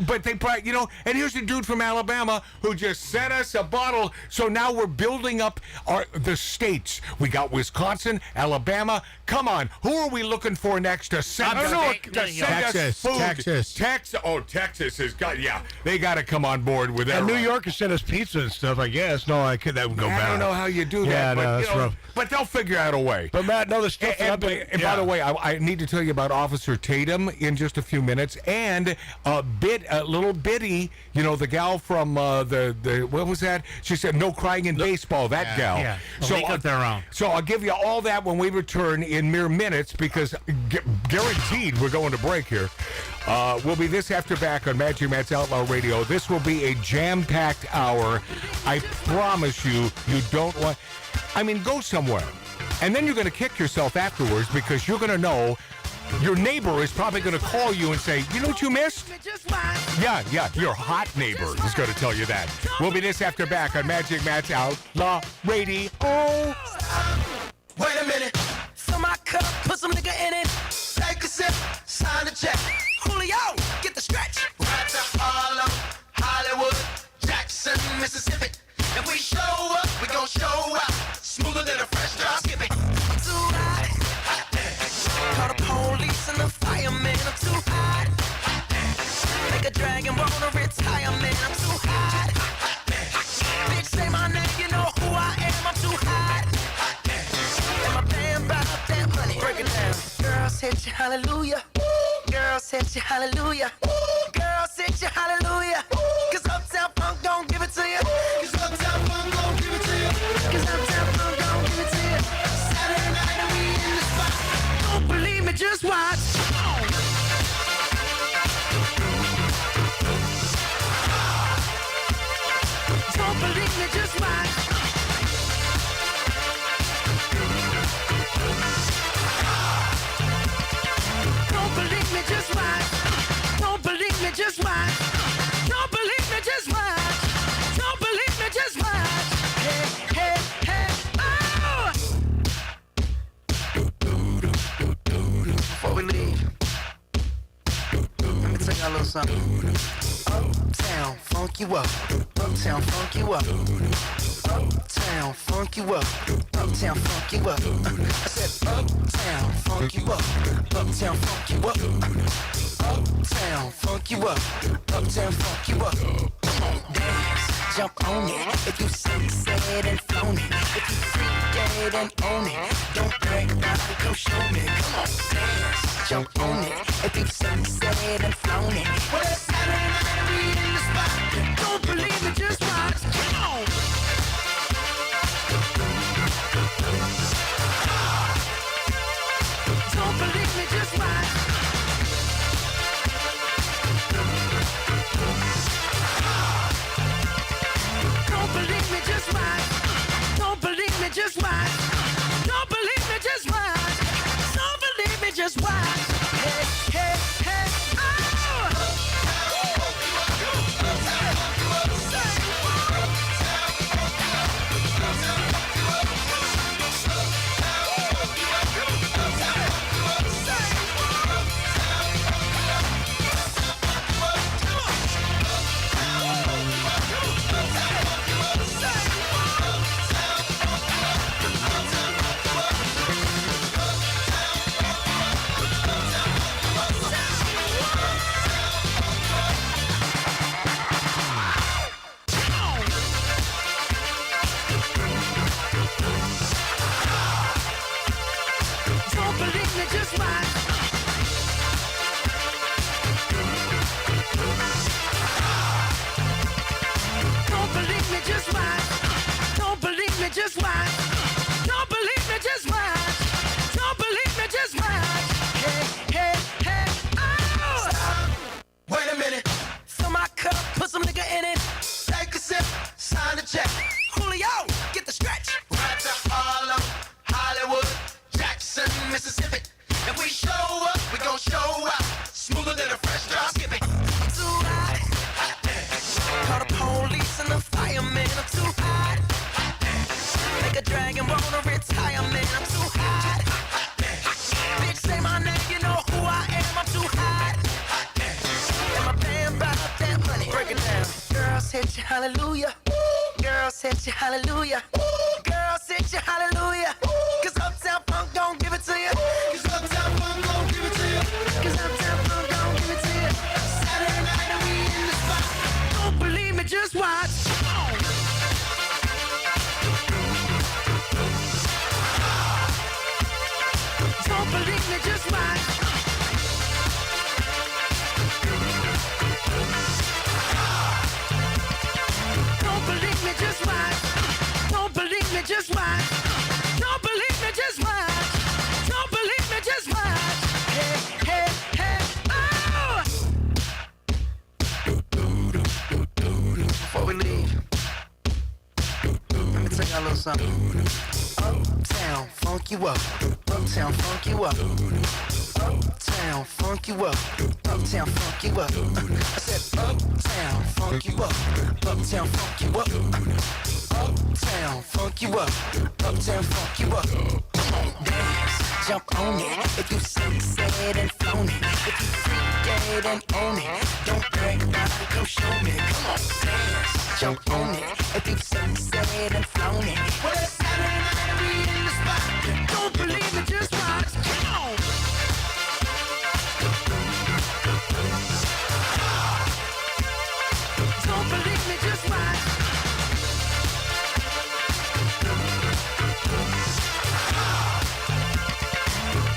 [SPEAKER 6] but they probably, you know, and here's a dude from Alabama who just sent us a bottle. So now we're building up the states. We got Wisconsin, Alabama. Come on. Who are we looking for next to send us food? Texas. Oh, Texas has got, they got to come on board with that.
[SPEAKER 7] And New York has sent us pizza and stuff, I guess. No, that would go bad.
[SPEAKER 6] I don't know how you do that, but,
[SPEAKER 7] that's rough.
[SPEAKER 6] But they'll figure out a way.
[SPEAKER 7] But Matt, no, the stuff.
[SPEAKER 6] And by the way, I need to tell you about Officer Tatum in just a few minutes, and little Biddy, you know, the gal from the what was that? She said no crying in baseball. That gal.
[SPEAKER 9] Yeah.
[SPEAKER 6] So I'll give you all that when we return in mere minutes, because guaranteed we're going to break here. We'll be this after back on Magic Matt's Outlaw Radio. This will be a jam-packed hour. I promise you don't want... I mean, go somewhere. And then you're going to kick yourself afterwards, because you're going to know your neighbor is probably going to call you and say, you know what you missed? Yeah, your hot neighbor is going to tell you that. We'll be this after back on Magic Matt's Outlaw Radio.
[SPEAKER 12] Wait a minute. Fill my cup, put some nigga in it. Take a sip, sign the check. Julio, get the stretch. Right to Harlem, Hollywood, Jackson, Mississippi. If we show up, we gon' show out. Smoother than a fresh drop. Skip it. I'm too hot. Call the police and the fireman. I'm too hot. Make a dragon wanna retire, man. I'm too hot. Bitch, say my name, you know who I am. I'm too hot. And my band brought up that money. Break it down. Girls hit you, hallelujah. Girls hit you, hallelujah. Girls hit you, hallelujah. Cause Uptown Funk don't give it to you. Cause Uptown Funk don't give it to you. Cause Uptown Funk don't give it to you. Saturday night and we in the spot. Don't believe me, just watch. Don't believe me, just watch. Don't believe me, just watch. Don't believe me, just watch. Don't believe me, just watch. Don't believe me, just watch. Hey, hey, hey, oh! Before we leave, let me tell y'all a little something. Uptown, funk you up. Uptown, funk you up. Uptown, funk you up. Uptown, funk you up. I said, Uptown, funk you up. Uptown, funk you up. Uptown, funk you up. Uptown, funk you up. Come on, dance, jump on it. If you said and flown it. If you freak dead and own it. Don't brag about it, come show me. Come on, dance, jump on it. If you said and flown it. Well, it's Saturday night and we in the spot. Don't believe it, just watch. Come on. Don't believe me, just watch. Don't believe me, just watch. Don't believe me, just watch. Don't believe me, just watch. Don't believe me, just watch. Hey, hey, hey, oh! Don't believe me, just watch. Don't believe me, just watch. Don't believe me, just watch. Don't believe me, just watch. Don't believe me, just watch. Hey, hey, hey, oh! Stop. Wait a minute. Fill my cup, put some nigga in it. Take a sip, sign the check. Julio, get the stretch. Right to Harlem, Hollywood, Jackson, Mississippi. If we show up, we gon' show out. Smoother than a fresh drop. Skip it. I'm too hot. Call the police and the fireman. I'm too hot. Make a dragon wanna retire, man. I'm too hot. Bitch, say my name, you know who I am. I'm too hot. And my band brought up that money. Break it down. Girls hit you, hallelujah. Girls hit you, hallelujah. Girls hit you, hallelujah. Cause Uptown Funk don't give it to you. Cause Uptown Funk don't give it to you. Cause Uptown Funk don't give it to you. Saturday night and we in the spot. Don't believe me, just watch. Don't believe me, just watch. Don't believe me, just watch. Don't believe me, just watch. Don't believe me, just watch. Don't believe me, just watch. Hey, hey, hey, oh! Before we leave, let me tell y'all a little something. Uptown, funk you up. Uptown, funk you up. Uptown, funk you up. Uptown, funk you up. I said, uptown, funk you up. Uptown, funk you up. Uptown, funk you up. Uptown, funk you up. Come on, dance, jump on it. If you said and flown it. If you freak dead and own it. Don't brag about it, come show me. Come on, dance, jump on it. If you said and flown it. Well, it's Saturday night and we in the spot. Don't believe me, just watch. Come on. Don't believe me, just watch.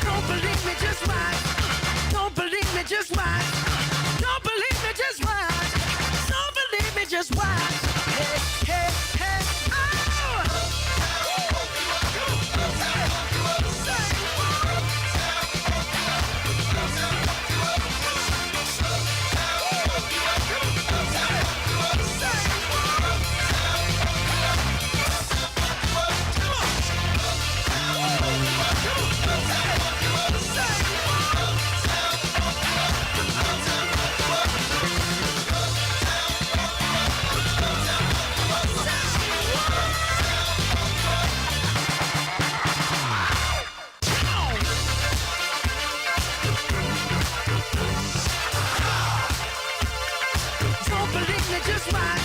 [SPEAKER 12] Don't believe me, just watch. Don't believe me, just watch. Don't believe me, just watch. Don't believe me, just watch. Hey, hey, hey, oh! Don't believe me, just watch.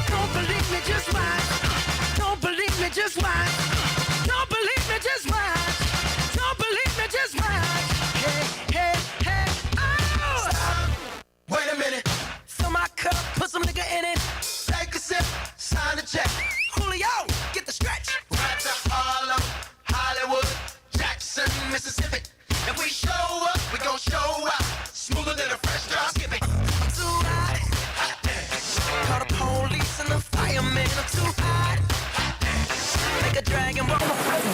[SPEAKER 12] Don't believe me, just watch. Don't believe me, just watch. Don't believe me, just watch. Don't believe me, just watch. Hey, hey, hey, oh! Stop. Wait a minute. Fill my cup, put some nigga in it. Take a sip, sign the check. Julio, get the stretch. Right to Harlem, Hollywood, Jackson, Mississippi. If we show up, we gon' show out. Smoother than a fresh drop. Skip it. I'm too hot. Call the police and the fireman. I'm too hot. Make a dragon roll.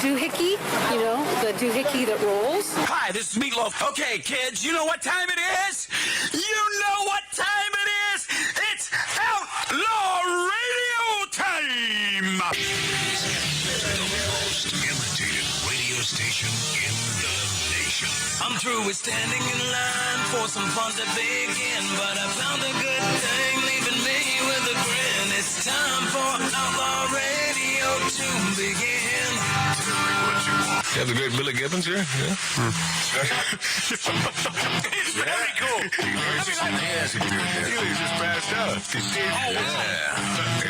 [SPEAKER 16] Doohickey, you know, the doohickey that rolls.
[SPEAKER 17] Hi, this is Meatloaf. Okay, kids, you know what time it is? You know what time it is? It's Outlaw Radio time!
[SPEAKER 19] The most imitated radio station in the nation.
[SPEAKER 12] I'm through with standing in line for some fun to begin, but I found a good thing leaving me with a grin. It's time for Outlaw Radio to begin.
[SPEAKER 6] You have the great Billy Gibbons here? Yeah.
[SPEAKER 17] It's very cool.
[SPEAKER 6] He just passed out. Hey,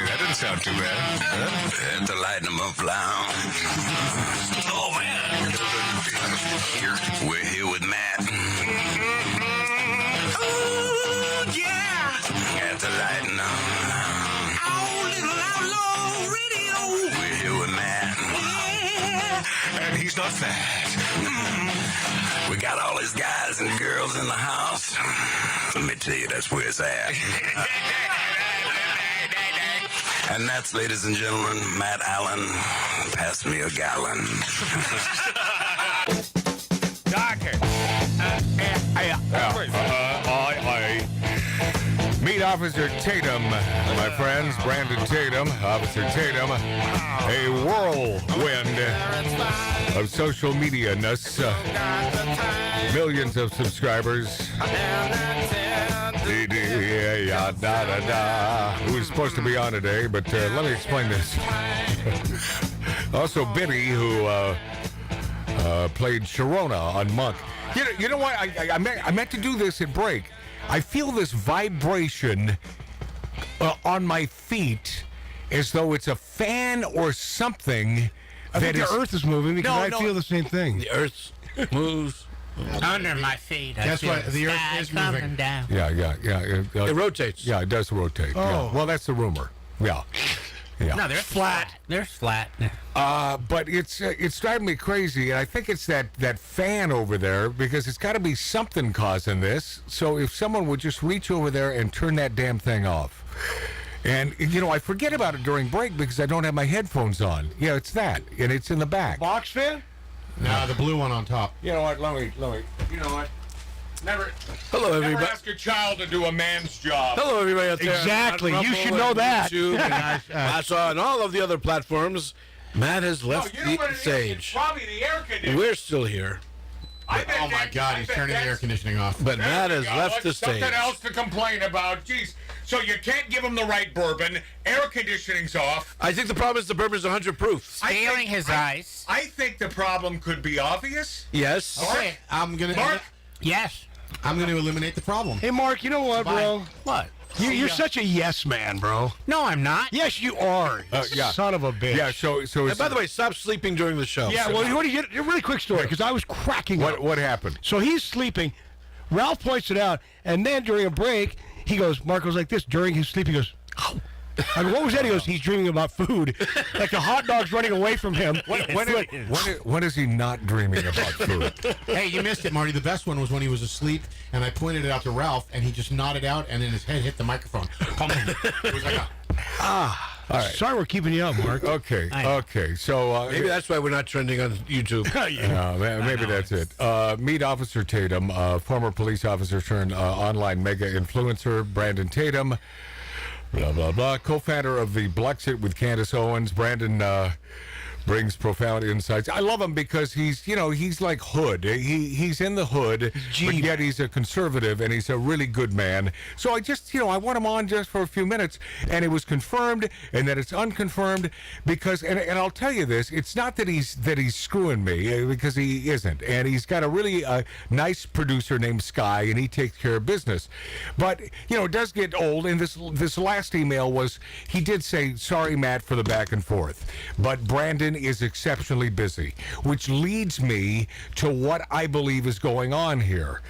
[SPEAKER 6] that didn't sound too bad.
[SPEAKER 5] Had to lighten them up loud.
[SPEAKER 17] Oh, man.
[SPEAKER 5] We're here with Matt.
[SPEAKER 17] Oh, yeah.
[SPEAKER 5] Had to lighten up.
[SPEAKER 17] Oh, little Outlaw Radio.
[SPEAKER 5] We're here with Matt.
[SPEAKER 6] And he's not fat.
[SPEAKER 5] We got all his guys and girls in the house. Let me tell you, that's where it's at. And that's, ladies and gentlemen, Matt Allen. Pass me a gallon.
[SPEAKER 6] Doctor. Meet Officer Tatum, my friends. Brandon Tatum, Officer Tatum. A whirlwind of social media-ness. Millions of subscribers. Who was supposed to be on today, but let me explain this. Also, Biddy, who played Sharona on Monk. You know what? I meant to do this at break. I feel this vibration on my feet as though it's a fan or something.
[SPEAKER 7] I think the earth is moving because I feel the same thing.
[SPEAKER 11] The earth moves.
[SPEAKER 9] Under my feet.
[SPEAKER 3] That's why the earth is moving.
[SPEAKER 9] Coming down.
[SPEAKER 6] Yeah.
[SPEAKER 11] It rotates.
[SPEAKER 6] Yeah, it does rotate.
[SPEAKER 7] Oh.
[SPEAKER 6] Yeah. Well, that's the rumor. Yeah.
[SPEAKER 9] No, they're flat. They're flat.
[SPEAKER 6] But it's driving me crazy, and I think it's that fan over there, because it's got to be something causing this. So if someone would just reach over there and turn that damn thing off. And, I forget about it during break because I don't have my headphones on. Yeah, it's that, and it's in the back.
[SPEAKER 7] Box fan?
[SPEAKER 3] No, the blue one on top.
[SPEAKER 6] You know what? Let me. You know what? Never.
[SPEAKER 11] Hello,
[SPEAKER 6] Never
[SPEAKER 11] everybody.
[SPEAKER 6] ask a child to do a man's job.
[SPEAKER 11] Hello, everybody out there.
[SPEAKER 7] Exactly.
[SPEAKER 11] On
[SPEAKER 7] You
[SPEAKER 11] Rumble
[SPEAKER 7] should
[SPEAKER 11] and
[SPEAKER 7] know that.
[SPEAKER 11] YouTube and that's on all of the other platforms. Matt has left
[SPEAKER 6] you know what
[SPEAKER 11] the
[SPEAKER 6] it is?
[SPEAKER 11] stage.
[SPEAKER 6] It's probably the air conditioning.
[SPEAKER 11] We're still here.
[SPEAKER 3] Oh my God, he's turning the air conditioning off.
[SPEAKER 11] But
[SPEAKER 6] There
[SPEAKER 11] Matt
[SPEAKER 6] we
[SPEAKER 11] has
[SPEAKER 6] go.
[SPEAKER 11] left the
[SPEAKER 6] That's
[SPEAKER 11] stage.
[SPEAKER 6] Something else to complain about. Jeez. So you can't give him the right bourbon. Air conditioning's off.
[SPEAKER 11] I think the problem is the bourbon's 100 proof.
[SPEAKER 9] Stealing his ice.
[SPEAKER 6] I think the problem could be obvious.
[SPEAKER 11] Yes.
[SPEAKER 3] Okay, I'm gonna.
[SPEAKER 6] Mark?
[SPEAKER 9] Yes.
[SPEAKER 3] I'm gonna eliminate the problem.
[SPEAKER 7] Hey, Mark, you know what, bro?
[SPEAKER 9] What?
[SPEAKER 7] You're such a yes man, bro.
[SPEAKER 9] No, I'm not.
[SPEAKER 7] Yes, you are.
[SPEAKER 11] Yeah.
[SPEAKER 7] Son of a bitch.
[SPEAKER 6] Yeah. So
[SPEAKER 11] And by the way, stop sleeping during the show.
[SPEAKER 7] Yeah, well, what do you get? A really quick story, because I was cracking up.
[SPEAKER 6] what happened?
[SPEAKER 7] So he's sleeping. Ralph points it out, and then during a break, he goes, Mark goes like this. During his sleep, he goes, "Ow." I go, what was that? He goes, he's dreaming about food. Like the hot dog's running away from him.
[SPEAKER 6] When is he not dreaming about food?
[SPEAKER 3] Hey, you missed it, Marty. The best one was when he was asleep, and I pointed it out to Ralph, and he just nodded out, and then his head hit the microphone. It was like a...
[SPEAKER 6] All right.
[SPEAKER 7] Sorry we're keeping you up, Mark.
[SPEAKER 6] Okay. Okay. So
[SPEAKER 11] Maybe that's why we're not trending on YouTube.
[SPEAKER 6] maybe that's it. Meet Officer Tatum, former police officer turned online mega influencer. Brandon Tatum, blah blah blah, co-founder of the Blexit with Candace Owens. Brandon brings profound insights. I love him because he's like hood. He's in the hood, but yet he's a conservative and he's a really good man. So I just, I want him on just for a few minutes, and it was confirmed, and then it's unconfirmed because, and I'll tell you this, it's not that he's screwing me because he isn't, and he's got a really nice producer named Sky, and he takes care of business. But it does get old, and this last email was he did say sorry, Matt, for the back and forth, but Brandon is exceptionally busy, which leads me to what I believe is going on here.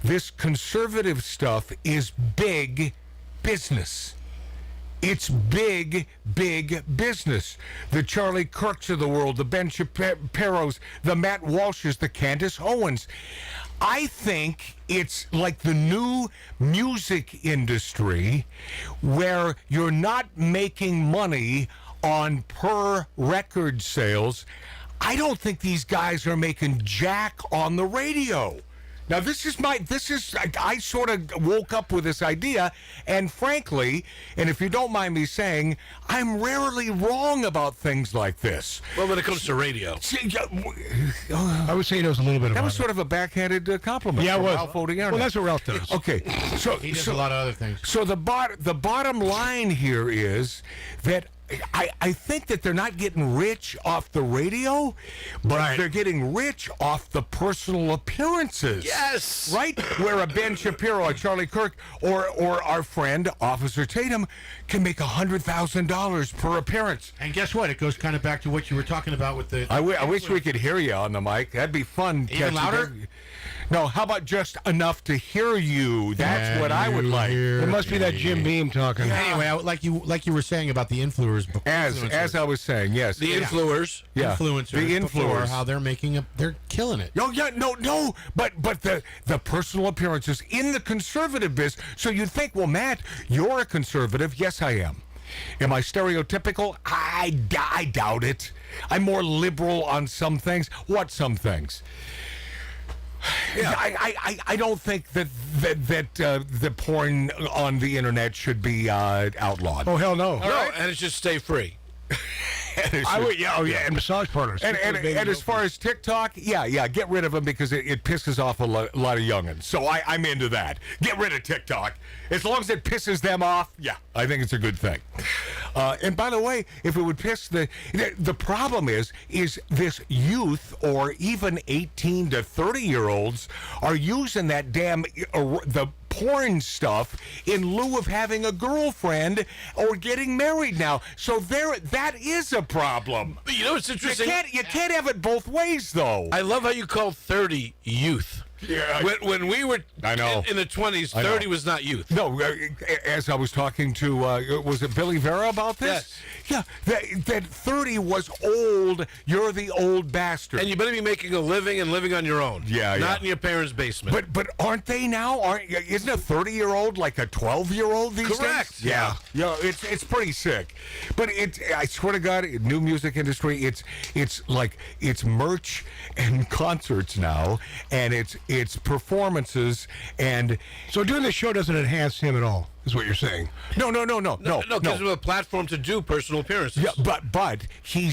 [SPEAKER 6] This conservative stuff is big business. It's big, big business. The Charlie Kirks of the world, the Ben Shapiro's, the Matt Walsh's, the Candace Owens. I think it's like the new music industry where you're not making money on per record sales. I don't think these guys are making jack on the radio. Now, I sort of woke up with this idea, and frankly, and if you don't mind me saying, I'm rarely wrong about things like this.
[SPEAKER 11] Well, when it comes to radio.
[SPEAKER 7] I would say it was a little bit of
[SPEAKER 6] that was sort of a backhanded compliment.
[SPEAKER 7] Yeah, it
[SPEAKER 6] from
[SPEAKER 7] was.
[SPEAKER 6] Ralph Odiano.
[SPEAKER 7] Well, that's what Ralph does.
[SPEAKER 6] Okay, so
[SPEAKER 3] He does a lot of other things.
[SPEAKER 6] So the bottom line here is that I think that they're not getting rich off the radio, but they're getting rich off the personal appearances.
[SPEAKER 11] Yes.
[SPEAKER 6] Right? Where a Ben Shapiro, a Charlie Kirk, or our friend, Officer Tatum, can make $100,000 per appearance.
[SPEAKER 3] And guess what? It goes kind of back to what you were talking about with the...
[SPEAKER 6] I wish we could hear you on the mic. That'd be fun.
[SPEAKER 3] Even louder?
[SPEAKER 6] No, how about just enough to hear you? That's what I would like.
[SPEAKER 7] It must be that Jim Beam talking.
[SPEAKER 3] Yeah. Anyway, like you were saying about the influencers.
[SPEAKER 6] As I was saying, yes.
[SPEAKER 11] The influencers.
[SPEAKER 6] Yeah.
[SPEAKER 3] Influencers.
[SPEAKER 6] The
[SPEAKER 3] before,
[SPEAKER 6] influencers.
[SPEAKER 3] how they're killing it.
[SPEAKER 6] No. But the personal appearances in the conservative biz. So you'd think, well, Matt, you're a conservative. Yes, I am. Am I stereotypical? I doubt it. I'm more liberal on some things. What some things? Yeah. I don't think that the porn on the internet should be outlawed.
[SPEAKER 7] Oh, hell no.
[SPEAKER 11] No, and it should stay free.
[SPEAKER 7] I would, and massage parlors.
[SPEAKER 6] And as far as TikTok, get rid of them because it pisses off a lot of youngins. So I'm into that. Get rid of TikTok. As long as it pisses them off, I think it's a good thing. And by the way, if it would piss the problem is this youth or even 18 to 30-year-olds are using that damn the porn stuff in lieu of having a girlfriend or getting married now. So that is a problem.
[SPEAKER 11] But you know what's interesting?
[SPEAKER 6] You can't have it both ways, though.
[SPEAKER 11] I love how you call 30 youth.
[SPEAKER 6] Yeah.
[SPEAKER 11] When we were
[SPEAKER 6] I know.
[SPEAKER 11] in the 20s, 30 was not youth.
[SPEAKER 6] No, as I was talking to, was it Billy Vera about this?
[SPEAKER 11] Yes.
[SPEAKER 6] Yeah, that 30 was old. You're the old bastard.
[SPEAKER 11] And you better be making a living and living on your own. Not in your parents' basement.
[SPEAKER 6] But aren't they now? Isn't a 30-year-old like a 12-year-old these days?
[SPEAKER 11] Correct.
[SPEAKER 6] Yeah, it's pretty sick. But I swear to God, new music industry, it's like it's merch and concerts now, and it's it's performances, and
[SPEAKER 7] so doing the show doesn't enhance him at all, is what you're saying?
[SPEAKER 6] No.
[SPEAKER 11] Gives him a platform to do personal appearances.
[SPEAKER 6] Yeah, but he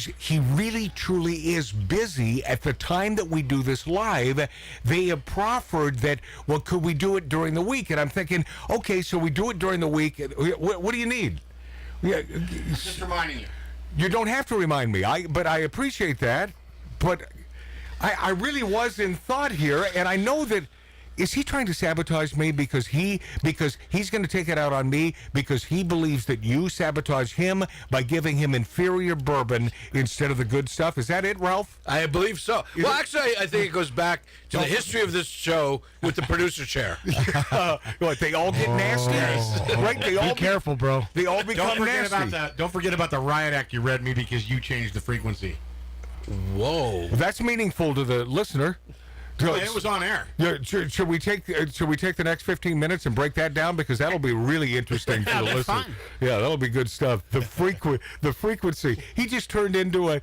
[SPEAKER 6] really truly is busy. At the time that we do this live, they have proffered that, well, could we do it during the week? And I'm thinking, okay, so we do it during the week. What do you need? Yeah,
[SPEAKER 3] just reminding you.
[SPEAKER 6] You don't have to remind me. But I appreciate that. But I really was in thought here, and I know that. Is he trying to sabotage me because he's going to take it out on me because he believes that you sabotage him by giving him inferior bourbon instead of the good stuff? Is that it, Ralph?
[SPEAKER 11] I believe so. Well, actually, I think it goes back to the history of this show with the producer chair.
[SPEAKER 6] What, they all get nasty? Right? They all
[SPEAKER 7] be careful, bro.
[SPEAKER 6] They all become nasty.
[SPEAKER 3] Don't forget about the riot act you read me because you changed the frequency.
[SPEAKER 11] Whoa.
[SPEAKER 6] That's meaningful to the listener.
[SPEAKER 3] It was on air.
[SPEAKER 6] Yeah, should we take the next 15 minutes and break that down, because that'll be really interesting for the listener.
[SPEAKER 9] Fun.
[SPEAKER 6] Yeah, that'll be good stuff. The frequency. He just turned into a.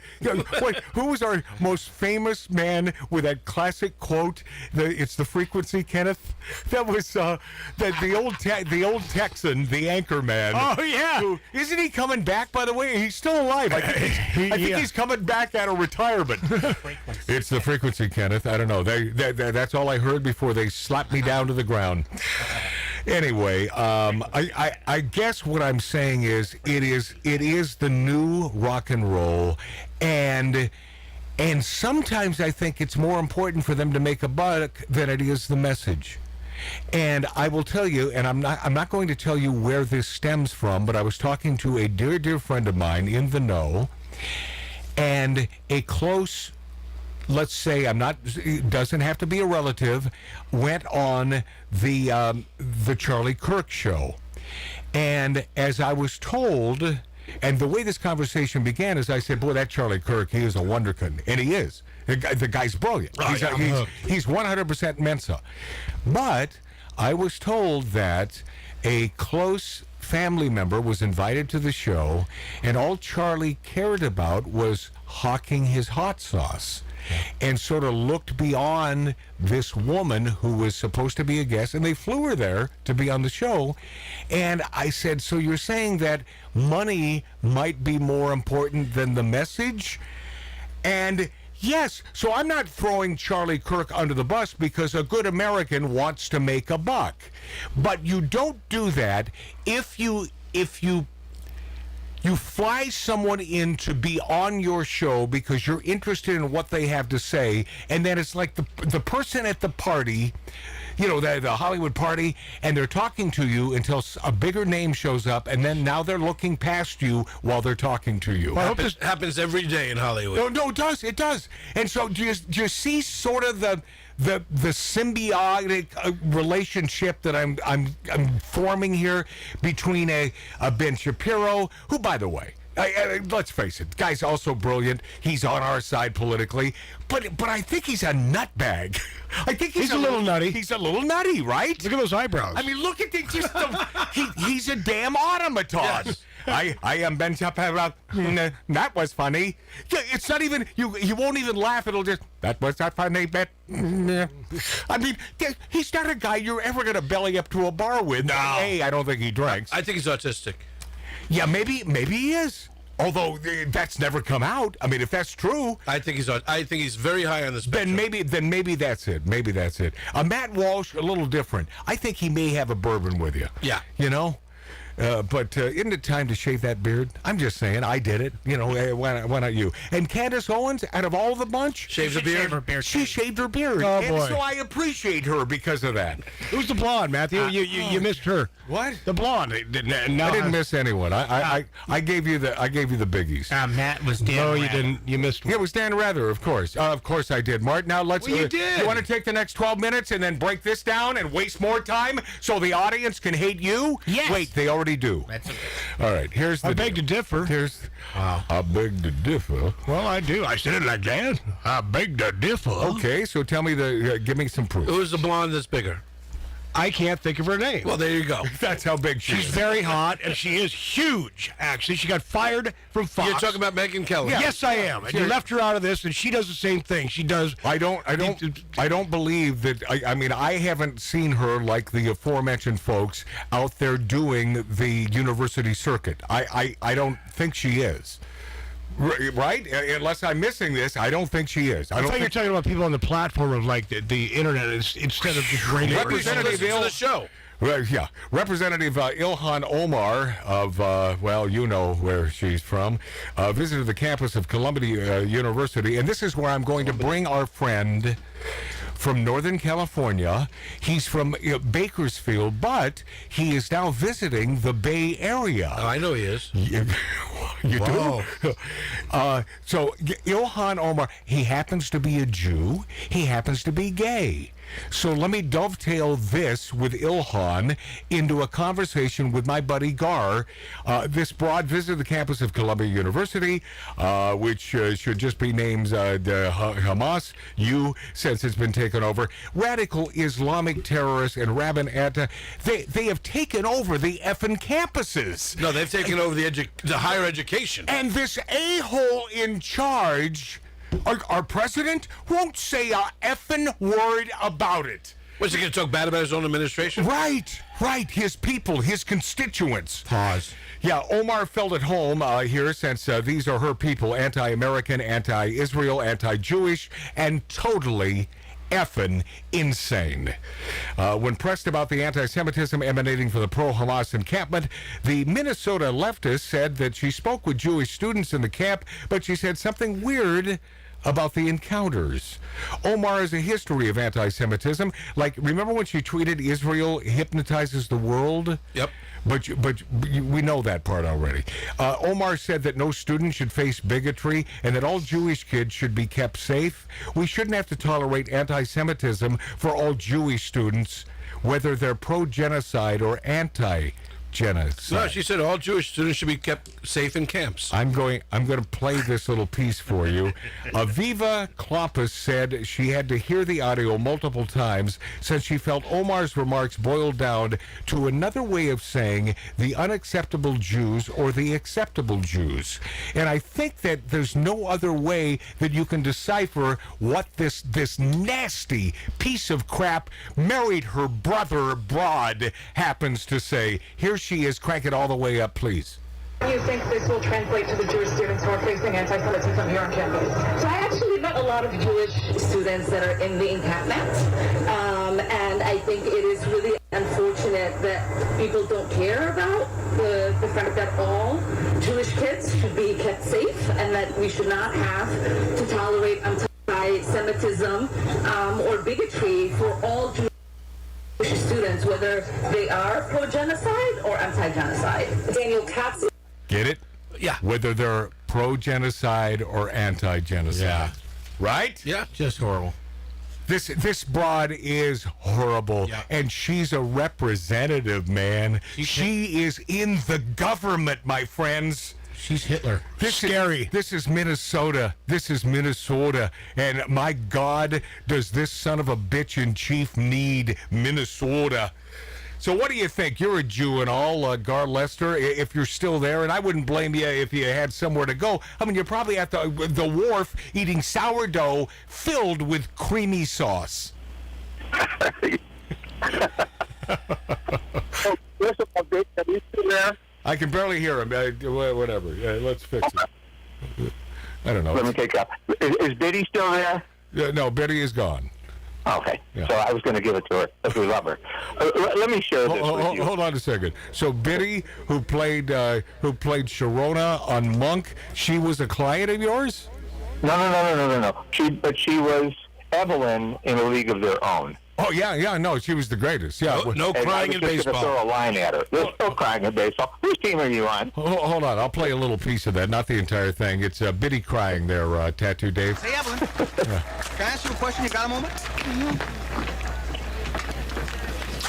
[SPEAKER 6] Wait, who was our most famous man with that classic quote? It's the frequency, Kenneth. That was the old Texan, the anchor man.
[SPEAKER 7] Oh yeah.
[SPEAKER 6] Isn't he coming back? By the way, he's still alive. I think he's coming back out of retirement. It's the frequency, Kenneth. I don't know. That's all I heard before they slapped me down to the ground. Anyway, I guess what I'm saying is it is the new rock and roll, and sometimes I think it's more important for them to make a buck than it is the message. And I will tell you, and I'm not going to tell you where this stems from, but I was talking to a dear friend of mine in the know, and a close, let's say, it doesn't have to be a relative, went on the Charlie Kirk show. And as I was told, and the way this conversation began is I said, boy, that Charlie Kirk, he is a wonderkind. And he is. The guy's brilliant. He's 100% Mensa. But I was told that a close family member was invited to the show, and all Charlie cared about was hawking his hot sauce. And sort of looked beyond this woman who was supposed to be a guest, and they flew her there to be on the show. And I said, so you're saying that money might be more important than the message? And yes, so I'm not throwing Charlie Kirk under the bus, because a good American wants to make a buck. But you don't do that if you fly someone in to be on your show because you're interested in what they have to say, and then it's like the person at the party, the Hollywood party, and they're talking to you until a bigger name shows up, and then now they're looking past you while they're talking to you.
[SPEAKER 11] Well, this happens every day in Hollywood.
[SPEAKER 6] No, it does. And so do you see sort of the symbiotic relationship that I'm forming here between a Ben Shapiro, who, by the way, let's face it, guy's also brilliant. He's on our side politically, but I think he's a nutbag. I think he's a little nutty. He's a little nutty, right?
[SPEAKER 7] Look at those eyebrows.
[SPEAKER 6] I mean, look at he's a damn automaton. Yes. I am Ben Shapiro. That was funny. It's not even, you won't even laugh. It'll just, that was not funny, Bet. I mean, he's not a guy you're ever going to belly up to a bar with. No. I don't think he drinks.
[SPEAKER 11] I think he's autistic.
[SPEAKER 6] Yeah, maybe he is. Although that's never come out. I mean, if that's true,
[SPEAKER 11] I think he's very high on the spectrum.
[SPEAKER 6] Then maybe that's it. Maybe that's it. Matt Walsh, a little different. I think he may have a bourbon with you.
[SPEAKER 11] Yeah.
[SPEAKER 6] But isn't it time to shave that beard? I'm just saying, I did it. Why not you? And Candace Owens, out of all the bunch,
[SPEAKER 11] shaved her beard.
[SPEAKER 6] She shaved her beard.
[SPEAKER 7] Oh,
[SPEAKER 6] and
[SPEAKER 7] boy.
[SPEAKER 6] so I appreciate her because of that.
[SPEAKER 7] Who's the blonde, Matthew? You missed her.
[SPEAKER 6] What?
[SPEAKER 7] The blonde.
[SPEAKER 6] I didn't miss anyone. I gave you the biggies.
[SPEAKER 9] Matt was Dan.
[SPEAKER 7] No,
[SPEAKER 9] Rather.
[SPEAKER 7] you didn't. You missed one.
[SPEAKER 6] Yeah, it was Dan Rather, of course. Of course I did. Mark, now let's...
[SPEAKER 11] you did.
[SPEAKER 6] You want to take the next 12 minutes and then break this down and waste more time so the audience can hate you?
[SPEAKER 9] Yes.
[SPEAKER 6] Wait, they already do.
[SPEAKER 9] That's okay.
[SPEAKER 6] All right, here's the
[SPEAKER 7] I beg to differ.
[SPEAKER 6] I beg to differ.
[SPEAKER 7] Well, I do. I said it like that. I beg to differ.
[SPEAKER 6] Okay, so tell me give me some proof.
[SPEAKER 11] Who's the blonde that's bigger?
[SPEAKER 7] I can't think of her name.
[SPEAKER 11] Well, there you go.
[SPEAKER 6] That's how big she
[SPEAKER 7] She's
[SPEAKER 6] is.
[SPEAKER 7] very hot, and she is huge, actually. She got fired from Fox.
[SPEAKER 11] You're talking about Megyn Kelly.
[SPEAKER 7] Yes, I am. And you left her out of this, and she does the same thing. She does.
[SPEAKER 6] I don't believe that. I mean, I haven't seen her like the aforementioned folks out there doing the university circuit. I don't think she is. Right? Unless I'm missing this, I don't think she is.
[SPEAKER 7] I thought you were talking about people on the platform of like the internet instead of just radio.
[SPEAKER 6] Representative
[SPEAKER 11] to the show.
[SPEAKER 6] Well, yeah, Representative Ilhan Omar of, well, you know where she's from, visited the campus of Columbia University, and this is where I'm going to bring our friend from Northern California. He's from Bakersfield, but he is now visiting the Bay Area.
[SPEAKER 11] Oh, I know he is.
[SPEAKER 6] You do? So Ilhan Omar, he happens to be a Jew. He happens to be gay. So let me dovetail this with Ilhan into a conversation with my buddy Gar. This broad visit to the campus of Columbia University, which should just be named the Hamas, since it's been taken over. Radical Islamic terrorists and Rabin Atta, they have taken over the effing campuses.
[SPEAKER 11] No, they've taken over the higher education.
[SPEAKER 6] And this a-hole in charge, our president, won't say a effing word about it.
[SPEAKER 11] Was he going to talk bad about his own administration?
[SPEAKER 6] Right. His people, his constituents.
[SPEAKER 3] Pause.
[SPEAKER 6] Yeah, Omar felt at home here since these are her people, anti-American, anti-Israel, anti-Jewish, and totally effing insane. When pressed about the anti-Semitism emanating from the pro-Hamas encampment, the Minnesota leftist said that she spoke with Jewish students in the camp, but she said something weird about the encounters. Omar has a history of anti-Semitism. Like, remember when she tweeted, "Israel hypnotizes the world"?
[SPEAKER 11] Yep.
[SPEAKER 6] But we know that part already. Omar said that no student should face bigotry and that all Jewish kids should be kept safe. We shouldn't have to tolerate anti-Semitism for all Jewish students, whether they're pro-genocide or anti-genocide.
[SPEAKER 11] No, she said all Jewish students should be kept safe in camps.
[SPEAKER 6] I'm going to play this little piece for you. Aviva Klompus said she had to hear the audio multiple times since she felt Omar's remarks boiled down to another way of saying the unacceptable Jews or the acceptable Jews. And I think that there's no other way that you can decipher what this nasty piece of crap married her brother abroad happens to say. Here she is. Crank it all the way up, please.
[SPEAKER 14] Do you think this will translate to the Jewish students who are facing anti-Semitism here on campus?
[SPEAKER 15] So I actually met a lot of Jewish students that are in the encampment, and I think it is really unfortunate that people don't care about the fact that all Jewish kids should be kept safe and that we should not have to tolerate anti-Semitism or bigotry for all Jewish students, whether they are pro-genocide or anti-genocide. Daniel Katz.
[SPEAKER 6] Get it?
[SPEAKER 11] Yeah.
[SPEAKER 6] Whether they're pro-genocide or anti-genocide.
[SPEAKER 3] Yeah.
[SPEAKER 6] Right?
[SPEAKER 11] Yeah.
[SPEAKER 3] Just horrible.
[SPEAKER 6] This broad is horrible, and she's a representative, man. She is in the government, my friends.
[SPEAKER 3] She's Hitler.
[SPEAKER 6] Scary. This is Minnesota. And my God, does this son of a bitch in chief need Minnesota? So what do you think? You're a Jew and all, Gar Lester, if you're still there, and I wouldn't blame you if you had somewhere to go. I mean, you're probably at the wharf eating sourdough filled with creamy sauce. I can barely hear him. Whatever. Let's fix it. I don't know.
[SPEAKER 22] Let me take up. Is Biddy still there?
[SPEAKER 6] No, Biddy is gone.
[SPEAKER 22] Okay. Yeah. So I was going to give it to her if we love her. Let me share this with you.
[SPEAKER 6] Hold on a second. So Biddy, who played Sharona on Monk, she was a client of yours?
[SPEAKER 22] No. She was Evelyn in A League of Their Own.
[SPEAKER 6] Oh, yeah, no, she was the greatest. Yeah,
[SPEAKER 11] no crying in baseball.
[SPEAKER 22] I was just going to throw a line at her. There's no crying in baseball. Whose team are you on?
[SPEAKER 6] Hold on, I'll play a little piece of that, not the entire thing. It's Biddy crying there, Tattoo Dave.
[SPEAKER 23] Hey, Evelyn, can I ask you a question? You got a moment? Mm-hmm.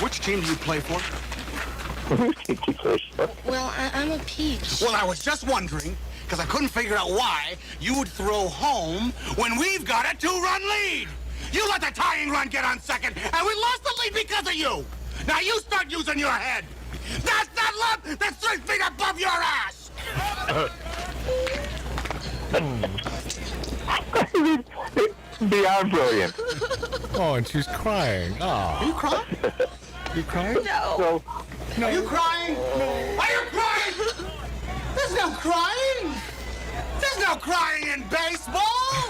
[SPEAKER 23] Which team do you play for?
[SPEAKER 22] Whose team do you play for?
[SPEAKER 23] Well, I'm a peach. Well, I was just wondering, because I couldn't figure out why you would throw home when we've got a 2-run lead. You let the tying run get on second, and we lost the lead because of you. Now you start using your head. That's not love. That's 3 feet above your ass.
[SPEAKER 22] Beyond brilliant.
[SPEAKER 6] Oh, and she's crying.
[SPEAKER 23] Are
[SPEAKER 6] Oh,
[SPEAKER 23] you crying?
[SPEAKER 6] you crying?
[SPEAKER 23] No.
[SPEAKER 6] No.
[SPEAKER 23] Are you crying? Are you crying? There's no crying. There's no crying in baseball.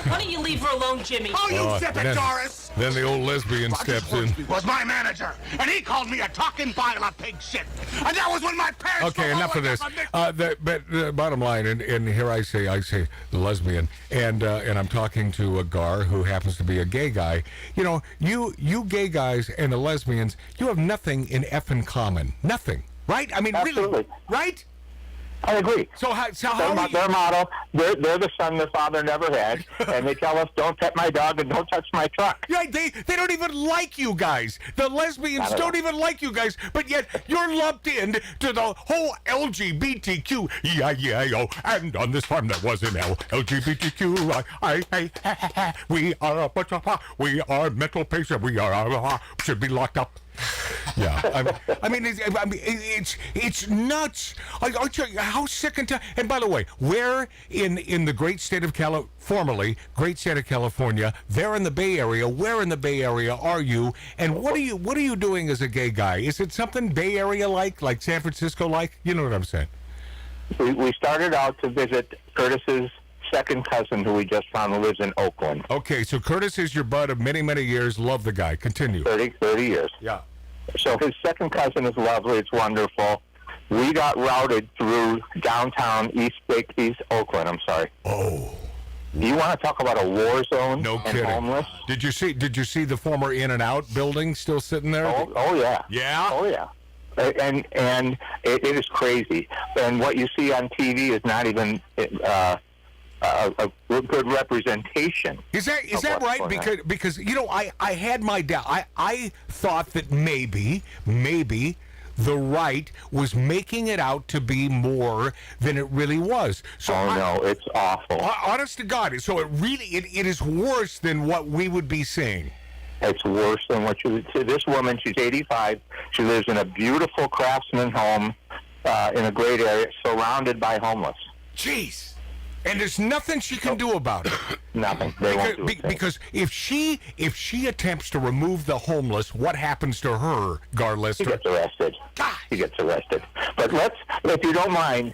[SPEAKER 12] Why don't you leave her alone, Jimmy?
[SPEAKER 23] Oh, you
[SPEAKER 6] Oh,
[SPEAKER 23] zip it,
[SPEAKER 6] then-
[SPEAKER 23] Doris.
[SPEAKER 6] Then the old lesbian steps in.
[SPEAKER 23] Was my manager, and he called me a talking pile of pig shit. And that was when my parents.
[SPEAKER 6] Okay,
[SPEAKER 23] were
[SPEAKER 6] enough of
[SPEAKER 23] always
[SPEAKER 6] this.
[SPEAKER 23] up on
[SPEAKER 6] But the bottom line, and here I say the lesbian, and I'm talking to a Gar who happens to be a gay guy. You know, you gay guys and the lesbians, you have nothing in effing common. Nothing, right? I mean, really,
[SPEAKER 22] Absolutely.
[SPEAKER 6] right?
[SPEAKER 22] I agree.
[SPEAKER 6] So how
[SPEAKER 22] Their motto, they're the son their father never had, and they tell us, don't pet my dog and don't touch my truck.
[SPEAKER 6] Right, they don't even like you guys. The lesbians don't even like you guys, but yet you're lumped in to the whole LGBTQ. E-I-E-I-O. And on this farm there was an LGBTQ. We are a bunch of, we are mental patients. We are, should be locked up. Yeah, I mean, it's nuts. How sick and tired. And by the way, where in the great state of formerly great state of California, there in the Bay Area, where in the Bay Area are you? And what are you doing as a gay guy? Is it something Bay Area like San Francisco like? You know what I'm saying?
[SPEAKER 22] We started out to visit Curtis's second cousin, who we just found, who lives in Oakland.
[SPEAKER 6] Okay, so Curtis is your bud of many, many years. Love the guy. Continue.
[SPEAKER 22] 30 years.
[SPEAKER 6] Yeah.
[SPEAKER 22] So his second cousin is lovely. It's wonderful. We got routed through downtown East Oakland. I'm sorry.
[SPEAKER 6] Oh.
[SPEAKER 22] You want to talk about a war zone?
[SPEAKER 6] No
[SPEAKER 22] and
[SPEAKER 6] kidding.
[SPEAKER 22] Homeless?
[SPEAKER 6] Did you see the former In-N-Out building still sitting there?
[SPEAKER 22] Oh yeah.
[SPEAKER 6] Yeah.
[SPEAKER 22] Oh yeah. And it is crazy. And what you see on TV is not even a good representation.
[SPEAKER 6] Is that right? Because you know, I had my doubt. I thought that maybe the right was making it out to be more than it really was. So
[SPEAKER 22] no, it's awful.
[SPEAKER 6] Honest to God, so it is worse than what we would be seeing.
[SPEAKER 22] It's worse than what you see. This woman, she's 85. She lives in a beautiful craftsman home in a great area, surrounded by homeless.
[SPEAKER 6] Jeez. And there's nothing she can do about it.
[SPEAKER 22] Nothing. They won't do it.
[SPEAKER 6] Because if she attempts to remove the homeless, what happens to her, Gar Lister?
[SPEAKER 22] She gets arrested. She gets arrested. But if you don't mind,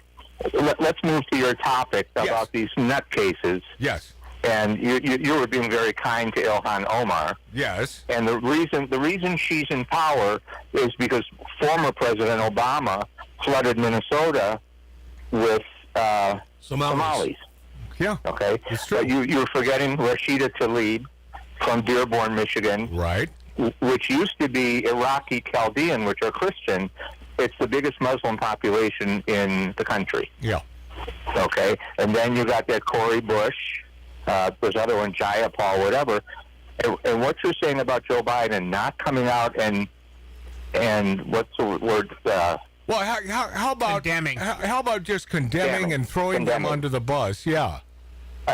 [SPEAKER 22] let's move to your topic about these nutcases.
[SPEAKER 6] Yes.
[SPEAKER 22] And you were being very kind to Ilhan Omar.
[SPEAKER 6] Yes.
[SPEAKER 22] And the reason she's in power is because former President Obama flooded Minnesota with Somalis.
[SPEAKER 6] Yeah.
[SPEAKER 22] Okay.
[SPEAKER 6] It's true.
[SPEAKER 22] You're forgetting Rashida Tlaib from Dearborn, Michigan.
[SPEAKER 6] Right.
[SPEAKER 22] Which used to be Iraqi Chaldean, which are Christian. It's the biggest Muslim population in the country.
[SPEAKER 6] Yeah.
[SPEAKER 22] Okay. And then you got that Cori Bush. There's other one, Jayapal, whatever. And what you're saying about Joe Biden not coming out and what's the word?
[SPEAKER 6] Well, how about
[SPEAKER 9] condemning?
[SPEAKER 6] How about just condemning and throwing them under the bus? Yeah.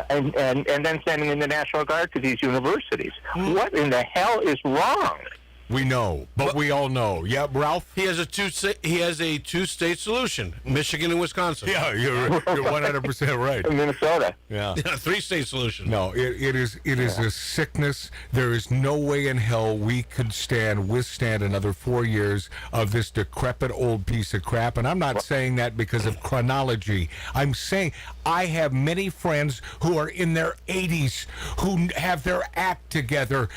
[SPEAKER 22] And then sending in the National Guard to these universities. What in the hell is wrong?
[SPEAKER 6] We know, but we all know. Yeah, Ralph.
[SPEAKER 11] He has a two-state solution: Michigan and Wisconsin.
[SPEAKER 6] Yeah, you're 100% right.
[SPEAKER 22] Minnesota.
[SPEAKER 6] Yeah.
[SPEAKER 11] Three-state solution.
[SPEAKER 6] No, it is a sickness. There is no way in hell we could withstand another 4 years of this decrepit old piece of crap. And I'm not saying that because of chronology. I'm saying I have many friends who are in their 80s who have their act together.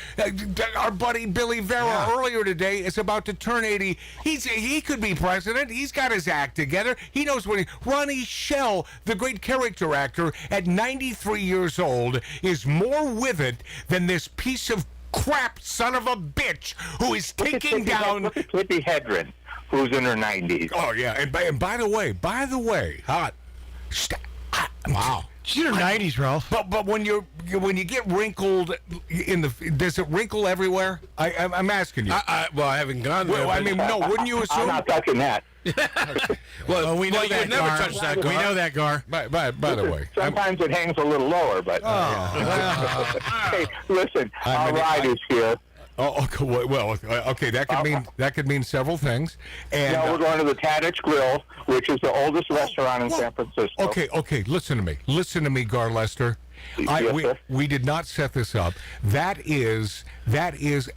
[SPEAKER 6] Our buddy Billy Vera earlier today is about to turn 80. He could be president. He's got his act together. He knows what Ronnie Shell, the great character actor, at 93 years old, is more with it than this piece of crap son of a bitch who is taking down.
[SPEAKER 22] Look at Tippi Hedren, who's in her 90s.
[SPEAKER 6] Oh yeah, and by the way, hot. Wow.
[SPEAKER 7] She's in her 90s, Ralph.
[SPEAKER 6] But when you get wrinkled does it wrinkle everywhere? I'm asking you.
[SPEAKER 11] Well, I haven't gone there.
[SPEAKER 6] Well, I mean, no. Wouldn't you assume?
[SPEAKER 22] I'm not touching that.
[SPEAKER 11] well,
[SPEAKER 9] we know that,
[SPEAKER 11] never
[SPEAKER 9] Gar.
[SPEAKER 11] touch that, Gar.
[SPEAKER 9] We know that, Gar.
[SPEAKER 6] By the way,
[SPEAKER 22] sometimes it hangs a little lower, but hey, listen, our ride is here.
[SPEAKER 6] Oh, okay. Well, okay. That could mean several things. And
[SPEAKER 22] we're going to the Tadich Grill, which is the oldest restaurant in San Francisco.
[SPEAKER 6] Okay. Listen to me, Gar Lester. We did not set this up. That is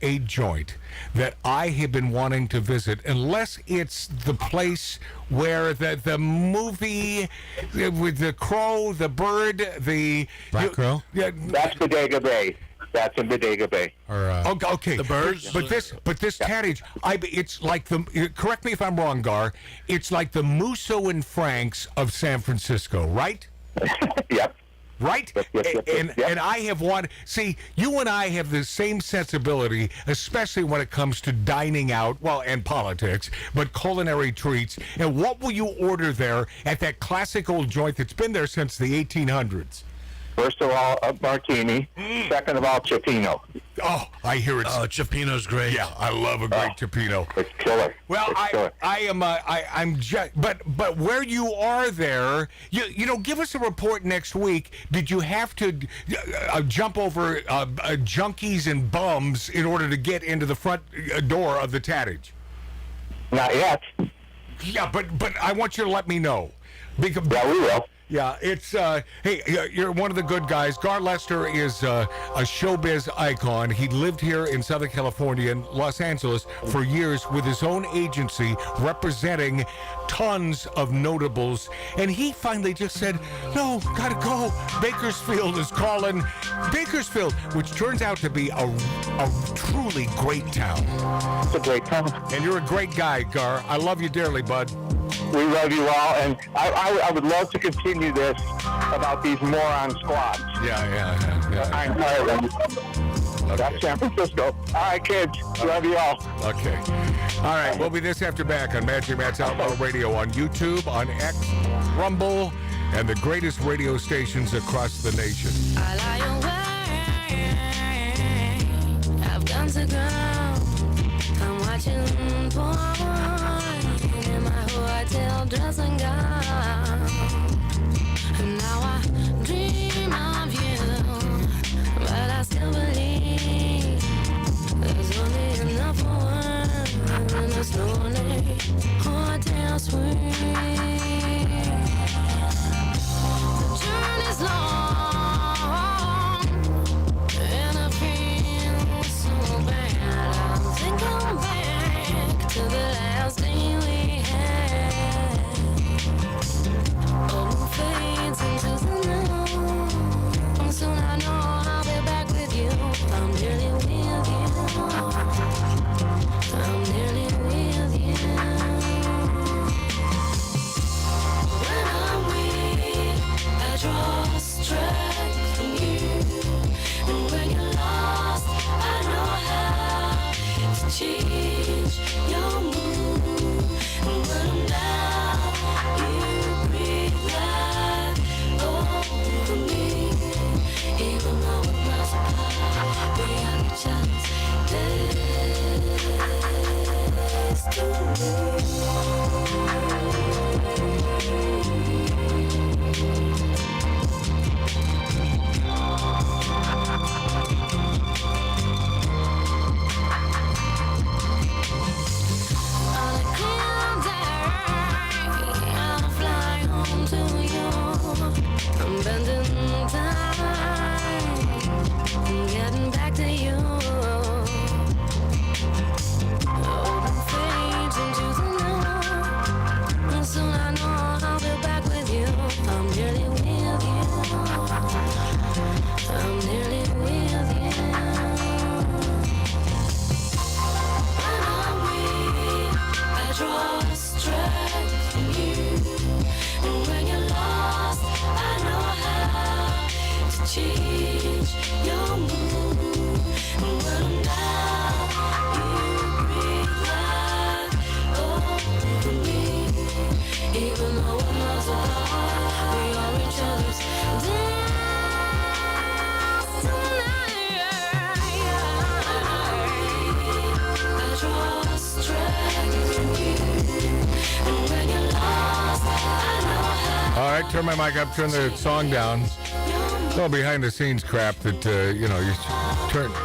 [SPEAKER 6] a joint that I have been wanting to visit, unless it's the place where the movie with the crow, the bird, the
[SPEAKER 3] Black Crow.
[SPEAKER 22] Yeah, that's Bodega Bay. That's in Bodega Bay.
[SPEAKER 6] Okay.
[SPEAKER 11] The birds.
[SPEAKER 6] But this Tadich, it's like correct me if I'm wrong, Gar. It's like the Musso and Franks of San Francisco, right?
[SPEAKER 22] Yep.
[SPEAKER 6] Right?
[SPEAKER 22] Yep.
[SPEAKER 6] And I have wanted... See, you and I have the same sensibility, especially when it comes to dining out, and politics, but culinary treats. And what will you order there at that classic old joint that's been there since the 1800s?
[SPEAKER 22] First of all, a martini. Second of all, Cioppino.
[SPEAKER 6] Oh, I hear it.
[SPEAKER 11] Oh, Cioppino's great.
[SPEAKER 6] Yeah, I love a great Cioppino.
[SPEAKER 22] It's killer.
[SPEAKER 6] Well, I'm just, but where you are there, give us a report next week. Did you have to jump over junkies and bums in order to get into the front door of the Tadich?
[SPEAKER 22] Not yet.
[SPEAKER 6] Yeah, but I want you to let me know. Because,
[SPEAKER 22] yeah, we will.
[SPEAKER 6] Yeah, it's, hey, you're one of the good guys. Gar Lester is a showbiz icon. He lived here in Southern California and Los Angeles for years with his own agency representing tons of notables. And he finally just said, no, gotta go. Bakersfield is calling. Bakersfield, which turns out to be a truly great town.
[SPEAKER 22] It's a great town.
[SPEAKER 6] And you're a great guy, Gar. I love you dearly, bud.
[SPEAKER 22] We love you all, and I would love to continue this about these moron squads.
[SPEAKER 6] Yeah.
[SPEAKER 22] I'm tired of them. That's San Francisco. All right, kids. Love you all.
[SPEAKER 6] Okay. All right. We'll be this after back on Magic Matt's Outlaw Radio on YouTube, on X, Rumble, and the greatest radio stations across the nation.
[SPEAKER 12] I lie awake. I've gone to ground. I'm watching porn in my hotel dressing gown. And now I dream of you, but I still believe there's only enough for one in a slowly hotel suite. The journey's long, and I feel so bad. I'm thinking back to the last day we had. Oh, fades into the night. Soon I know I'll be back with you. I'm nearly with you. I'm nearly with you. When I'm weak, I draw strength from you. And when you're lost, I know how to change your mood. And when I'm down, you breathe life over me. Even though it must be a chance on a clear day, I'll fly home to you. I'm bending time, I'm getting back to you. Open fades into the night, and soon I know I'll be back with you. I'm nearly with you. I'm nearly with you. When I'm weak, I draw strength from you. And when you're lost, I know how to change your mood. And when I'm down, you breathe life over me. Even though we're miles apart, we are each other's I draw strength from you. And when you're lost, I know how.
[SPEAKER 6] All right, turn my mic up, turn the song down. Well, behind the scenes crap that, you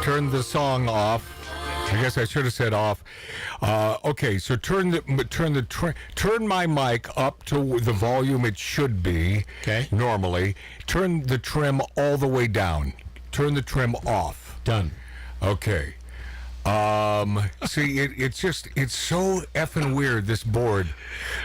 [SPEAKER 6] turn the song off. I guess I should have said off. Okay, so turn my mic up to the volume it should be.
[SPEAKER 3] Okay.
[SPEAKER 6] Normally, turn the trim all the way down. Turn the trim off.
[SPEAKER 3] Done.
[SPEAKER 6] Okay. See, it's so effing weird, this board.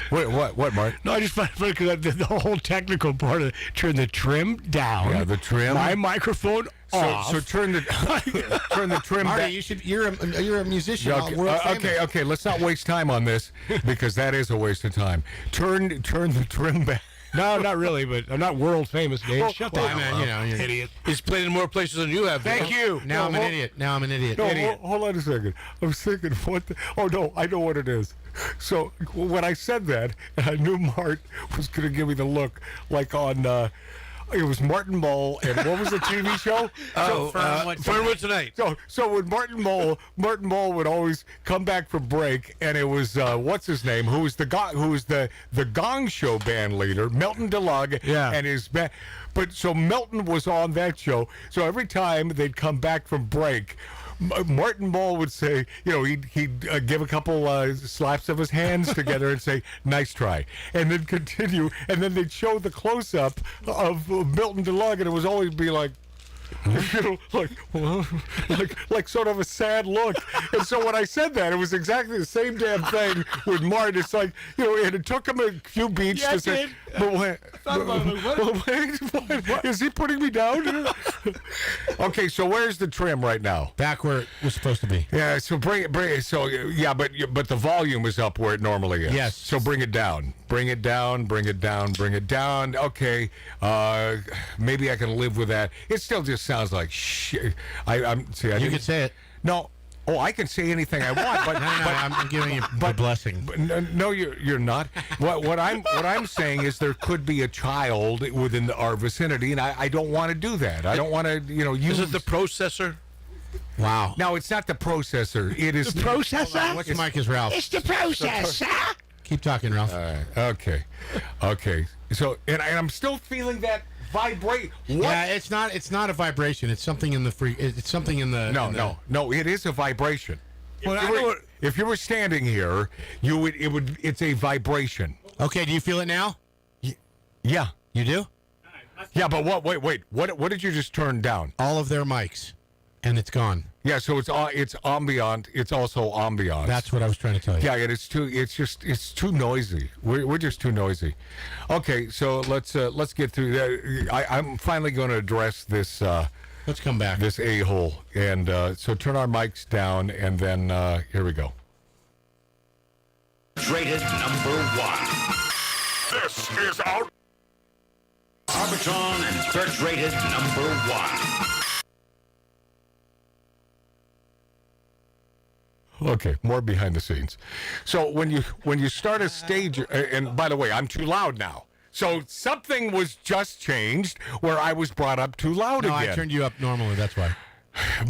[SPEAKER 6] What, Mark?
[SPEAKER 7] No, I just find it funny because the whole technical part of it, turn the trim down.
[SPEAKER 6] Yeah, the trim.
[SPEAKER 7] My microphone off.
[SPEAKER 6] So turn the trim
[SPEAKER 3] Marty,
[SPEAKER 6] back.
[SPEAKER 3] you're a musician.
[SPEAKER 6] Okay,
[SPEAKER 3] World famous.
[SPEAKER 6] okay. Let's not waste time on this because that is a waste of time. Turn the trim back.
[SPEAKER 7] No, not really, but I'm not world famous, Dave. Shut the hell up.
[SPEAKER 3] You know, you're
[SPEAKER 7] idiot.
[SPEAKER 11] He's played in more places than you have.
[SPEAKER 7] Thank you.
[SPEAKER 3] Now I'm an idiot. Now I'm an idiot.
[SPEAKER 6] No,
[SPEAKER 3] Idiot.
[SPEAKER 6] hold on a second. I was thinking, what the... Oh, no, I know what it is. So when I said that, and I knew Mart was going to give me the look, like on... it was Martin Mull, and what was the TV show?
[SPEAKER 11] Fernwood Tonight.
[SPEAKER 6] So when Martin Mull would always come back from break, and it was what's his name? Who was the Gong Show band leader, Milton DeLugg, and his band. But so Milton was on that show. So every time they'd come back from break, Martin Mull would say, he'd give a couple slaps of his hands together and say, "Nice try," and then continue, and then they'd show the close-up of Milton DeLugg, and it was always be like, like sort of a sad look. And so when I said that, it was exactly the same damn thing with Mart. It's like, and it took him a few beats to say, wait, what? Is he putting me down? Okay, so where's the trim right now?
[SPEAKER 3] Back where it was supposed to be.
[SPEAKER 6] Yeah, so bring it. So yeah, but the volume is up where it normally is.
[SPEAKER 3] Yes.
[SPEAKER 6] So bring it down. Bring it down. Okay. Maybe I can live with that. It still just sounds like shit. You
[SPEAKER 3] can say it.
[SPEAKER 6] No. Oh, I can say anything I want, but
[SPEAKER 3] I'm giving you a blessing.
[SPEAKER 6] But no, you're not. What I'm saying is there could be a child within our vicinity, and I don't want to do that. I don't want to, use.
[SPEAKER 11] Is it the processor?
[SPEAKER 3] Wow.
[SPEAKER 6] No, it's not the processor. It is
[SPEAKER 7] the processor.
[SPEAKER 3] What's mic is Ralph?
[SPEAKER 7] It's the processor.
[SPEAKER 3] Keep talking, Ralph.
[SPEAKER 6] All right. Okay. So, and I'm still feeling that vibrate. What?
[SPEAKER 3] Yeah, it's not a vibration. It's something in the free. It's something in the.
[SPEAKER 6] No. It is a vibration. If you were standing here, it's a vibration.
[SPEAKER 3] Okay. Do you feel it now?
[SPEAKER 6] Yeah.
[SPEAKER 3] You do?
[SPEAKER 6] Yeah, but what? Wait. What did you just turn down?
[SPEAKER 3] All of their mics, and it's gone.
[SPEAKER 6] Yeah, so it's ambient. It's also ambiance.
[SPEAKER 3] That's what I was trying to tell you.
[SPEAKER 6] Yeah, and it's too noisy. We're just too noisy. Okay, so let's get through that. I'm finally going to address this.
[SPEAKER 3] Let's come back.
[SPEAKER 6] This a-hole, and so turn our mics down, and then here we go.
[SPEAKER 5] Rated number 1.
[SPEAKER 2] This is out.
[SPEAKER 5] Arbitron and search rated number 1.
[SPEAKER 6] Okay, more behind the scenes. So when you start a stage, and by the way, I'm too loud now. So something was just changed where I was brought up too loud again.
[SPEAKER 3] I turned you up normally. That's why.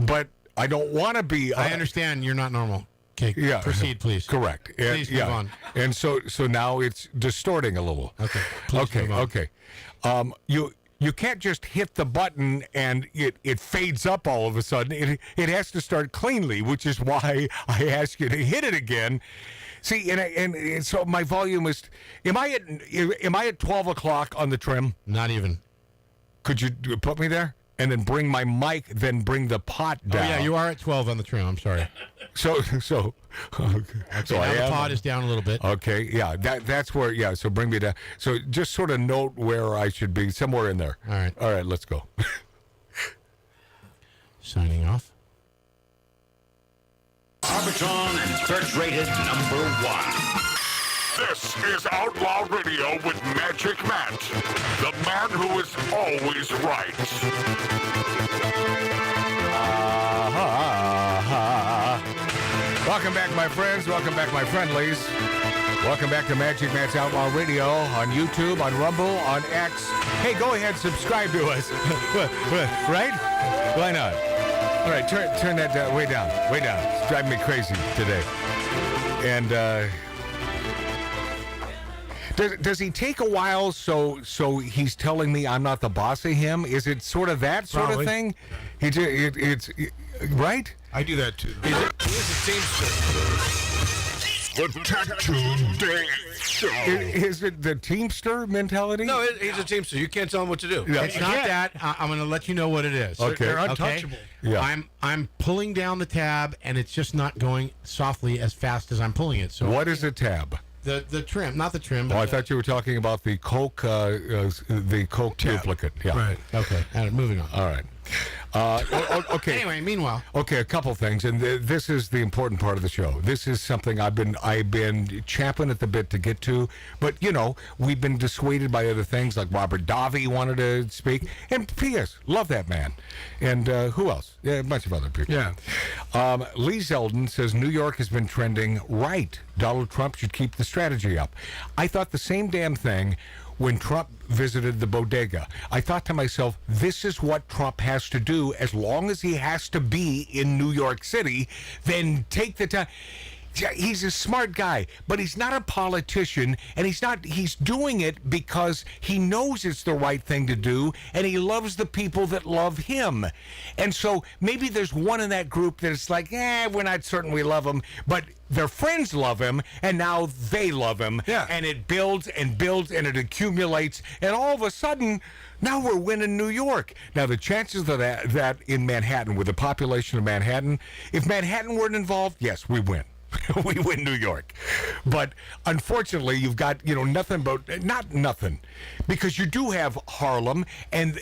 [SPEAKER 6] But I don't want to be.
[SPEAKER 3] I understand you're not normal. Okay. Yeah. Proceed, please.
[SPEAKER 6] Correct.
[SPEAKER 3] Please move on.
[SPEAKER 6] And so now it's distorting a little.
[SPEAKER 3] Okay. Please move on.
[SPEAKER 6] Okay. You can't just hit the button and it fades up all of a sudden. It has to start cleanly, which is why I asked you to hit it again. See, and so my volume is. Am I at 12 o'clock on the trim?
[SPEAKER 3] Not even.
[SPEAKER 6] Could you put me there? And then bring my mic, then bring the pot down.
[SPEAKER 3] Oh yeah, you are at 12 on the trim. I'm sorry.
[SPEAKER 6] So
[SPEAKER 3] okay,
[SPEAKER 6] so
[SPEAKER 3] now the pot is down a little bit.
[SPEAKER 6] Okay, yeah, that's where. Yeah, so bring me down. So just sort of note where I should be, somewhere in there. All right, let's go.
[SPEAKER 3] Signing off.
[SPEAKER 5] Arbitron and search rated number 1.
[SPEAKER 2] This is Outlaw Radio with Magic Matt, the man who is always right.
[SPEAKER 6] Welcome back, my friends. Welcome back, my friendlies. Welcome back to Magic Matt's Outlaw Radio on YouTube, on Rumble, on X. Hey, go ahead, subscribe to us. Right? Why not? All right, turn that way down. It's driving me crazy today. And does he take a while so he's telling me I'm not the boss of him? Is it sort of that sort of thing? right?
[SPEAKER 3] I do that too.
[SPEAKER 11] He is a teamster.
[SPEAKER 6] The Tattoo Day Show. Is it the Teamster mentality?
[SPEAKER 11] No, he's a teamster. You can't tell him what to do.
[SPEAKER 3] It's not that. I'm going to let you know what it is.
[SPEAKER 6] Okay.
[SPEAKER 7] They're untouchable.
[SPEAKER 6] Yeah.
[SPEAKER 3] I'm pulling down the tab, and it's just not going softly as fast as I'm pulling it. So
[SPEAKER 6] What is a tab?
[SPEAKER 3] The trim, not the trim.
[SPEAKER 6] Oh,
[SPEAKER 3] But
[SPEAKER 6] I thought you were talking about the Coke duplicate. Yeah.
[SPEAKER 3] Right. Okay. Moving on.
[SPEAKER 6] All right. Okay.
[SPEAKER 3] Anyway, meanwhile.
[SPEAKER 6] Okay, a couple things, and this is the important part of the show. This is something I've been champing at the bit to get to, but we've been dissuaded by other things, like Robert Davi wanted to speak, and P.S. love that man, and who else? Yeah, a bunch of other people.
[SPEAKER 3] Yeah.
[SPEAKER 6] Lee Zeldin says New York has been trending right. Donald Trump should keep the strategy up. I thought the same damn thing when Trump visited the bodega. I thought to myself, this is what Trump has to do. As long as he has to be in New York City, then take the time. He's a smart guy, but he's not a politician, and he's doing it because he knows it's the right thing to do, and he loves the people that love him. And so maybe there's one in that group that's like, we're not certain we love him, but their friends love him, and now they love him.
[SPEAKER 3] Yeah.
[SPEAKER 6] And it builds and builds, and it accumulates, and all of a sudden, now we're winning New York. Now, the chances of that in Manhattan, with the population of Manhattan, if Manhattan weren't involved, yes, we win. We win New York. But unfortunately, you've got, nothing but, not nothing, because you do have Harlem, and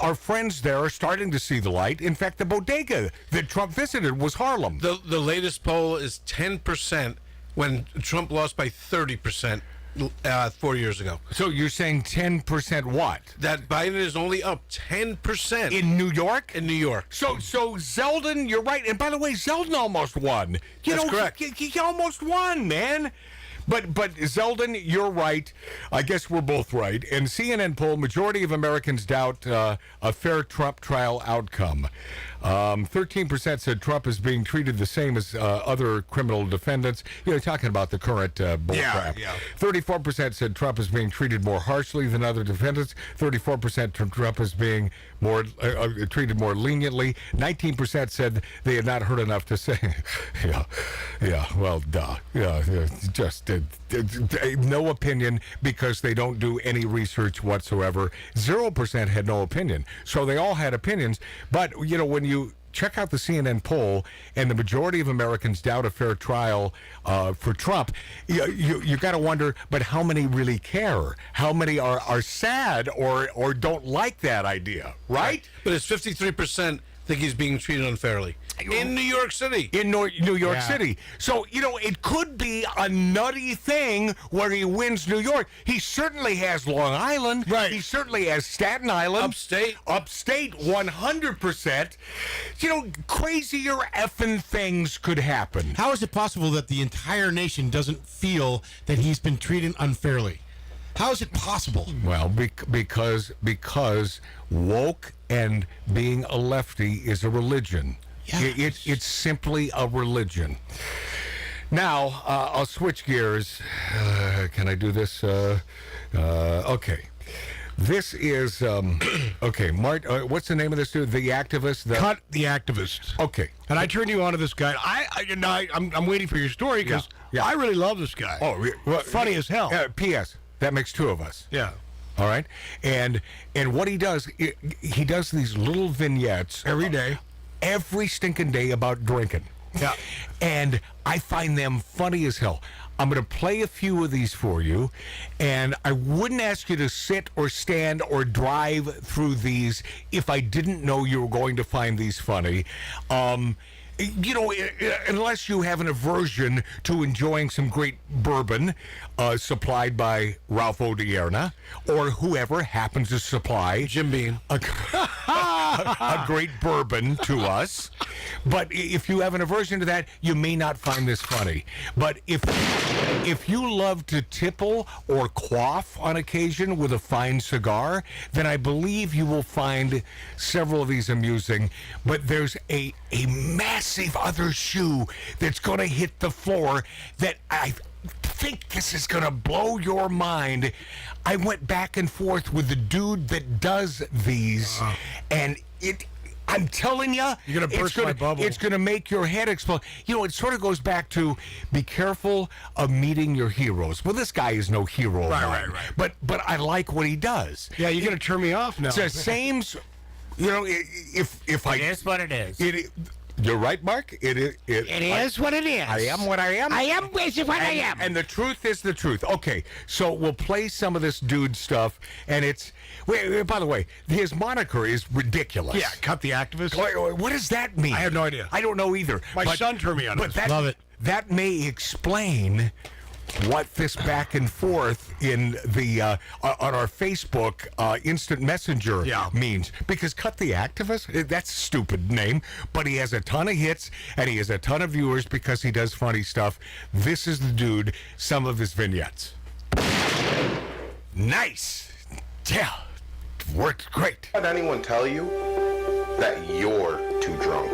[SPEAKER 6] our friends there are starting to see the light. In fact, the bodega that Trump visited was Harlem.
[SPEAKER 11] The latest poll is 10% when Trump lost by 30%. 4 years ago.
[SPEAKER 6] So you're saying 10% what?
[SPEAKER 11] That Biden is only up 10%.
[SPEAKER 6] In New York?
[SPEAKER 11] In New York.
[SPEAKER 6] So Zeldin, you're right. And by the way, Zeldin almost won.
[SPEAKER 11] That's correct.
[SPEAKER 6] He almost won, man. But Zeldin, you're right. I guess we're both right. And CNN poll, majority of Americans doubt a fair Trump trial outcome. 13% said Trump is being treated the same as other criminal defendants. Talking about the current bullcrap.
[SPEAKER 3] Yeah.
[SPEAKER 6] 34% said Trump is being treated more harshly than other defendants. 34% Trump is being more treated more leniently. 19% said they had not heard enough to say. Well, duh. Just no opinion because they don't do any research whatsoever. 0% had no opinion. So they all had opinions. But, when you check out the CNN poll and the majority of Americans doubt a fair trial for Trump, you got to wonder, but how many really care? How many are sad or don't like that idea, right?
[SPEAKER 11] But it's 53% think he's being treated unfairly. In New York City.
[SPEAKER 6] In New York City. So, it could be a nutty thing where he wins New York. He certainly has Long Island.
[SPEAKER 3] Right.
[SPEAKER 6] He certainly has Staten Island.
[SPEAKER 11] Upstate.
[SPEAKER 6] 100%. Crazier effing things could happen.
[SPEAKER 3] How is it possible that the entire nation doesn't feel that he's been treated unfairly? How is it possible?
[SPEAKER 6] Well, because woke and being a lefty is a religion.
[SPEAKER 3] Yeah.
[SPEAKER 6] It's simply a religion. Now, I'll switch gears. Can I do this? Okay. This is, okay, Mart, what's the name of this dude? The activist?
[SPEAKER 7] Cut the Activist.
[SPEAKER 6] Okay.
[SPEAKER 7] And I turned you on to this guy. I'm waiting for your story because I really love this guy.
[SPEAKER 6] Oh,
[SPEAKER 7] funny as hell.
[SPEAKER 6] P.S. That makes two of us.
[SPEAKER 7] Yeah.
[SPEAKER 6] All right. And what he does, he does these little vignettes
[SPEAKER 7] every day.
[SPEAKER 6] Every stinking day about drinking.
[SPEAKER 7] Yeah.
[SPEAKER 6] And I find them funny as hell. I'm going to play a few of these for you, and I wouldn't ask you to sit or stand or drive through these if I didn't know you were going to find these funny. Unless you have an aversion to enjoying some great bourbon supplied by Ralph Odierna or whoever happens to supply
[SPEAKER 11] Jim Beam
[SPEAKER 6] a great bourbon to us. But if you have an aversion to that, you may not find this funny. But if you love to tipple or quaff on occasion with a fine cigar, then I believe you will find several of these amusing. But there's a massive other shoe that's going to hit the floor that I think this is going to blow your mind. I went back and forth with the dude that does these, and I'm telling you,
[SPEAKER 7] You're gonna burst my bubble.
[SPEAKER 6] It's gonna make your head explode. You know, it sort of goes back to be careful of meeting your heroes. Well, this guy is no hero of mine, right. But I like what he does.
[SPEAKER 7] Yeah, you're gonna turn me off now.
[SPEAKER 6] It's the same. You know, if
[SPEAKER 9] It is what it is.
[SPEAKER 6] You're right, Mark. It
[SPEAKER 9] is what it is.
[SPEAKER 6] I am what I am.
[SPEAKER 9] I am what I am.
[SPEAKER 6] And the truth is the truth. Okay, so we'll play some of this dude stuff, and it's. Wait, by the way, his moniker is ridiculous.
[SPEAKER 7] Yeah, cut the activist.
[SPEAKER 6] What does that mean?
[SPEAKER 7] I have no idea.
[SPEAKER 6] I don't know either.
[SPEAKER 7] My son turned me on.
[SPEAKER 6] But
[SPEAKER 7] But love it.
[SPEAKER 6] That may explain what this back and forth in the on our Facebook instant messenger means. Because Cut the Activist, that's a stupid name, but he has a ton of hits and he has a ton of viewers because he does funny stuff. This is the dude, some of his vignettes. Nice. Yeah, worked great.
[SPEAKER 13] Let anyone tell you that you're too drunk.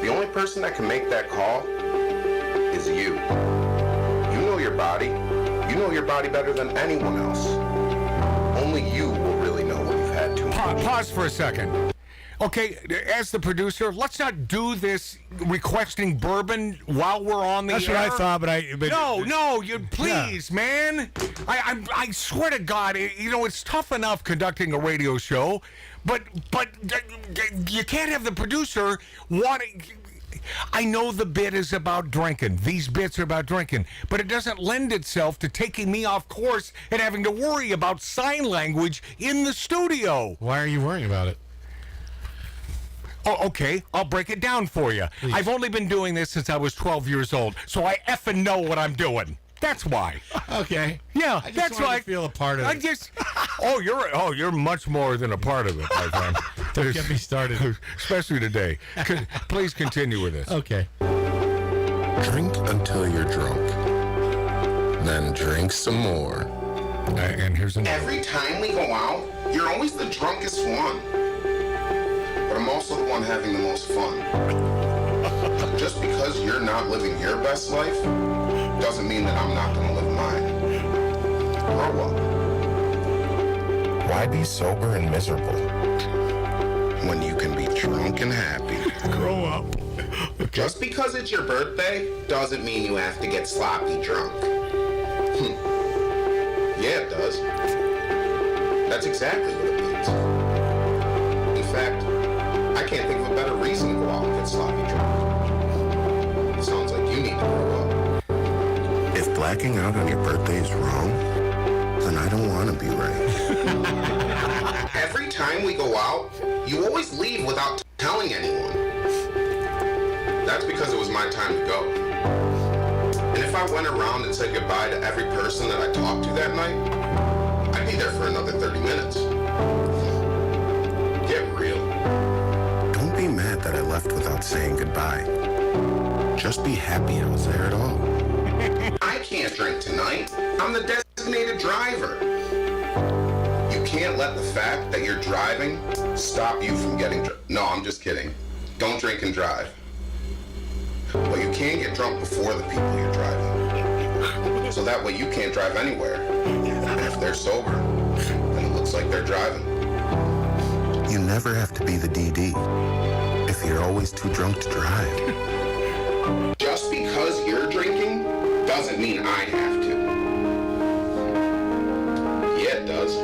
[SPEAKER 13] The only person that can make that call is you. You know your body. You know your body better than anyone else. Only you will really know when you've had too much.
[SPEAKER 6] Pause for a second. Okay, as the producer, let's not do this requesting bourbon while we're on the
[SPEAKER 7] That's
[SPEAKER 6] air.
[SPEAKER 7] what I thought, but
[SPEAKER 6] No, you please, man. I swear to God, you know, it's tough enough conducting a radio show, but you can't have the producer wanting. I know the bit is about drinking. These bits are about drinking, but it doesn't lend itself to taking me off course and having to worry about sign language in the studio.
[SPEAKER 3] Why are you worrying about it?
[SPEAKER 6] Oh, okay, I'll break it down for you.
[SPEAKER 3] Please.
[SPEAKER 6] I've only been doing this since I was 12 years old, so I effing know what I'm doing. That's why.
[SPEAKER 3] Okay.
[SPEAKER 6] Yeah,
[SPEAKER 3] I just
[SPEAKER 6] that's
[SPEAKER 3] wanted
[SPEAKER 6] why.
[SPEAKER 3] to feel a part of it.
[SPEAKER 6] You're much more than a part of it, my friend.
[SPEAKER 3] Don't get me started.
[SPEAKER 6] Especially today. Please continue with this.
[SPEAKER 3] Okay.
[SPEAKER 13] Drink until you're drunk. Then drink some more.
[SPEAKER 6] And here's another.
[SPEAKER 13] Every time we go out, you're always the drunkest one. But I'm also the one having the most fun. Just because you're not living your best life doesn't mean that I'm not gonna live mine. Grow up. Why be sober and miserable when you can be drunk and happy?
[SPEAKER 7] Grow up.
[SPEAKER 13] Just because it's your birthday doesn't mean you have to get sloppy drunk. Yeah, it does. That's exactly what it means. In fact, I can't think of a better reason to go out and get sloppy drunk. Sounds like you need to grow up. If blacking out on your birthday is wrong, then I don't want to be right. Every time we go out, you always leave without telling anyone. That's because it was my time to go. And if I went around and said goodbye to every person that I talked to that night, I'd be there for another 30 minutes. Get real. Don't be mad that I left without saying goodbye. Just be happy I was there at all. I can't drink tonight. I'm the designated driver. You can't let the fact that you're driving stop you from getting drunk. No, I'm just kidding. Don't drink and drive. But you can get drunk before the people you're driving. So that way you can't drive anywhere. And if they're sober, then it looks like they're driving. You never have to be the DD if you're always too drunk to drive. Just because you're drinking doesn't mean I have to. Yeah, it does.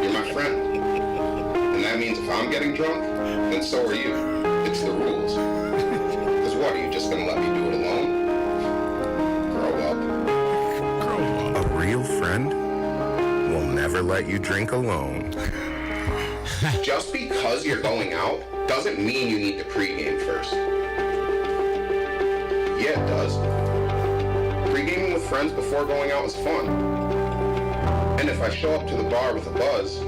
[SPEAKER 13] You're my friend. And that means if I'm getting drunk, then so are you. It's the rules. Because what, are you just going to let me do it alone? Grow up. Grow up. A real friend will never let you drink alone. Just because you're going out doesn't mean you need to pregame first. Yeah, it does. Pre-gaming with friends before going out is fun. And if I show up to the bar with a buzz,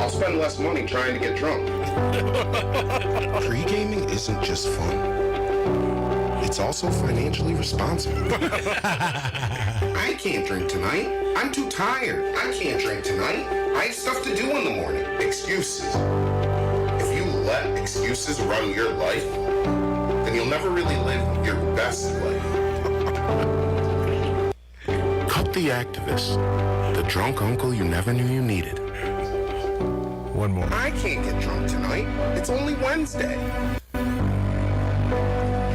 [SPEAKER 13] I'll spend less money trying to get drunk. Pre-gaming isn't just fun. It's also financially responsible. I can't drink tonight. I'm too tired. I can't drink tonight. I have stuff to do in the morning. Excuses. If you let excuses run your life, then you'll never really live your best life. Cut the activist. The drunk uncle you never knew you needed.
[SPEAKER 6] one more.
[SPEAKER 13] I can't get drunk tonight. It's only Wednesday.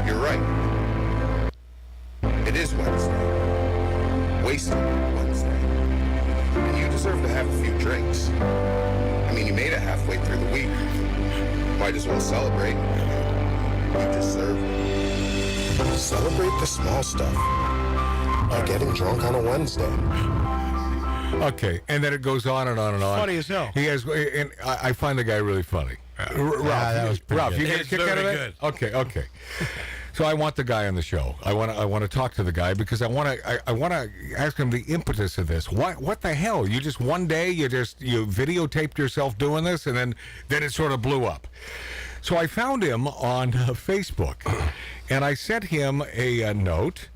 [SPEAKER 13] You're right. It is Wednesday. Wasted Wednesday. And you deserve to have a few drinks. I mean, you made it halfway through the week. Might as well celebrate. You deserve it. Celebrate the small stuff. By getting drunk on a Wednesday.
[SPEAKER 6] Okay, and then it goes on and on and on.
[SPEAKER 7] Funny as hell.
[SPEAKER 6] He has, and I find the guy really funny. Ralph,
[SPEAKER 7] that was pretty
[SPEAKER 6] Ralph,
[SPEAKER 7] good.
[SPEAKER 6] you get a
[SPEAKER 11] It's
[SPEAKER 6] kick out of
[SPEAKER 11] very
[SPEAKER 6] that?
[SPEAKER 11] good.
[SPEAKER 6] Okay. So I want the guy on the show. I want to talk to the guy because I want to ask him the impetus of this. What the hell? You just one day you videotaped yourself doing this, and then it sort of blew up. So I found him on Facebook, and I sent him a note.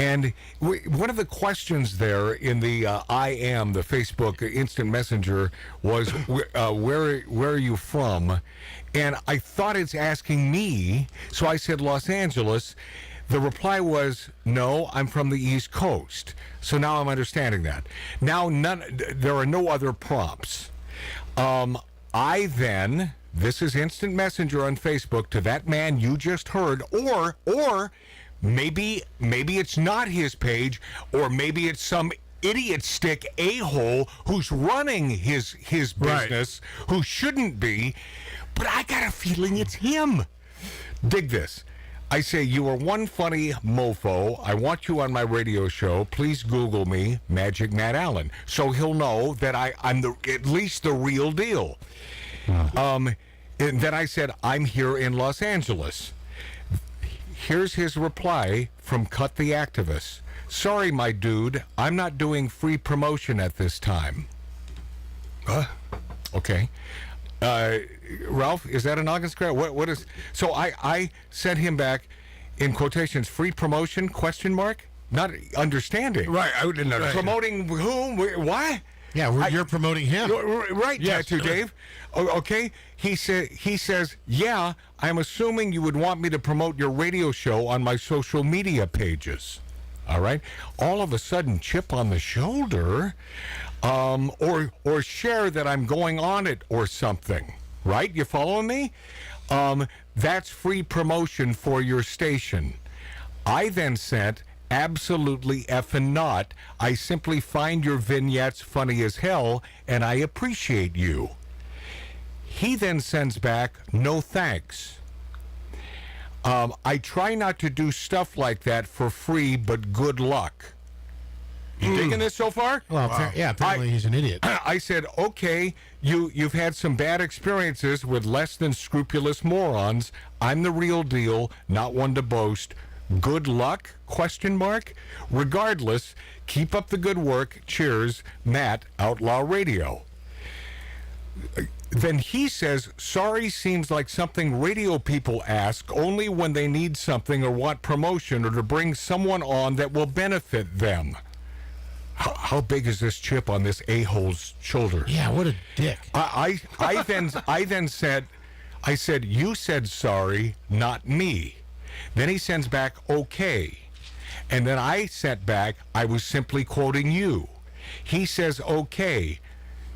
[SPEAKER 6] And one of the questions there in the the Facebook Instant Messenger was, where are you from? And I thought it's asking me, so I said Los Angeles. The reply was, no, I'm from the East Coast. So now I'm understanding that. Now there are no other prompts. I then, this is Instant Messenger on Facebook to that man you just heard, or maybe it's not his page, or maybe it's some idiot stick a-hole who's running his business, who shouldn't be, but I got a feeling it's him. Dig this. I say, you are one funny mofo. I want you on my radio show. Please Google me, Magic Matt Allen, so he'll know that I'm at least the real deal. And then I said, I'm here in Los Angeles. Here's his reply from Cut the Activist. Sorry, my dude, I'm not doing free promotion at this time. Okay. Ralph, is that a noggin scratch? What is? So I sent him back in quotations, free promotion, ? Not understanding.
[SPEAKER 11] Right, I didn't understand.
[SPEAKER 6] Promoting whom? Why?
[SPEAKER 3] Yeah, you're promoting him.
[SPEAKER 6] Right,
[SPEAKER 3] Yes.
[SPEAKER 6] Tattoo Dave. Okay. He says, yeah, I'm assuming you would want me to promote your radio show on my social media pages. All right. All of a sudden, chip on the shoulder, or share that I'm going on it or something. Right? You following me? That's free promotion for your station. I then sent, absolutely effing not. I simply find your vignettes funny as hell, and I appreciate you. He then sends back, no thanks. I try not to do stuff like that for free, but good luck. You digging this so far?
[SPEAKER 3] Well, apparently he's an idiot.
[SPEAKER 6] I said, okay, you've had some bad experiences with less than scrupulous morons. I'm the real deal, not one to boast. Good luck? ? Regardless, keep up the good work. Cheers, Matt, Outlaw Radio. Then he says, sorry seems like something radio people ask only when they need something or want promotion or to bring someone on that will benefit them. How big is this chip on this a-hole's shoulder?
[SPEAKER 3] Yeah, what a dick.
[SPEAKER 6] I then said, you said sorry, not me. Then he sends back, okay. And then I sent back, I was simply quoting you. He says, okay.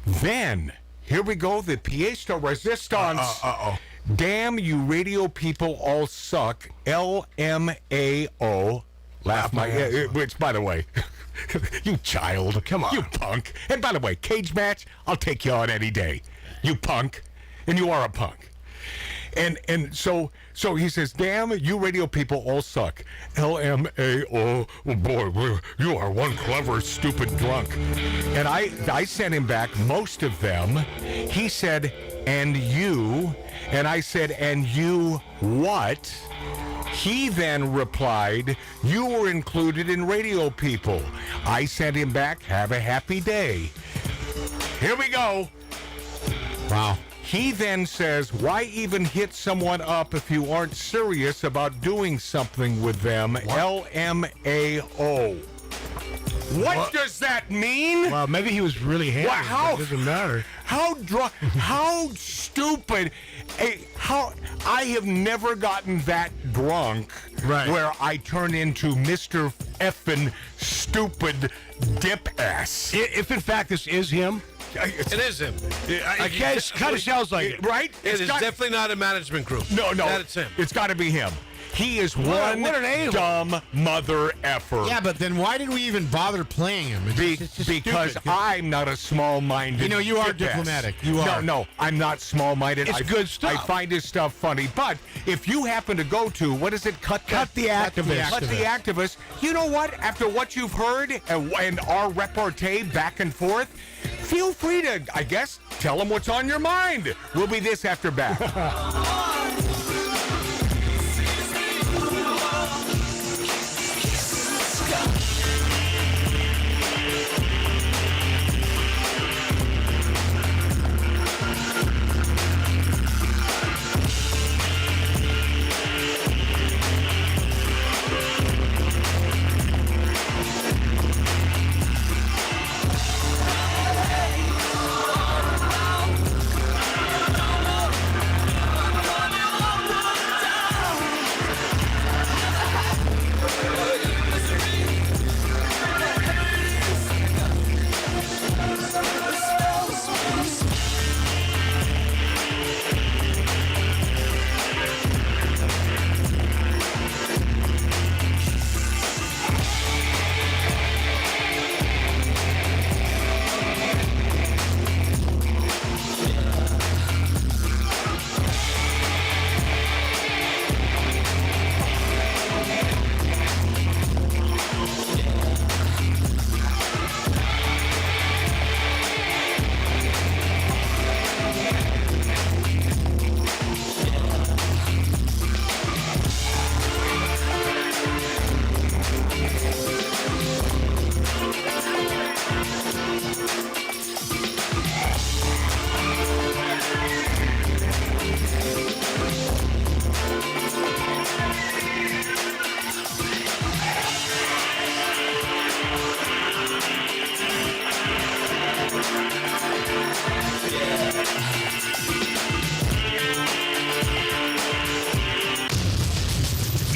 [SPEAKER 6] Then, here we go, the pièce de résistance. Damn, you radio people all suck. LMAO. Laugh my head. Which, by the way, you child. Come on. You punk. And by the way, cage match, I'll take you on any day. You punk. And you are a punk. And so he says, damn, you radio people all suck. LMAO. Oh, boy, you are one clever, stupid drunk. And I sent him back most of them. He said, and you. And I said, and you what? He then replied, you were included in radio people. I sent him back, have a happy day. Here we go. Wow. He then says, why even hit someone up if you aren't serious about doing something with them? LMAO. What does that mean?
[SPEAKER 7] Well, maybe he was really hammered.
[SPEAKER 6] How?
[SPEAKER 7] It doesn't matter.
[SPEAKER 6] How drunk? How stupid? How I have never gotten that drunk where I turn into Mr. Effing stupid dip ass.
[SPEAKER 7] If in fact this is him,
[SPEAKER 11] It is him.
[SPEAKER 7] I guess kind of sounds like it.
[SPEAKER 6] Right?
[SPEAKER 11] It is definitely not a management group.
[SPEAKER 6] No.
[SPEAKER 11] That's him.
[SPEAKER 6] It's got to be him. He is one
[SPEAKER 7] what an a-hole.
[SPEAKER 6] dumb mother effer.
[SPEAKER 3] Yeah, but then why did we even bother playing him? It's just
[SPEAKER 6] Because
[SPEAKER 3] stupid.
[SPEAKER 6] I'm not a small-minded.
[SPEAKER 3] You know, you are
[SPEAKER 6] dick-ass.
[SPEAKER 3] diplomatic. You are.
[SPEAKER 6] No, I'm not small-minded.
[SPEAKER 7] It's good stuff.
[SPEAKER 6] I find his stuff funny. But if you happen to go to, what is it? Cut the
[SPEAKER 7] Activist.
[SPEAKER 6] Cut the Activist. You know what? After what you've heard and our repartee back and forth, feel free to, I guess, tell them what's on your mind. We'll be this after back.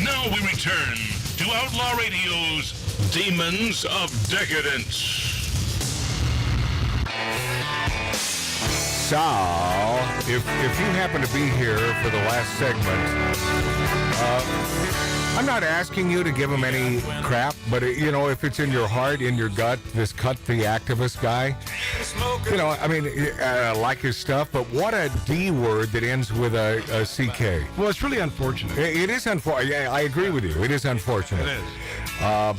[SPEAKER 18] Now we return to Outlaw Radio's Demons of Decadence.
[SPEAKER 6] So, if you happen to be here for the last segment, I'm not asking you to give him any crap, but you know, if it's in your heart, in your gut, this Cut the Activist guy, you know, I mean, I like his stuff, but what a D word that ends with a CK.
[SPEAKER 7] Well, it's really unfortunate.
[SPEAKER 6] It is unfortunate. Yeah, I agree with you. It is unfortunate.
[SPEAKER 11] It is.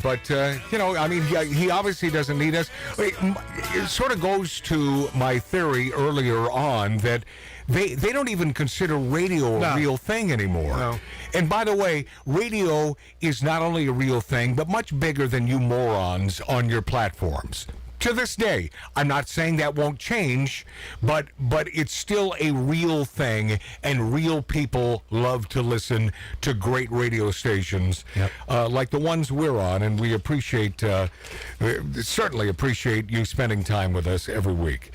[SPEAKER 6] But, you know, I mean, he obviously doesn't need us. It sort of goes to my theory earlier on that they don't even consider radio a real thing anymore.
[SPEAKER 7] No.
[SPEAKER 6] And by the way, radio is not only a real thing, but much bigger than you morons on your platforms. To this day, I'm not saying that won't change, but it's still a real thing, and real people love to listen to great radio stations like the ones we're on, and we appreciate, certainly appreciate you spending time with us every week.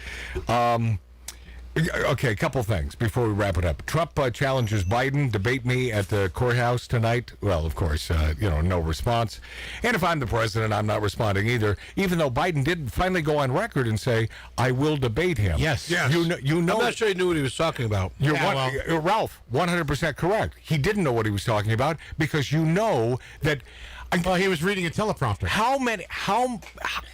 [SPEAKER 6] Okay, a couple things before we wrap it up. Trump challenges Biden, debate me at the courthouse tonight. Well, of course, you know, no response. And if I'm the president, I'm not responding either, even though Biden did finally go on record and say, I will debate him.
[SPEAKER 3] Yes.
[SPEAKER 6] You know,
[SPEAKER 11] I'm not sure he knew what he was talking about.
[SPEAKER 6] You're Ralph, 100% correct. He didn't know what he was talking about because you know that.
[SPEAKER 3] Well, he was reading a teleprompter.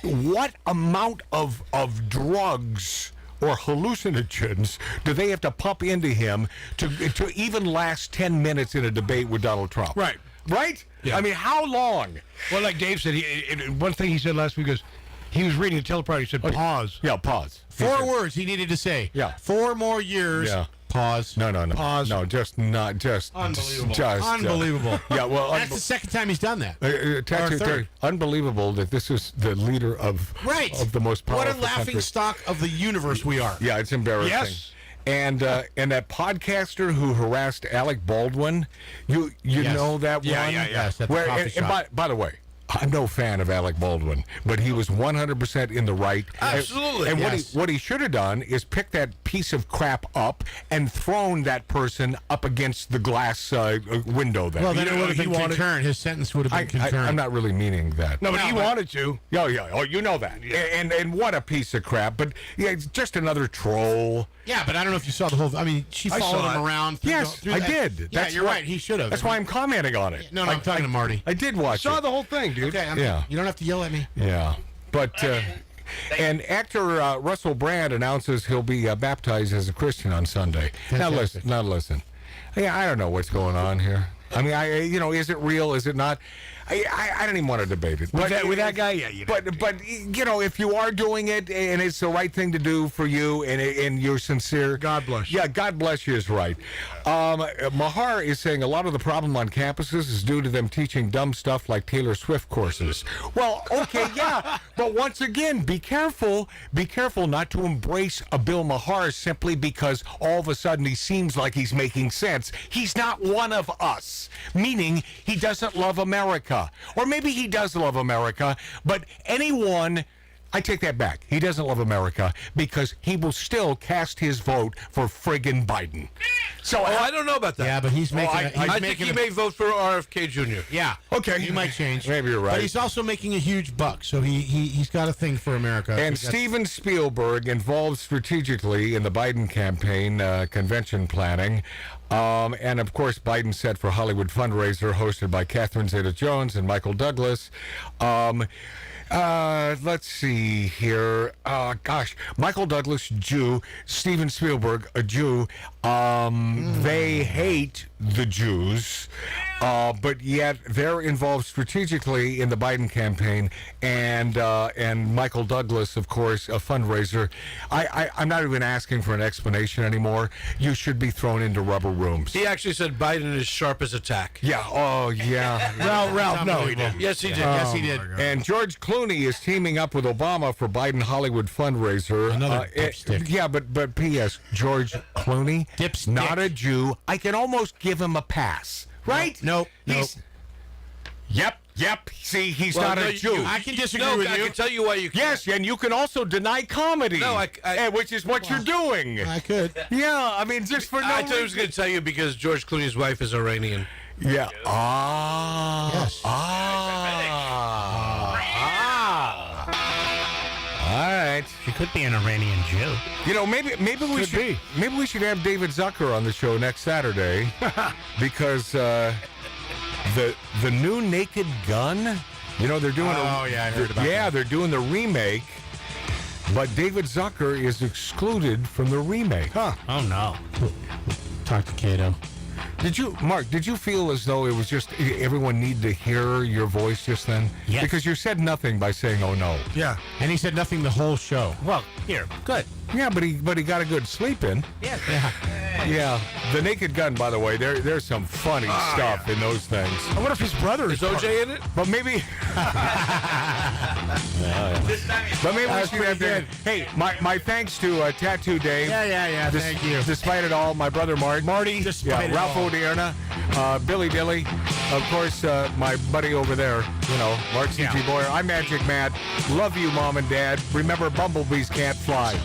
[SPEAKER 6] What amount of drugs or hallucinogens do they have to pump into him to even last 10 minutes in a debate with Donald Trump?
[SPEAKER 7] Right.
[SPEAKER 6] Right?
[SPEAKER 7] Yeah.
[SPEAKER 6] I mean, how long?
[SPEAKER 7] Well, like Dave said, one thing he said last week is he was reading a teleprompter. He said, pause.
[SPEAKER 6] Yeah, pause.
[SPEAKER 3] 4 words he needed to say.
[SPEAKER 6] Yeah.
[SPEAKER 3] 4 more years.
[SPEAKER 6] Yeah.
[SPEAKER 3] Pause.
[SPEAKER 6] No.
[SPEAKER 3] Pause.
[SPEAKER 6] No, unbelievable.
[SPEAKER 3] Unbelievable.
[SPEAKER 6] Yeah, well,
[SPEAKER 3] that's the second time he's done that. Or third.
[SPEAKER 6] Unbelievable that this is the leader of the most powerful
[SPEAKER 3] What a laughing
[SPEAKER 6] country.
[SPEAKER 3] stock of the universe we are.
[SPEAKER 6] Yeah, it's embarrassing.
[SPEAKER 3] Yes.
[SPEAKER 6] And that podcaster who harassed Alec Baldwin, you
[SPEAKER 3] Yes.
[SPEAKER 6] know that
[SPEAKER 3] Yeah,
[SPEAKER 6] one?
[SPEAKER 3] yeah. Yes, at the
[SPEAKER 6] Where,
[SPEAKER 3] coffee
[SPEAKER 6] and
[SPEAKER 3] shop.
[SPEAKER 6] by the way, I'm no fan of Alec Baldwin, but he was 100% in the right.
[SPEAKER 11] Absolutely.
[SPEAKER 6] And
[SPEAKER 11] Yes.
[SPEAKER 6] what he should have done is pick that piece of crap up and thrown that person up against the glass window there.
[SPEAKER 3] Well, then
[SPEAKER 6] You
[SPEAKER 3] it
[SPEAKER 6] know,
[SPEAKER 3] would have
[SPEAKER 6] he
[SPEAKER 3] been
[SPEAKER 6] wanted-
[SPEAKER 3] concurrent. His sentence would have been concurrent.
[SPEAKER 6] I'm not really meaning that.
[SPEAKER 7] No, but he wanted to.
[SPEAKER 6] Oh, yeah. Oh, you know that. And what a piece of crap. But yeah, it's just another troll.
[SPEAKER 3] Yeah, but I don't know if you saw the whole. I mean, she
[SPEAKER 6] I
[SPEAKER 3] followed
[SPEAKER 6] saw
[SPEAKER 3] him
[SPEAKER 6] it.
[SPEAKER 3] around. Through
[SPEAKER 6] Yes,
[SPEAKER 3] through
[SPEAKER 6] I
[SPEAKER 3] that.
[SPEAKER 6] did.
[SPEAKER 3] Yeah, you're right. He should have.
[SPEAKER 6] That's why I'm commenting on it.
[SPEAKER 3] No, I'm talking to Marty.
[SPEAKER 6] I did watch
[SPEAKER 7] Saw
[SPEAKER 6] it.
[SPEAKER 7] the whole thing, dude.
[SPEAKER 3] Okay,
[SPEAKER 6] Yeah.
[SPEAKER 3] You don't have to yell at me.
[SPEAKER 6] Yeah. But, and actor Russell Brand announces he'll be baptized as a Christian on Sunday.
[SPEAKER 3] Fantastic.
[SPEAKER 6] Now listen. Yeah, I don't know what's going on here. I mean, is it real? Is it not? I don't even want to debate it.
[SPEAKER 7] With that guy, yeah.
[SPEAKER 6] But you know, if you are doing it and it's the right thing to do for you and you're sincere,
[SPEAKER 7] God bless you.
[SPEAKER 6] Yeah, God bless you is right. Mahar is saying a lot of the problem on campuses is due to them teaching dumb stuff like Taylor Swift courses. Well, okay, yeah, but once again, be careful. Be careful not to embrace a Bill Mahar simply because all of a sudden he seems like he's making sense. He's not one of us, meaning he doesn't love America. Or maybe he does love America, but anyone, I take that back. He doesn't love America because he will still cast his vote for friggin' Biden. So
[SPEAKER 11] I don't know about that.
[SPEAKER 3] Yeah, but he's making.
[SPEAKER 11] I think he may vote for RFK Jr.
[SPEAKER 3] Yeah.
[SPEAKER 6] Okay.
[SPEAKER 3] He might change.
[SPEAKER 6] Maybe you're right.
[SPEAKER 3] But he's also making a huge buck, so he's got a thing for America.
[SPEAKER 6] And
[SPEAKER 3] He's got-
[SPEAKER 6] Steven Spielberg involved strategically in the Biden campaign convention planning. And of course, Biden set for Hollywood fundraiser hosted by Catherine Zeta-Jones and Michael Douglas. Let's see here. Michael Douglas, Jew. Steven Spielberg, a Jew. They hate the Jews, but yet they're involved strategically in the Biden campaign. And Michael Douglas, of course, a fundraiser. I'm not even asking for an explanation anymore. You should be thrown into rubber rooms.
[SPEAKER 11] He actually said Biden is sharp as a tack.
[SPEAKER 6] Yeah. Oh, yeah.
[SPEAKER 7] Ralph, no, he didn't.
[SPEAKER 11] Yes, he did.
[SPEAKER 3] Yes, he did.
[SPEAKER 6] And George Clooney is teaming up with Obama for Biden Hollywood fundraiser.
[SPEAKER 3] Another dipstick.
[SPEAKER 6] Yeah, but P.S. George Clooney,
[SPEAKER 3] Dipstick.
[SPEAKER 6] not a Jew. I can almost give him a pass, right?
[SPEAKER 3] Nope.
[SPEAKER 6] Yep. See, he's
[SPEAKER 11] Well,
[SPEAKER 6] not
[SPEAKER 11] no,
[SPEAKER 6] a Jew.
[SPEAKER 3] I can disagree
[SPEAKER 11] No,
[SPEAKER 3] with
[SPEAKER 11] I
[SPEAKER 3] you.
[SPEAKER 11] can tell you why you can't.
[SPEAKER 6] Yes, and you can also deny comedy.
[SPEAKER 11] No,
[SPEAKER 6] which is what you're doing.
[SPEAKER 3] I could.
[SPEAKER 6] Yeah, I mean, just for no
[SPEAKER 11] I thought I was
[SPEAKER 6] reason.
[SPEAKER 11] going to tell you because George Clooney's wife is Iranian.
[SPEAKER 6] Yeah.
[SPEAKER 3] Yes.
[SPEAKER 6] All right.
[SPEAKER 9] She could be an Iranian Jew.
[SPEAKER 6] You know, maybe we should have David Zucker on the show next Saturday because the new Naked Gun. You know, they're doing.
[SPEAKER 3] Oh, yeah, I heard about that.
[SPEAKER 6] they're doing the remake, but David Zucker is excluded from the remake.
[SPEAKER 9] Oh, no.
[SPEAKER 3] Talk to Cato.
[SPEAKER 6] Mark, did you feel as though it was just everyone needed to hear your voice just then?
[SPEAKER 9] Yes.
[SPEAKER 6] Because you said nothing by saying, "Oh no."
[SPEAKER 3] Yeah, and he said nothing the whole show.
[SPEAKER 9] Well, here, good.
[SPEAKER 6] Yeah, but he got a good sleep in.
[SPEAKER 9] Yes.
[SPEAKER 6] Yeah, the Naked Gun. By the way, there's some funny stuff in those things.
[SPEAKER 7] I wonder if his brother
[SPEAKER 11] Is OJ in it?
[SPEAKER 6] But maybe. But maybe we should have
[SPEAKER 3] good.
[SPEAKER 6] Hey, my thanks to Tattoo Dave.
[SPEAKER 3] Yeah. Thank you.
[SPEAKER 6] Despite it all, my brother Marty.
[SPEAKER 3] Despite it
[SPEAKER 6] Ralph
[SPEAKER 3] all.
[SPEAKER 6] Odierna, Billy Dilly, of course, my buddy over there, Mark C.G. Boyer. I'm Magic Matt. Love you, Mom and Dad. Remember, bumblebees can't fly.